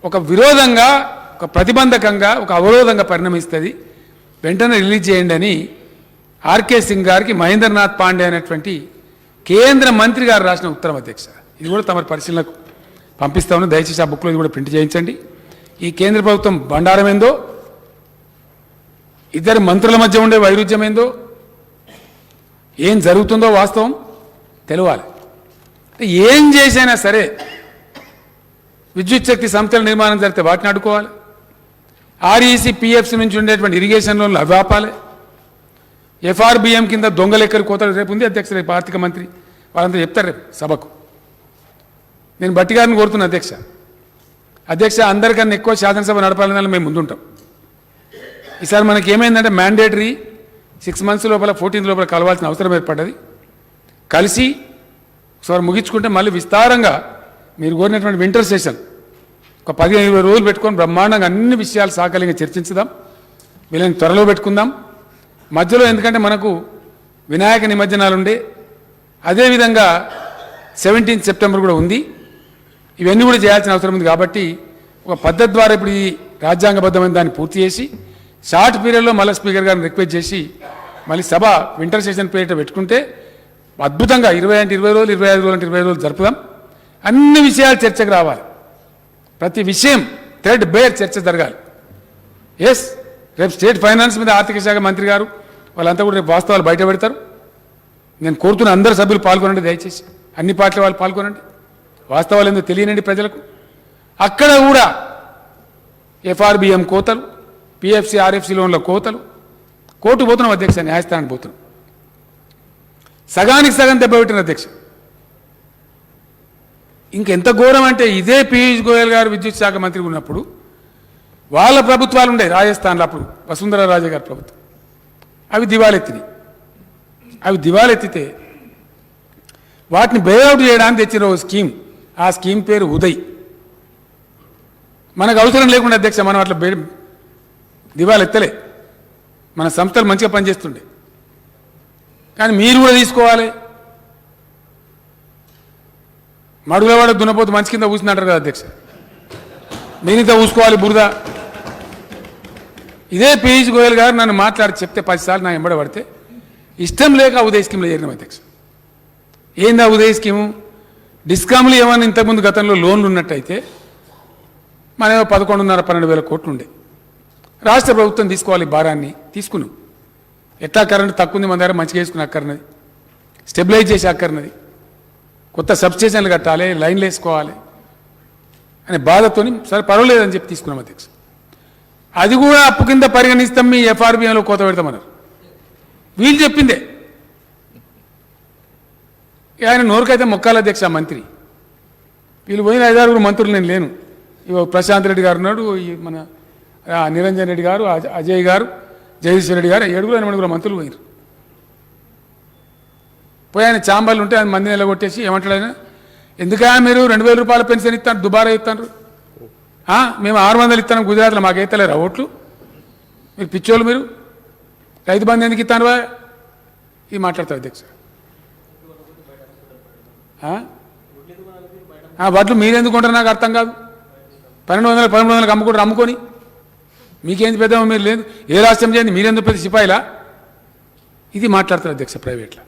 ఒక విరోధంగా, ఒక ప్రతిబంధకంగా, ఒక అవరోధంగా పరిణమిస్తుంది. వెంటనే రిలీజ్ చేయండి అని ఆర్కే సింగ్ గారికి మహేంద్రనాథ్ పాండే అనేటువంటి కేంద్ర మంత్రి గారు రాసిన ఉత్తరం అధ్యక్ష. ఇది కూడా తమ పరిశీలనకు పంపిస్తామని దయచేసి ఆ బుక్లో ఇది కూడా ప్రింట్ చేయించండి. ఈ కేంద్ర ప్రభుత్వం బండారం ఏందో, ఇద్దరు మంత్రుల మధ్య ఉండే వైరుధ్యం ఏందో, ఏం జరుగుతుందో వాస్తవం తెలవాలి. ఏం చేసైనా సరే విద్యుత్ శక్తి సంస్థల నిర్మాణం జరిగితే వాటిని అడ్డుకోవాలి. ఆర్ఈసీ పిఎఫ్సి నుంచి ఉండేటువంటి ఇరిగేషన్ లోన్లు అవి ఆపాలి. ఎఫ్ఆర్బిఎం కింద దొంగ లెక్కలు కోతలు రేపు ఉంది అధ్యక్ష, రేపు ఆర్థిక మంత్రి వాళ్ళంతా చెప్తారు రేపు సభకు. నేను బట్టి గారిని కోరుతున్నా అధ్యక్ష అందరికన్నా ఎక్కువ శాసనసభ నడపాలని మేము ముందుంటాం. ఈసారి మనకి ఏమైందంటే మ్యాండేటరీ 6 months లోపల 14 లోపల కలవాల్సిన అవసరం ఏర్పడ్డది. కలిసి ఒకసారి ముగించుకుంటే మళ్ళీ విస్తారంగా మీరు కోరినటువంటి వింటర్ సెషన్ ఒక 15-20 రోజులు పెట్టుకొని బ్రహ్మాండంగా అన్ని విషయాలు సాకలింగా చర్చించుదాం. వీళ్ళని త్వరలో పెట్టుకుందాం. మధ్యలో ఎందుకంటే మనకు వినాయక నిమజ్జనాలు ఉండే, అదేవిధంగా 17 సెప్టెంబర్ కూడా ఉంది. ఇవన్నీ కూడా చేయాల్సిన అవసరం ఉంది. కాబట్టి ఒక పద్ధతి ద్వారా ఇప్పుడు ఈ రాజ్యాంగబద్ధమైన దాన్ని పూర్తి చేసి షార్ట్ పీరియడ్లో మళ్ళీ స్పీకర్ గారిని రిక్వెస్ట్ చేసి మళ్ళీ సభ వింటర్ సెషన్ పీరియడ్ పెట్టుకుంటే అద్భుతంగా 20 అంటే 20 రోజులు, 25 రోజులు అంటే 25 రోజులు జరుపుదాం. అన్ని విషయాలు చర్చకు రావాలి. ప్రతి విషయం థ్రెడ్ బేర్ చర్చ జరగాలి. ఎస్, రేపు స్టేట్ ఫైనాన్స్ మీద ఆర్థిక శాఖ మంత్రి గారు వాళ్ళంతా కూడా రేపు వాస్తవాలు బయట పెడతారు. నేను కోరుతున్న అందరు సభ్యులు పాల్గొనండి, దయచేసి అన్ని పార్టీల వాళ్ళు పాల్గొనండి. వాస్తవాలు ఏందో తెలియనండి ప్రజలకు. అక్కడ కూడా ఎఫ్ఆర్బిఎం కోతలు, పిఎఫ్సి ఆర్ఎఫ్సి లోన్ల కోతలు, కోర్టు పోతున్నాం అధ్యక్ష, న్యాయస్థానానికి పోతున్నాం. సగానికి సగం దెబ్బపెట్టిన అధ్యక్ష. ఇంకెంత ఘోరం అంటే ఇదే పీయూష్ గోయల్ గారు విద్యుత్ శాఖ మంత్రి ఉన్నప్పుడు వాళ్ళ ప్రభుత్వాలు ఉండే రాజస్థాన్లో, అప్పుడు వసుంధర రాజే గారి ప్రభుత్వం, అవి దివాలెత్తినాయి. అవి దివాలెత్తితే వాటిని బెయిల్అవుట్ చేయడానికి తెచ్చిన ఓ స్కీమ్, ఆ స్కీమ్ పేరు ఉదయ్. మనకు అవసరం లేకుండా అధ్యక్ష మనం అట్లా దివాలు ఎత్తలే, మన సంస్థలు మంచిగా పనిచేస్తుండే. కానీ మీరు కూడా తీసుకోవాలి. మడుగులవాడ దున్నపోతు మంచి కింద కూర్చుంటారు కదా అధ్యక్ష, నేనింత ఊసుకోవాలి బురద. ఇదే పీయూష్ గోయల్ గారు నన్ను మాట్లాడి చెప్తే 10 సార్లు నా ఎంబడ పడితే ఇష్టం లేక ఉదయ స్కీమ్లో చేరినాం అధ్యక్ష. ఏందా ఉదయ స్కీము? డిస్కామ్లు ఏమన్నా ఇంతకుముందు గతంలో లోన్లు ఉన్నట్టయితే మన 11,500-12,000 కోట్లు ఉండే. రాష్ట్ర ప్రభుత్వం తీసుకోవాలి భారాన్ని, తీసుకున్నాం. ఎట్లా కరెంట్ తక్కువ ఉంది మన దగ్గర, మంచిగా వేసుకుని అక్కర్నది, స్టెబిలైజ్ చేసి అక్కర్నది, కొత్త సబ్స్టేషన్లు కట్టాలి, లైన్లు వేసుకోవాలి అనే బాధతోని సరే పర్వాలేదని చెప్పి తీసుకున్నాం అధ్యక్ష. అది కూడా అప్పు కింద పరిగణిస్తాం, మీ ఎఫ్ఆర్బిఎంలో కోత పెడతామన్నారు. వీళ్ళు చెప్పిందే. ఆయన నోరుకైతే మొక్కాల అధ్యక్ష మంత్రి. వీళ్ళు పోయిన 5-6 మంత్రులు నేను లేను. ఇవ ప్రశాంత్ రెడ్డి గారు ఉన్నాడు, మన నిరంజన్ రెడ్డి గారు, అజయ్ గారు, జగదీశ్వర్ రెడ్డి గారు, 7-8 మంత్రులు పోయినారు. పోయి ఆయన చాంబాలు ఉంటే ఆయన మందిని నిలగొట్టేసి ఏమంటాడు ఆయన, ఎందుకా మీరు 2,000 రూపాయల పెన్షన్ ఇస్తాను, దుబారా ఇస్తాను, మేము 600 ఇస్తాను గుజరాత్లో, మాకు ఎత్తలేరా ఓట్లు, మీరు పిచ్చోళ్ళు, మీరు రైతు బంధు ఎందుకు ఇస్తాను ఇది మాట్లాడతారు అధ్యక్ష. వడ్లు మీరెందుకు కొంటారు నాకు అర్థం కాదు. 1,200-1,300 అమ్ముకుంటారు, అమ్ముకొని మీకేంది పెద్ద, మీరు లేదు ఏ రాష్ట్రం చేయండి, మీరెందుకు పెద్ద సిపాయిలా, ఇది మాట్లాడతారు అధ్యక్ష. ప్రైవేట్లో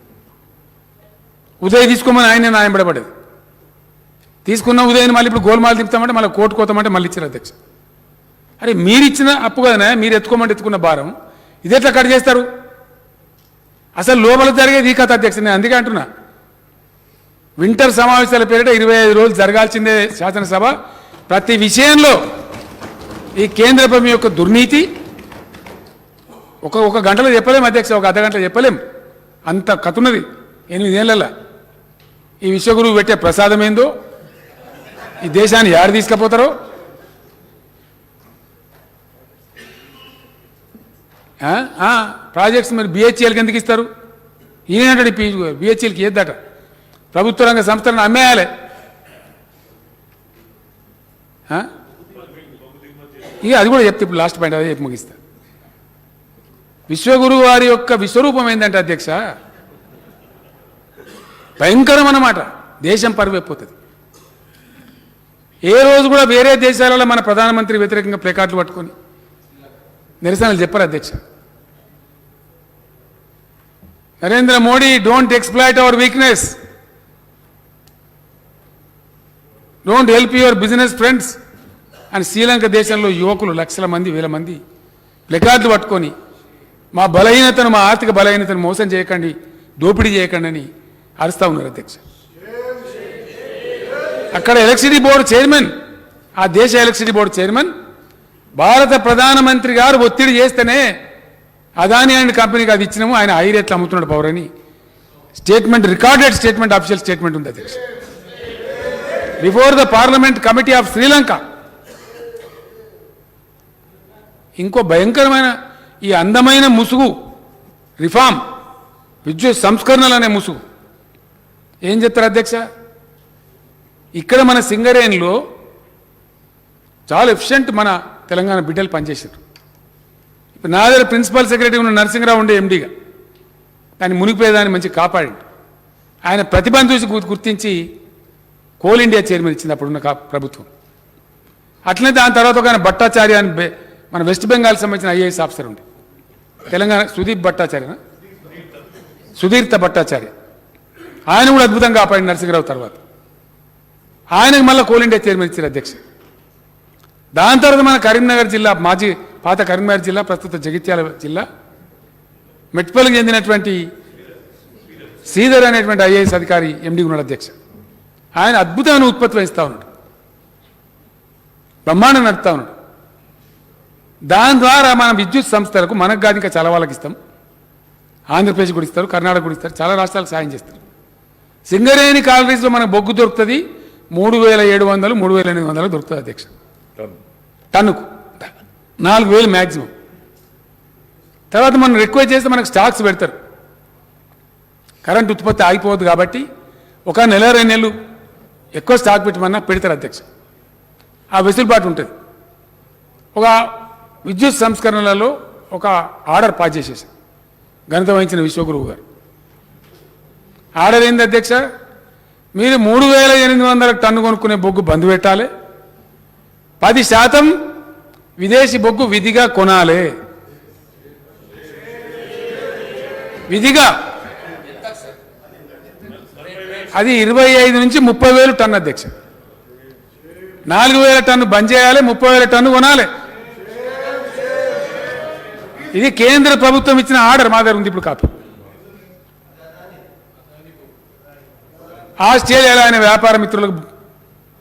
ఉదయ్ తీసుకోమని ఆయన నాయంబడబడేది, తీసుకున్న ఉదయం మళ్ళీ ఇప్పుడు గోల్మాలు తిప్పుతామంటే మళ్ళీ కోర్టు కోతామంటే మళ్ళీ ఇచ్చారు అధ్యక్ష. అరే మీరు ఇచ్చిన అప్పు కదనే, మీరు ఎత్తుకోమంటే ఎత్తుకున్న భారం ఇది ఎట్లా కట్ చేస్తారు? అసలు లోపల జరిగేది ఈ కథ అధ్యక్ష. నేను అందుకే అంటున్నా, వింటర్ సమావేశాల పేరిట 25 రోజులు జరగాల్సిందే శాసనసభ. ప్రతి విషయంలో ఈ కేంద్ర ప్రభుత్వం యొక్క దుర్నీతి ఒక గంటలో చెప్పలేం అధ్యక్ష, ఒక అర్ధగంటలో చెప్పలేం, అంత కథ ఉన్నది 8 ఏళ్ళల్లో. ఈ విశ్వగురువు పెట్టే ప్రసాదం ఏందో, ఈ దేశాన్ని యారు తీసుకుపోతారో. ప్రాజెక్ట్స్ మరి బిహెచ్ఎల్కి ఎందుకు ఇస్తారు? ఈయనంటాడు బిహెచ్ఎల్కి ఏద్దట, ప్రభుత్వ రంగ సంస్థలను అమ్మేయాలి. ఇక అది కూడా చెప్తే ఇప్పుడు లాస్ట్ పాయింట్ అదే చెప్పి ముగిస్తా. విశ్వగురువు వారి యొక్క విశ్వరూపం ఏంటంటే అధ్యక్ష, భయంకరం అన్నమాట. దేశం పరువైపోతుంది. ఏ రోజు కూడా వేరే దేశాలలో మన ప్రధానమంత్రి వ్యతిరేకంగా ప్లేకార్డులు పట్టుకొని నిరసనలు చెప్పారు అధ్యక్ష. Narendra Modi don't exploit hour weakness, don't help your business friends అని శ్రీలంక దేశంలో యువకులు లక్షల మంది, వేల మంది ప్లేకార్డులు పట్టుకొని మా బలహీనతను, మా ఆర్థిక బలహీనతను మోసం చేయకండి, దోపిడీ చేయకండి అని అరుస్తూ ఉన్నారు అధ్యక్ష. అక్కడ ఎలక్ట్రిసిటీ బోర్డు చైర్మన్, ఆ దేశ ఎలక్ట్రిసిటీ బోర్డు చైర్మన్ భారత ప్రధానమంత్రి గారు ఒత్తిడి చేస్తేనే అదాని అండ్ కంపెనీకి అది ఇచ్చినాము, ఆయన హై రేట్లు అమ్ముతున్నాడు పవర్ అని statement, recorded statement, official statement ఉంది అధ్యక్ష. Before the parliament committee of Sri Lanka. ఇంకో భయంకరమైన ఈ అందమైన ముసుగు రిఫార్మ్, విద్యుత్ సంస్కరణలు అనే ముసుగు ఏం చెప్తారు అధ్యక్ష? ఇక్కడ మన సింగరేణిలో చాలా ఎఫిషియెంట్ మన తెలంగాణ బిడ్డలు పనిచేశారు. ఇప్పుడు నా దగ్గర ప్రిన్సిపల్ సెక్రటరీ ఉన్న నరసింహరావు ఉండే ఎండీగా దాన్ని మునిగిపోయేదాన్ని మంచి కాపాడింది. ఆయన ప్రతిభను చూసి గుర్తించి కోల్ ఇండియా చైర్మన్ ఇచ్చింది అప్పుడున్న ప్రభుత్వం. అట్లనే దాని తర్వాత ఒక ఆయన భట్టాచార్య అని మన వెస్ట్ బెంగాల్ సంబంధించిన ఐఏఎస్ ఆఫీసర్ ఉండే తెలంగాణ, సుధీర్త భట్టాచార్య, ఆయన కూడా అద్భుతంగా కాపాడి నరసింహరావు తర్వాత. ఆయనకు మళ్ళీ కోల్ ఇండియా చైర్మన్ ఇచ్చారు అధ్యక్ష. దాని తర్వాత మన కరీంనగర్ జిల్లా, మాజీ పాత కరీంనగర్ జిల్లా, ప్రస్తుత జగిత్యాల జిల్లా, మెట్పల్లికి చెందినటువంటి శ్రీధర్ అనేటువంటి ఐఏఎస్ అధికారి ఎండీ ఉన్నాడు అధ్యక్ష. ఆయన అద్భుతమైన ఉత్పత్తి వహిస్తూ ఉన్నాడు, బ్రహ్మాండం నడుపుతా ఉన్నాడు. దాని ద్వారా మన విద్యుత్ సంస్థలకు, మనకు కాదు ఇంకా చాలా వాళ్ళకి ఇస్తాం, ఆంధ్రప్రదేశ్ కూడా ఇస్తారు, కర్ణాటక కూడా ఇస్తారు, చాలా రాష్ట్రాలకు సాయం చేస్తారు. సింగరేణి కాలరీస్లో మనకు బొగ్గు దొరుకుతుంది 3,700, 3,800 దొరుకుతుంది అధ్యక్ష టన్నుకు, 4,000 మ్యాక్సిమం. తర్వాత మనం రిక్వెస్ట్ చేస్తే మనకు స్టాక్స్ పెడతారు, కరెంట్ ఉత్పత్తి ఆగిపోవద్దు కాబట్టి ఒక నెల 2 నెలలు ఎక్కువ స్టాక్ పెట్టమన్నా పెడతారు అధ్యక్ష. ఆ వెసులుబాటు ఉంటుంది. ఒక విద్యుత్ సంస్కరణలలో ఒక ఆర్డర్ పాస్ చేసేసారు ఘనత వహించిన విశ్వగురువు గారు. ఆర్డర్ ఏంది అధ్యక్ష? మీరు 3,800 టన్ను కొనుక్కునే బొగ్గు బంద్ పెట్టాలి, 10% విదేశీ బొగ్గు విధిగా కొనాలి. విధిగా అది 25 నుంచి 30,000 టన్ను అధ్యక్ష. 4,000 టన్ను బంద్ చేయాలి, 30,000 టన్ను కొనాలి. ఇది కేంద్ర ప్రభుత్వం ఇచ్చిన ఆర్డర్, మా దగ్గర ఉంది ఇప్పుడు కాపీ. ఆస్ట్రేలియాలో ఆయన వ్యాపార మిత్రులకు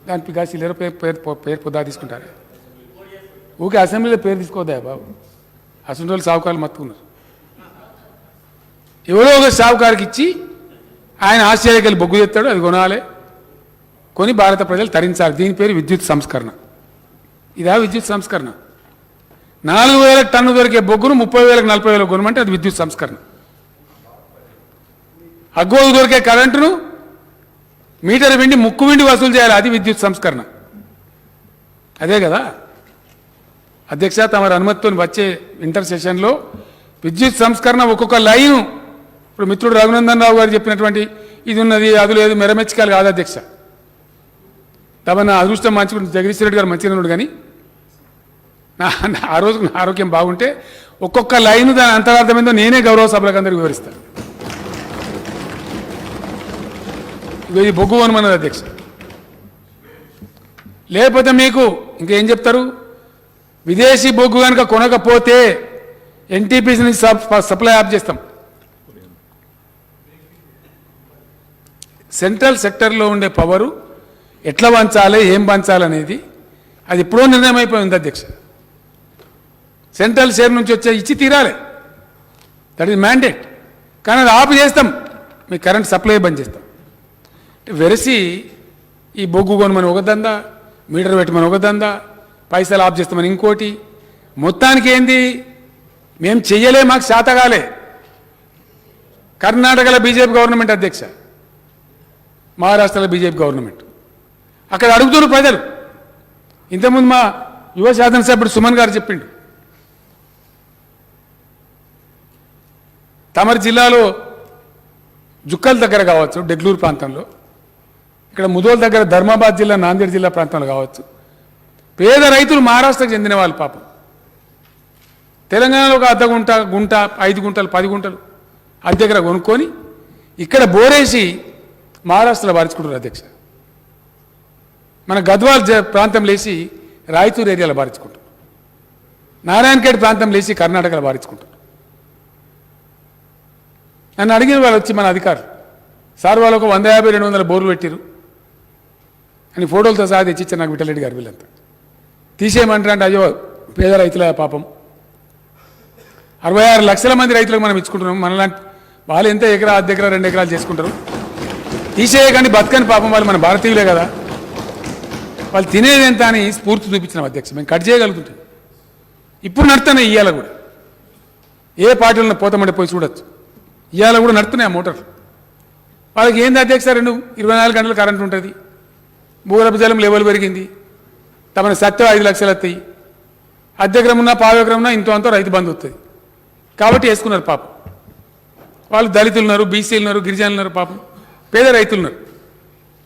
దానికి కాసి పేరు పొద్దా తీసుకుంటారు. ఊకే అసెంబ్లీలో పేరు తీసుకోవద్దా బాబు? అసెంబ్లీ వాళ్ళు సావుకారులు మత్తుకున్నారు. ఎవరో ఒక సావుకారికి ఇచ్చి ఆయన ఆస్ట్రేలియాకి వెళ్ళి బొగ్గు తెస్తాడు, అది కొనాలి, కొని భారత ప్రజలు తరించాలి. దీని పేరు విద్యుత్ సంస్కరణ. ఇదా విద్యుత్ సంస్కరణ? 4,000 టన్ను దొరికే బొగ్గును 30,000 40,000 కొనమంటే అది విద్యుత్ సంస్కరణ. అగ్గోకు దొరికే కరెంటును మీటర్ వెండి ముక్కు వెండి వసూలు చేయాలి, అది విద్యుత్ సంస్కరణ. అదే కదా అధ్యక్ష, తమరి అనుమతితో వచ్చే ఇంటర్ సెషన్లో విద్యుత్ సంస్కరణ ఒక్కొక్క లైను, ఇప్పుడు మిత్రుడు రఘునందన్ రావు గారు చెప్పినటువంటి ఇది ఉన్నది అది లేదు మెరమెచ్చికాలు కాదు అధ్యక్ష. తమ అదృష్టం మంచిగా జగదీశ్వర రెడ్డి గారు మంచిగా ఉన్నాడు, కానీ ఆ రోజు నా ఆరోగ్యం బాగుంటే ఒక్కొక్క లైను దాని అంతరార్థమైందో నేనే గౌరవ సభలకు అందరికీ వివరిస్తాను. ఇది బొగ్గు కొనమన్నది అధ్యక్ష. లేకపోతే మీకు ఇంకేం చెప్తారు? విదేశీ బొగ్గు కనుక కొనకపోతే ఎన్టీపీసీ నుంచి సప్లై ఆఫ్ చేస్తాం. సెంట్రల్ సెక్టర్లో ఉండే పవరు ఎట్లా పంచాలి, ఏం పంచాలనేది అది ఎప్పుడో నిర్ణయం అయిపోయింది అధ్యక్ష. సెంట్రల్ షేర్ నుంచి వచ్చే ఇచ్చి తీరాలి, దట్ ఈజ్ మ్యాండేట్. కానీ అది ఆఫ్ చేస్తాం, మీ కరెంట్ సప్లై బంద్ చేస్తాం. వెరసి ఈ బొగ్గు కొనమని ఒక దందా, మీటర్ పెట్టమని ఒక దందా, పైసలు ఆఫ్ చేస్తామని ఇంకోటి. మొత్తానికి ఏంది, మేము చెయ్యలే, మాకు శాతగాలే. కర్ణాటకలో బీజేపీ గవర్నమెంట్ అధ్యక్ష, మహారాష్ట్రలో బీజేపీ గవర్నమెంట్. అక్కడ అడుగుతున్నారు ప్రజలు. ఇంతకుముందు మా యువ శాసనసభ్యుడు సుమన్ గారు చెప్పిండు, తమరి జిల్లాలో జుక్కల్ దగ్గర కావచ్చు, డెగ్లూరు ప్రాంతంలో, ఇక్కడ ముదోల్ దగ్గర ధర్మాబాద్ జిల్లా, నాందేడ్ జిల్లా ప్రాంతంలో కావచ్చు, పేద రైతులు మహారాష్ట్రకు చెందిన వాళ్ళు పాపం తెలంగాణలో ఒక అర్ధ గుంట, 5 గుంటలు 10 గుంటలు అద్దె దగ్గర కొనుక్కొని ఇక్కడ బోరేసి మహారాష్ట్రలో బారించుకుంటారు అధ్యక్ష. మన గద్వాల్ ప్రాంతం లేచి రాయచూరు ఏరియాలో బారించుకుంటారు, నారాయణఖేడ్ ప్రాంతం లేచి కర్ణాటకలో బారించుకుంటారు. నన్ను అడిగిన వాళ్ళు వచ్చి మన అధికారులు, సార్ వాళ్ళు ఒక 150-200 బోర్లు పెట్టిరు అని ఫోటోలతో సహా తెచ్చిచ్చారు నాకు విఠలరెడ్డి గారు. వీళ్ళంతా తీసేయమంటారు అంటే, అయ్యో పేద రైతుల పాపం 66 లక్షల మంది రైతులకు మనం ఇచ్చుకుంటున్నాం, మనలాంటి వాళ్ళు ఎంత ఎకరా, 1 ఎకరా 2 ఎకరాలు చేసుకుంటారు. తీసేయకండి, బతకని పాపం, వాళ్ళు మన భారతీయులే కదా, వాళ్ళు తినేది ఎంత అని స్ఫూర్తి చూపించినాం అధ్యక్ష. మేము కట్ చేయగలుగుతుంటాం. ఇప్పుడు నడుతున్నాయి, ఇవాళ కూడా ఏ పార్టీలను పోతామంటే పోయి చూడొచ్చు, ఇవాళ కూడా నడుతున్నాయి ఆ మోటార్లు. వాళ్ళకి ఏంది అధ్యక్ష, 24 గంటలు కరెంట్ ఉంటుంది, భూగర్భ జలం లెవెల్ పెరిగింది, తమని సత్యం 5 లక్షలు వస్తాయి, అర్ధెకరం ఉన్నా 1/2 ఎకరం ఉన్నా ఇంతో అంతా రైతు బంధు వస్తుంది కాబట్టి వేసుకున్నారు పాపం. వాళ్ళు దళితులు ఉన్నారు, బీసీలు ఉన్నారు, గిరిజనులు ఉన్నారు, పాపం పేద రైతులు ఉన్నారు.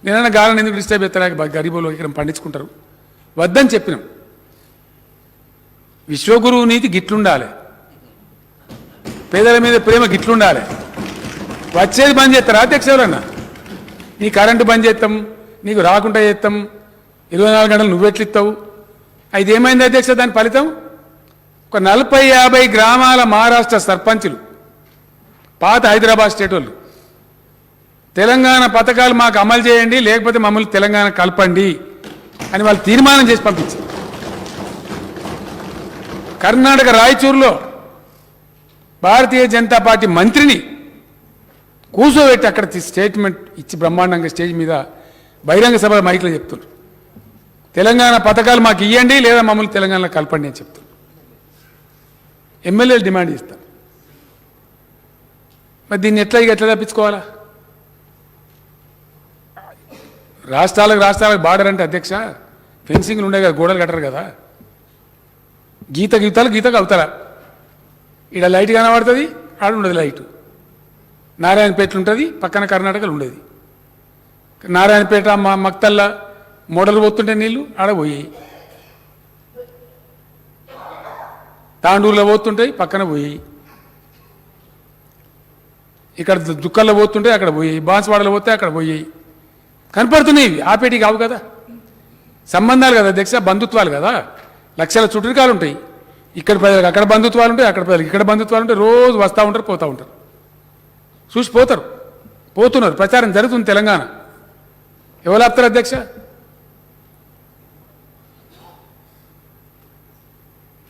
నేనన్నా గాలని ఎందుకు డిస్టర్బ్ చేస్తారా, గరీబులు ఇక్కడ పండించుకుంటారు, వద్దని చెప్పినాం. విశ్వగురువు నీతి గిట్లుండాలి, పేదల మీద ప్రేమ గిట్లుండాలి. వచ్చేది బంద్ చేస్తారా అధ్యక్ష? ఎవరన్నా నీ కరెంటు బంద్ చేస్తాం, నీకు రాకుండా చేస్తాం, 24 గంటలు నువ్వెట్లిస్తావు? అయితే ఏమైంది అధ్యక్ష? దాని ఫలితం ఒక 40-50 గ్రామాల మహారాష్ట్ర సర్పంచులు, పాత హైదరాబాద్ స్టేట్ వాళ్ళు, తెలంగాణ పథకాలు మాకు అమలు చేయండి, లేకపోతే మమ్మల్ని తెలంగాణ కలపండి అని వాళ్ళు తీర్మానం చేసి పంపించారు. కర్ణాటక రాయచూరులో భారతీయ జనతా పార్టీ మంత్రిని కూర్చోబెట్టి అక్కడ స్టేట్మెంట్ ఇచ్చి బ్రహ్మాండంగా స్టేజ్ మీద బహిరంగ సభ మైక్లో చెప్తున్నారు, తెలంగాణ పథకాలు మాకు ఇవ్వండి లేదా మమ్మల్ని తెలంగాణలో కలపండి అని చెప్తున్నారు. ఎమ్మెల్యేలు డిమాండ్ చేస్తారు. మరి దీన్ని ఎట్లా తప్పించుకోవాలా? రాష్ట్రాలకు బార్డర్ అంటే అధ్యక్ష ఫెన్సింగ్లు ఉండే కదా, గోడలు కట్టరు కదా. గీతకు అవతల ఈడ లైట్ కనబడుతుంది, ఆడ ఉండదు లైట్. నారాయణపేట ఉంటుంది, పక్కన కర్ణాటకలో ఉండేది. నారాయణపేట మక్తల్లా మోడల్ పోతుంటే నీళ్ళు ఆడ పోయాయి, తాండూరులో పోతుంటాయి పక్కన పోయాయి, ఇక్కడ దుక్కల్లో పోతుంటే అక్కడ పోయాయి, బాన్స్వాడలో పోతే అక్కడ పోయాయి. కనపడుతున్నాయి ఇవి, ఆపేటి కావు కదా, సంబంధాలు కదా అధ్యక్ష, బంధుత్వాలు కదా. లక్షల చుట్టరికాలు ఉంటాయి, ఇక్కడ ప్రజలకు అక్కడ బంధుత్వాలు ఉంటాయి, అక్కడ ప్రజలకు ఇక్కడ బంధుత్వాలు ఉంటాయి. రోజు వస్తూ ఉంటారు, పోతూ ఉంటారు, చూసిపోతారు, పోతున్నారు. ప్రచారం జరుగుతుంది తెలంగాణ. ఎవరు ఆపుతారు అధ్యక్ష?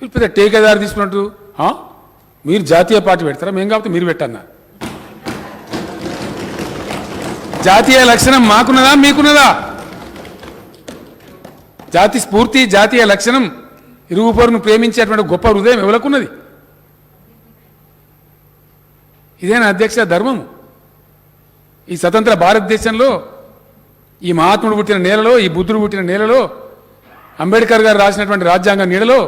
పెద్ద టేకేదారు తీసుకున్నట్టు మీరు జాతీయ పార్టీ పెడతారా? మేము కాబట్టి మీరు పెట్టన్నా. జాతీయ లక్షణం మాకున్నదా మీకున్నదా? జాతి స్ఫూర్తి, జాతీయ లక్షణం, ఇరుగు పొరుగును ప్రేమించేటువంటి గొప్ప హృదయం ఎవరికున్నది? ఇదేనా అధ్యక్ష ధర్మము? ఈ స్వతంత్ర భారతదేశంలో, ఈ మహాత్ముడు పుట్టిన నేలలో, ఈ బుద్ధుడు పుట్టిన నేలలో, అంబేద్కర్ గారు రాసినటువంటి రాజ్యాంగ నీడలో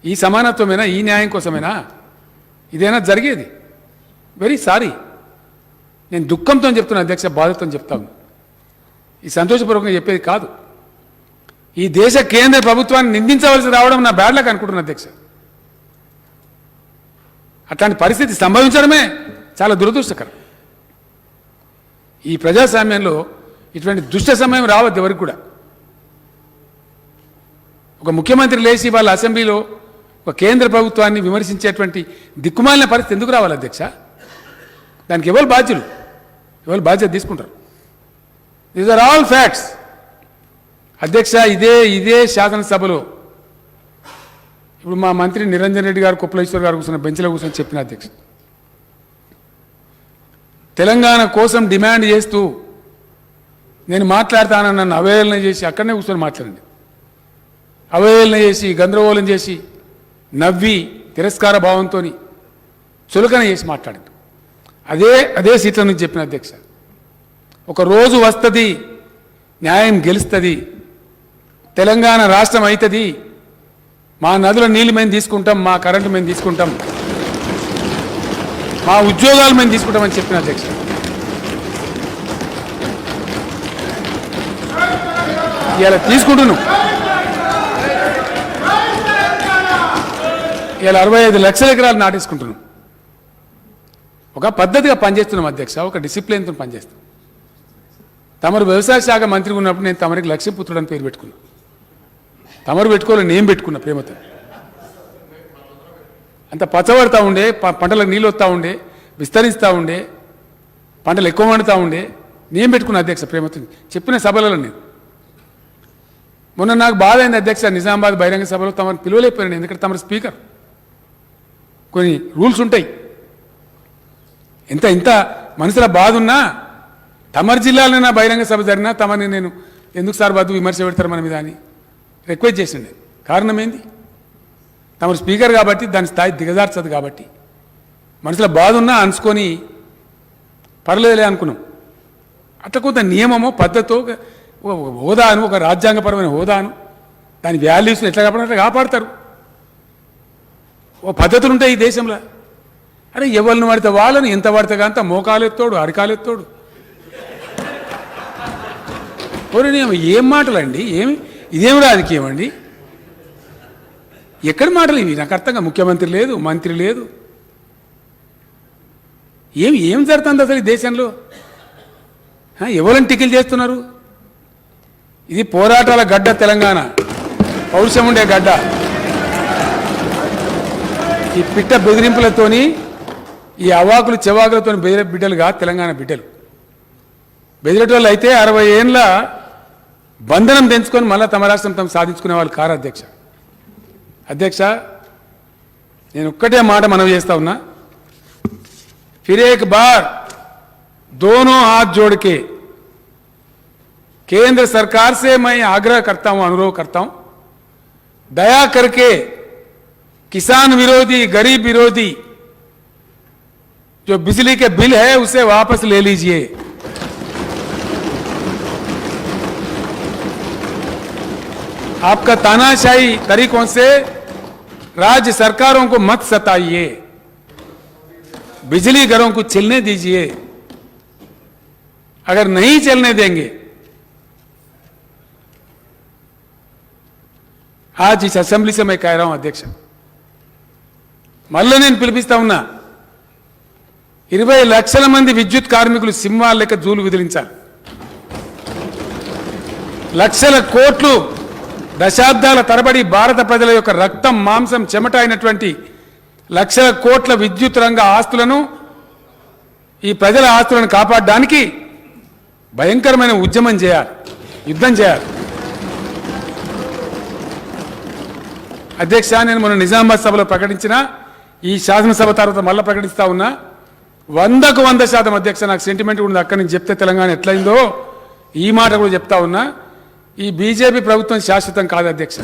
ఈ సమానత్వమేనా? ఈ న్యాయం కోసమేనా ఇదేనా జరిగేది? Very sorry. నేను దుఃఖంతో చెప్తున్నా అధ్యక్ష, బాధతో చెప్తాను. ఈ సంతోషపూర్వకంగా చెప్పేది కాదు. ఈ దేశ కేంద్ర ప్రభుత్వాన్ని నిందించవలసి రావడం నా బ్యాడ్లకు అనుకుంటున్నా అధ్యక్ష. అట్లాంటి పరిస్థితి సంభవించడమే చాలా దురదృష్టకరం. ఈ ప్రజాస్వామ్యంలో ఇటువంటి దుష్ట సమయం రావద్దు ఎవరికి కూడా. ఒక ముఖ్యమంత్రి లేచి వాళ్ళ అసెంబ్లీలో ఒక కేంద్ర ప్రభుత్వాన్ని విమర్శించేటువంటి దిక్కుమాలిన పరిస్థితి ఎందుకు రావాలి అధ్యక్ష? దానికి ఎవరు బాధ్యులు? ఎవరు బాధ్యత తీసుకుంటారు? దీస్ ఆర్ ఆల్ ఫ్యాక్ట్స్ అధ్యక్ష. ఇదే శాసనసభలో ఇప్పుడు మా మంత్రి నిరంజన్ రెడ్డి గారు, కుప్పలేశ్వర్ గారు కూర్చున్న బెంచ్లో కూర్చొని చెప్పిన అధ్యక్ష, తెలంగాణ కోసం డిమాండ్ చేస్తూ నేను మాట్లాడతానని నన్ను అవహేళన చేసి అక్కడనే కూర్చొని మాట్లాడండి. అవహేళన చేసి, గందరగోళం చేసి, నవ్వి, తిరస్కార భావంతో చులకన చేసి మాట్లాడింది. అదే సీట్ల నుంచి చెప్పిన అధ్యక్ష, ఒక రోజు వస్తుంది, న్యాయం గెలుస్తుంది, తెలంగాణ రాష్ట్రం అవుతుంది, మా నదుల నీళ్ళు మేము తీసుకుంటాం, మా కరెంటు మేము తీసుకుంటాం, మా ఉద్యోగాలు మేము తీసుకుంటామని చెప్పిన అధ్యక్ష. ఇలా తీసుకుంటున్నాం. ఇలా 65 లక్షల ఎకరాలు నాటేసుకుంటున్నాం. ఒక పద్ధతిగా పనిచేస్తున్నాం అధ్యక్ష, ఒక డిసిప్లిన్తో పనిచేస్తాం. తమరు వ్యవసాయ శాఖ మంత్రి ఉన్నప్పుడు నేను తమరికి లక్ష్మీపుత్రుడు అని పేరు పెట్టుకున్నా. తమరు పెట్టుకోవాలి, నేను పెట్టుకున్నా ప్రేమతో. అంత పచ్చబడతా ఉండే, పంటలకు నీళ్ళు వస్తూ ఉండే, విస్తరిస్తూ ఉండే, పంటలు ఎక్కువ వండుతూ ఉండే, నేను పెట్టుకున్నా అధ్యక్ష ప్రేమతో. చెప్పిన సభలలో నేను మొన్న నాకు బాధ అయింది అధ్యక్ష, నిజామాబాద్ బహిరంగ సభలో తమను పిలువలేకపోయాను. ఎందుకంటే తమరు స్పీకర్, కొన్ని రూల్స్ ఉంటాయి. ఇంత మనసులో బాధ ఉన్నా, తమరి జిల్లాలోనే బహిరంగ సభ జరిగినా తమని నేను ఎందుకు సార్ వద్దు విమర్శ పెడతారు మన మీద అని రిక్వెస్ట్ చేసిండే. కారణం ఏంది? తమరు స్పీకర్ కాబట్టి దాని స్థాయి దిగజార్చదు కాబట్టి మనసులో బాధ ఉన్నా అనుకొని పర్లేదులే అనుకున్నాం. అట్లా కొంత నియమమో పద్ధతో హోదాను, ఒక రాజ్యాంగపరమైన హోదాను, దాని వాల్యూస్ని ఎట్లా కాపాడాలంటే కాపాడతారు. ఓ పద్ధతులు ఉంటాయి ఈ దేశంలో. అరే ఎవరిని పడితే వాళ్ళని, ఎంత పడితే అంత మోకాలెత్తోడు, అరికాలెత్తోడు. ఏం మాటలండి? ఇదేం రాజకీయం అండి? ఎక్కడి మాటలు ఇవి? నాకు అర్థంగా ముఖ్యమంత్రి లేదు, మంత్రి లేదు, ఏం జరుగుతుంది అసలు ఈ దేశంలో? ఎవరిని టికిల్ చేస్తున్నారు? ఇది పోరాటాల గడ్డ తెలంగాణ, పౌరుషం ఉండే గడ్డ. ఈ పిట్ట బెదిరింపులతోని, ఈ అవాకులు చెవాకులతో బెదిరే బిడ్డలుగా తెలంగాణ బిడ్డలు. బెదిరేటోళ్ళు అయితే 60 ఏళ్ళ బంధనం తెంచుకొని మళ్ళీ తమ రాష్ట్రం తమ సాధించుకునే వాళ్ళు కారు అధ్యక్ష. అధ్యక్ష, నేను ఒక్కటే మాట మనవి చేస్తా ఉన్నా. फिर एक बार दोनों हाथ जोड़ के केंद्र सरकार से मैं आग्रह करता हूं, अनुरोध करता हूं, दया करके किसान विरोधी, गरीब विरोधी जो बिजली के बिल है उसे वापस ले लीजिए। आपका तानाशाही तरीकों से राज्य सरकारों को मत सताइए, बिजली घरों को चलने दीजिए। अगर नहीं चलने देंगे, आज इस असेंबली से मैं कह रहा हूं अध्यक्ष, మళ్ళీ నేను పిలిపిస్తా ఉన్నా, 20 లక్షల మంది విద్యుత్ కార్మికులు సింహాల లెక్క జూలు విదిలించాలి. లక్షల కోట్లు దశాబ్దాల తరబడి భారత ప్రజల యొక్క రక్తం మాంసం చెమట అయినటువంటి లక్షల కోట్ల విద్యుత్ రంగ ఆస్తులను, ఈ ప్రజల ఆస్తులను కాపాడడానికి భయంకరమైన ఉద్యమం చేయాలి, యుద్ధం చేయాలి. అధ్యక్ష, నేను మొన్న నిజామాబాద్ సభలో ప్రకటించిన, ఈ శాసనసభ తర్వాత మళ్ళీ ప్రకటిస్తా ఉన్నా, 100కు 100% అధ్యక్ష, నాకు సెంటిమెంట్ ఉంది. అక్కడి నుంచి చెప్తే తెలంగాణ ఎట్లయిందో ఈ మాట కూడా చెప్తా ఉన్నా. ఈ బీజేపీ ప్రభుత్వం శాశ్వతం కాదు అధ్యక్ష.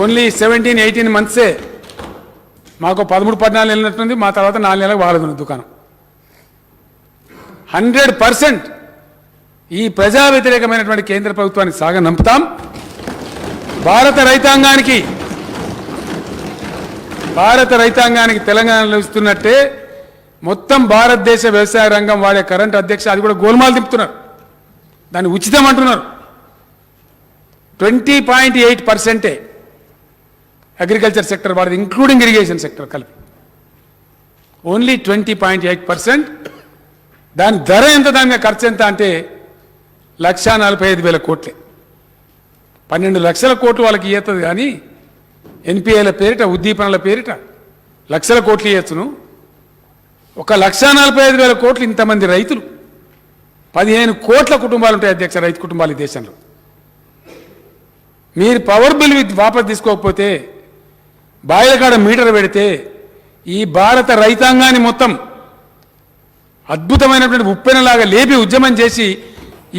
ఓన్లీ 17-18 మంత్సే. మాకు 13-14 నెలలు వెళ్ళినట్టుంది, మా తర్వాత 4 నెలలకు వాడదు దుకాణం. 100% ఈ ప్రజా వ్యతిరేకమైనటువంటి కేంద్ర ప్రభుత్వాన్ని సాగనంపుతాం. భారత రైతాంగానికి తెలంగాణలో ఇస్తున్నట్టే మొత్తం భారతదేశ వ్యవసాయ రంగం వాడే కరెంట్ అధ్యక్ష, అది కూడా గోల్మాల్ దింపుతున్నారు, దాన్ని ఉచితం అంటున్నారు. 20.8% అగ్రికల్చర్ సెక్టర్ వాడేది, ఇంక్లూడింగ్ ఇరిగేషన్ సెక్టర్ కలిపి. ఓన్లీ 20.8%. దాని ధర ఎంత, దాని మీద ఖర్చు ఎంత అంటే 1,45,000 కోట్లే. 12 లక్షల కోట్లు వాళ్ళకి ఇయ్యతుంది, కానీ ఎన్పిఏల పేరిట, ఉద్దీపనల పేరిట లక్షల కోట్లు ఇవ్వచ్చును. 1,45,000 కోట్లు ఇంతమంది రైతులు, 15 కోట్ల కుటుంబాలు ఉంటాయి అధ్యక్ష, రైతు కుటుంబాలు ఈ దేశంలో. మీరు పవర్ బిల్ వాపసు తీసుకోకపోతే, బాయిల కాడ మీటర్ పెడితే, ఈ భారత రైతాంగాన్ని మొత్తం అద్భుతమైనటువంటి ఉప్పెనలాగా లేపి ఉద్యమం చేసి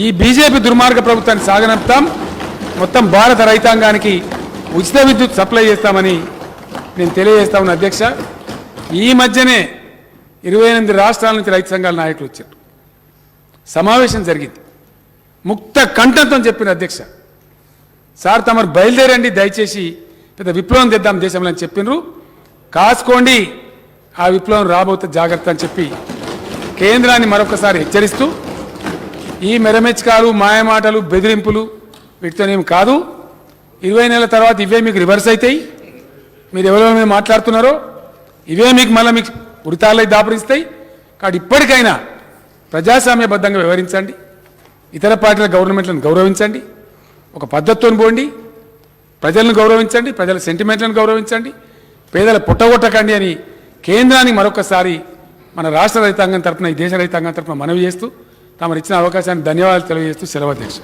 ఈ బీజేపీ దుర్మార్గ ప్రభుత్వాన్ని సాగనంపుతాం. మొత్తం భారత రైతాంగానికి ఉచిత విద్యుత్ సప్లై చేస్తామని నేను తెలియజేస్తా ఉన్నా అధ్యక్ష. ఈ మధ్యనే 28 రాష్ట్రాల నుంచి రైతు సంఘాల నాయకులు వచ్చారు, సమావేశం జరిగింది. ముక్త కంఠంతో చెప్పిన అధ్యక్ష, సార్ తమరు బయలుదేరండి, దయచేసి పెద్ద విప్లవం తెద్దాం దేశంలో అని చెప్పినారు. కాసుకోండి, ఆ విప్లవం రాబోతే జాగ్రత్త అని చెప్పి కేంద్రాన్ని మరొకసారి హెచ్చరిస్తూ, ఈ మెరమెచ్చకాలు, మాయమాటలు, బెదిరింపులు వీటితోనేమి కాదు. 20 నెలల తర్వాత ఇవే మీకు రివర్స్ అవుతాయి. మీరు ఎవరెవరి మీద మాట్లాడుతున్నారో ఇవే మీకు మళ్ళీ మీకు ఉరితాలై దాపరిస్తాయి. కాబట్టి ఇప్పటికైనా ప్రజాస్వామ్యబద్ధంగా వ్యవహరించండి, ఇతర పార్టీల గవర్నమెంట్లను గౌరవించండి, ఒక పద్ధతితో పోండి, ప్రజలను గౌరవించండి, ప్రజల సెంటిమెంట్లను గౌరవించండి, పేదల పుట్టగొట్టకండి అని కేంద్రానికి మరొకసారి మన రాష్ట్ర రైతాంగం తరఫున, ఈ దేశ రైతాంగం తరఫున మనవి చేస్తూ, తమరు ఇచ్చిన అవకాశాన్ని ధన్యవాదాలు తెలియజేస్తూ సెలవు అధ్యక్ష.